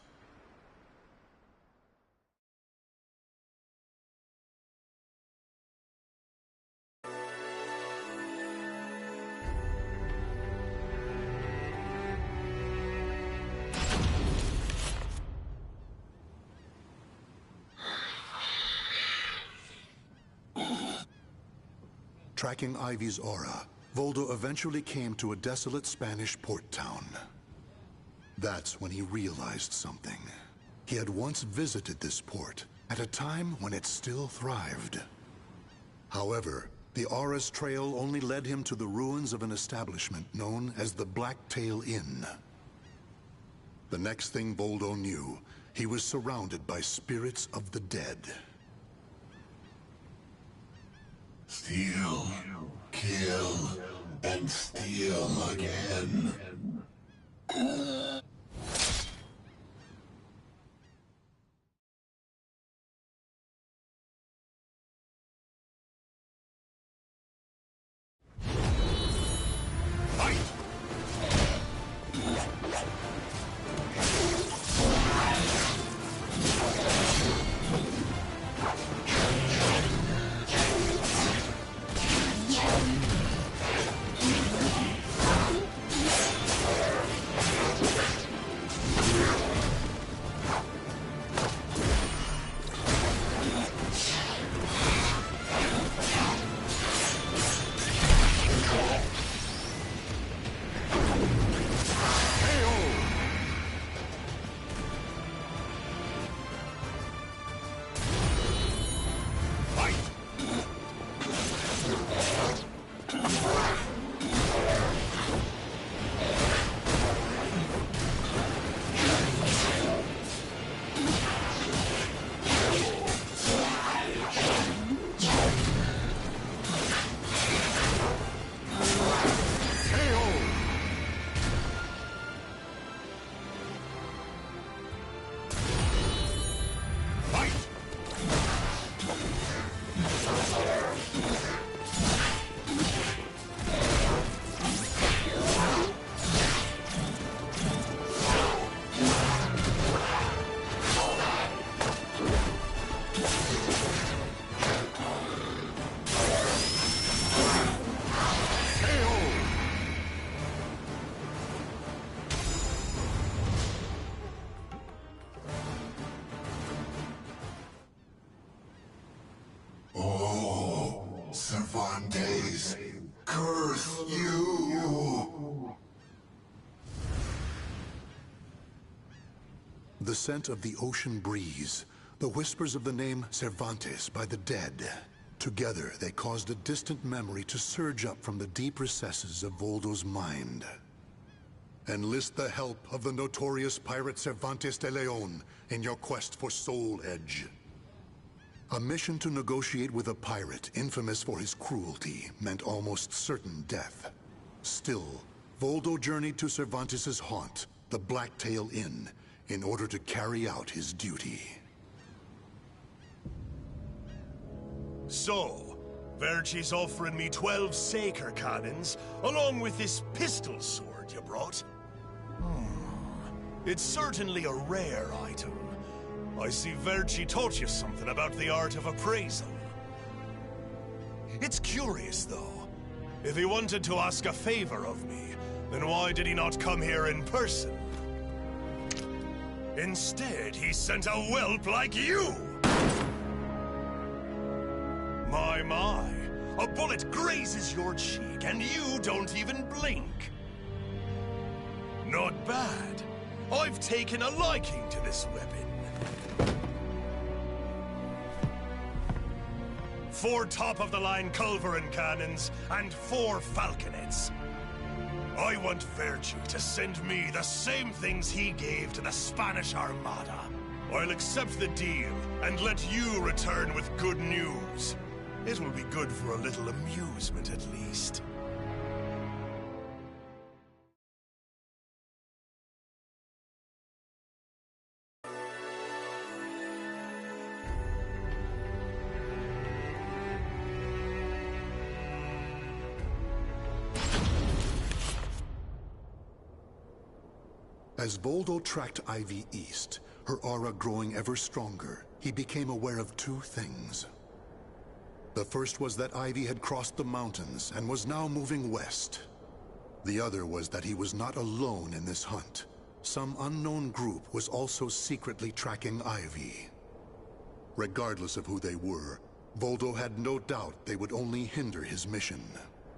Tracking Ivy's aura, Voldo eventually came to a desolate Spanish port town. That's when he realized something. He had once visited this port, at a time when it still thrived. However, the aura's trail only led him to the ruins of an establishment known as the Blacktail Inn. The next thing Voldo knew, he was surrounded by spirits of the dead.
Steal, kill, and steal again. Cervantes, curse you!
The scent of the ocean breeze, the whispers of the name Cervantes by the dead. Together, they caused a distant memory to surge up from the deep recesses of Voldo's mind. Enlist the help of the notorious pirate Cervantes de Leon in your quest for Soul Edge. A mission to negotiate with a pirate infamous for his cruelty meant almost certain death. Still, Voldo journeyed to Cervantes' haunt, the Blacktail Inn, in order to carry out his duty.
So, Verci's offering me 12 Saker cannons, along with this pistol sword you brought. It's certainly a rare item. I see Verci taught you something about the art of appraisal. It's curious, though. If he wanted to ask a favor of me, then why did he not come here in person? Instead, he sent a whelp like you! My. A bullet grazes your cheek, and you don't even blink. Not bad. I've taken a liking to this weapon. 4 top-of-the-line culverin cannons, and 4 falconets. I want Verci to send me the same things he gave to the Spanish Armada. I'll accept the deal, and let you return with good news. It will be good for a little amusement, at least.
As Voldo tracked Ivy east, her aura growing ever stronger, he became aware of 2 things. The first was that Ivy had crossed the mountains and was now moving west. The other was that he was not alone in this hunt. Some unknown group was also secretly tracking Ivy. Regardless of who they were, Voldo had no doubt they would only hinder his mission.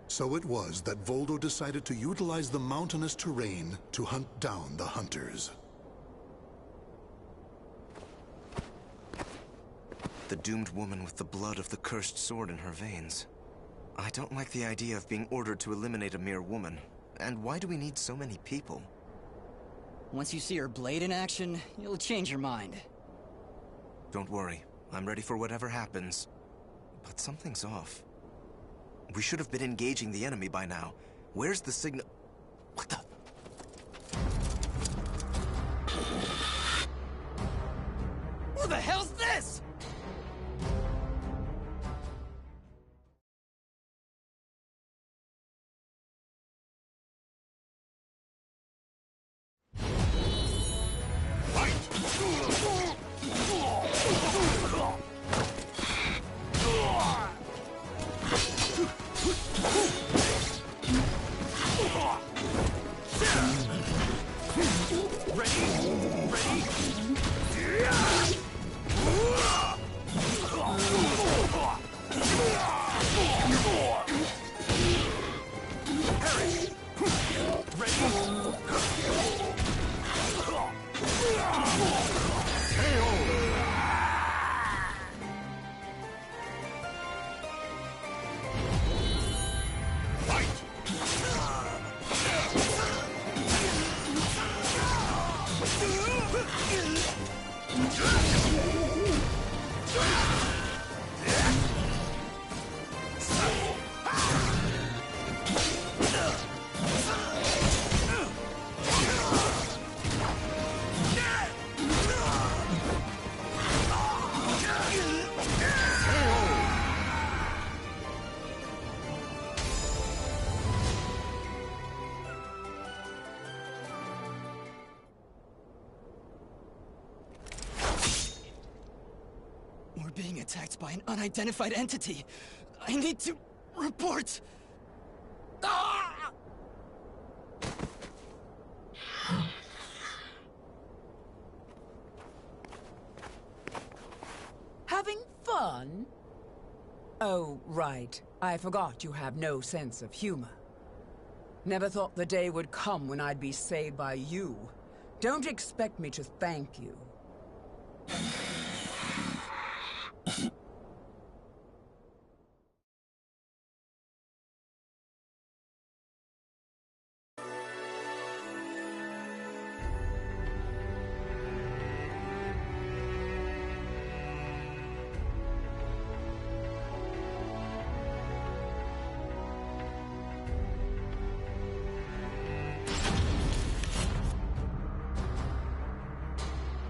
So it was that Voldo decided to utilize the mountainous terrain to hunt down the hunters.
The doomed woman with the blood of the cursed sword in her veins. I don't like the idea of being ordered to eliminate a mere woman. And why do we need so many people?
Once you see her blade in action, you'll change your mind.
Don't worry. I'm ready for whatever happens. But something's off. We should have been engaging the enemy by now. Where's the signal? What the?
Who the hell's this? We're being attacked by an unidentified entity. I need to report. Ah!
Having fun? Oh, right. I forgot you have no sense of humor. Never thought the day would come when I'd be saved by you. Don't expect me to thank you.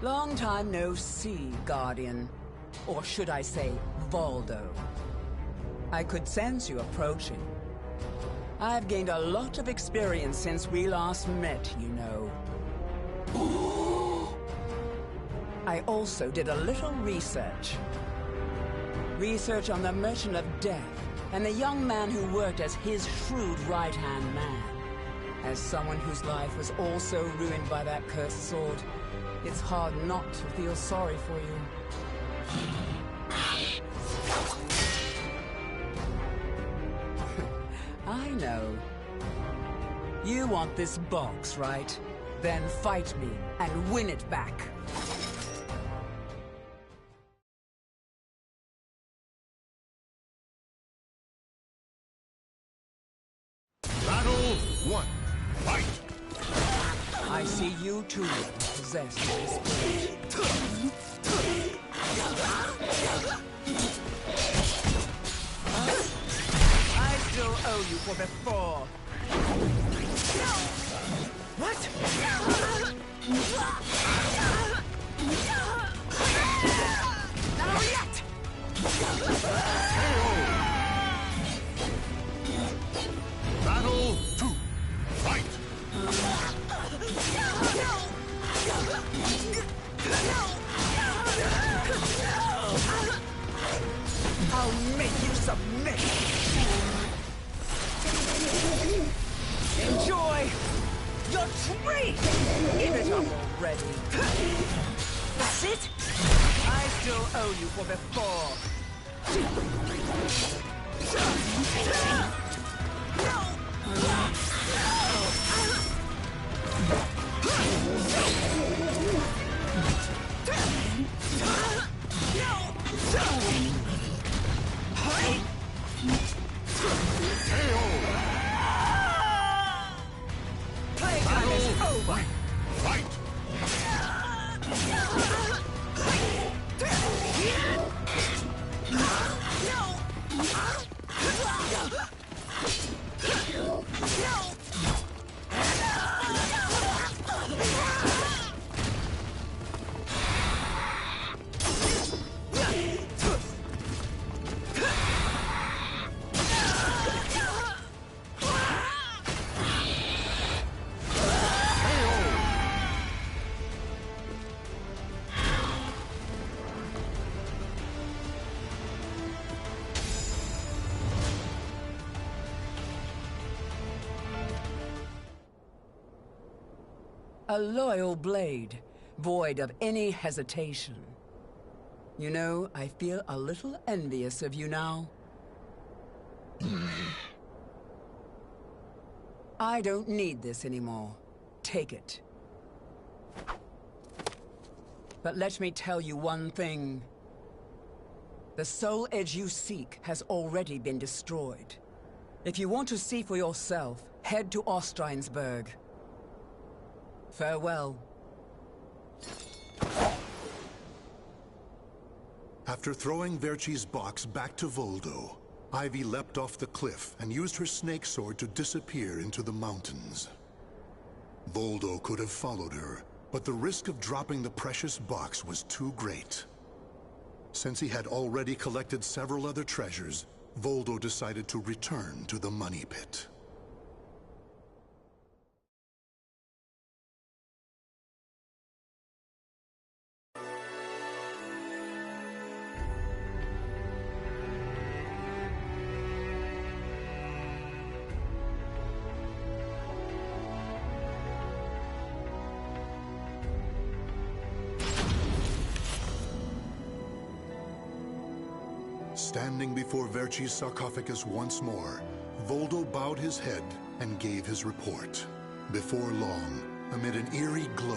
Long time no see, Guardian. Or should I say, Voldo. I could sense you approaching. I've gained a lot of experience since we last met, you know. I also did a little research. Research on the Merchant of Death, and the young man who worked as his shrewd right-hand man. As someone whose life was also ruined by that cursed sword, it's hard not to feel sorry for you. I know. You want this box, right? Then fight me and win it back.
Battle 1. Fight!
I see you too possessed of this spirit. I still owe you for before. What? Not over yet!
Battle 2. Fight!
I'll make you submit! Enjoy your treat! Give it up already! That's it? I still owe you for before. Playtime is over!
Fight!
A loyal blade, void of any hesitation. You know, I feel a little envious of you now. I don't need this anymore. Take it. But let me tell you one thing. The soul edge you seek has already been destroyed. If you want to see for yourself, head to Ostrheinsburg. Farewell.
After throwing Verci's box back to Voldo, Ivy leapt off the cliff and used her snake sword to disappear into the mountains. Voldo could have followed her, but the risk of dropping the precious box was too great. Since he had already collected several other treasures, Voldo decided to return to the money pit. Standing before Verci's sarcophagus once more, Voldo bowed his head and gave his report. Before long, amid an eerie glow,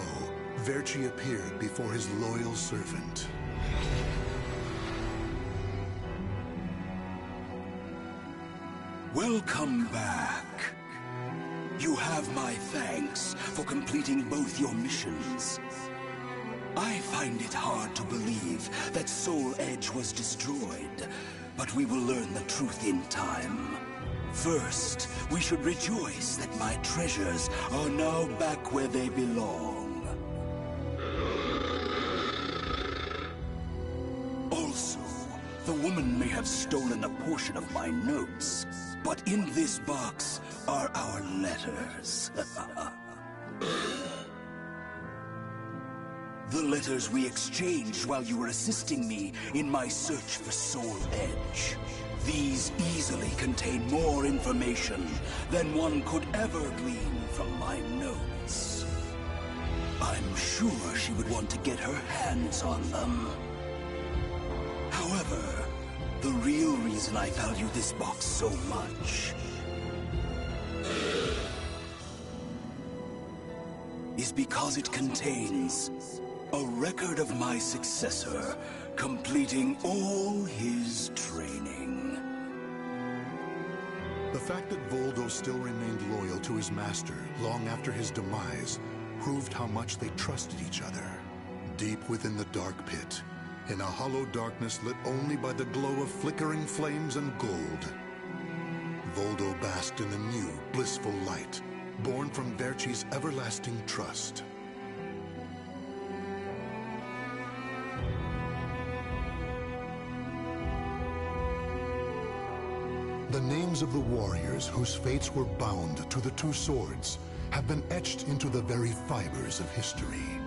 Verci appeared before his loyal servant.
Welcome back. You have my thanks for completing both your missions. I find it hard to believe that Soul Edge was destroyed, but we will learn the truth in time. First, we should rejoice that my treasures are now back where they belong. Also, the woman may have stolen a portion of my notes, but in this box are our letters. The letters we exchanged while you were assisting me in my search for Soul Edge. These easily contain more information than one could ever glean from my notes. I'm sure she would want to get her hands on them. However, the real reason I value this box so much is because it contains a record of my successor completing all his training.
The fact that Voldo still remained loyal to his master long after his demise proved how much they trusted each other. Deep within the dark pit, in a hollow darkness lit only by the glow of flickering flames and gold, Voldo basked in a new, blissful light, born from Verci's everlasting trust. The names of the warriors whose fates were bound to the two swords have been etched into the very fibers of history.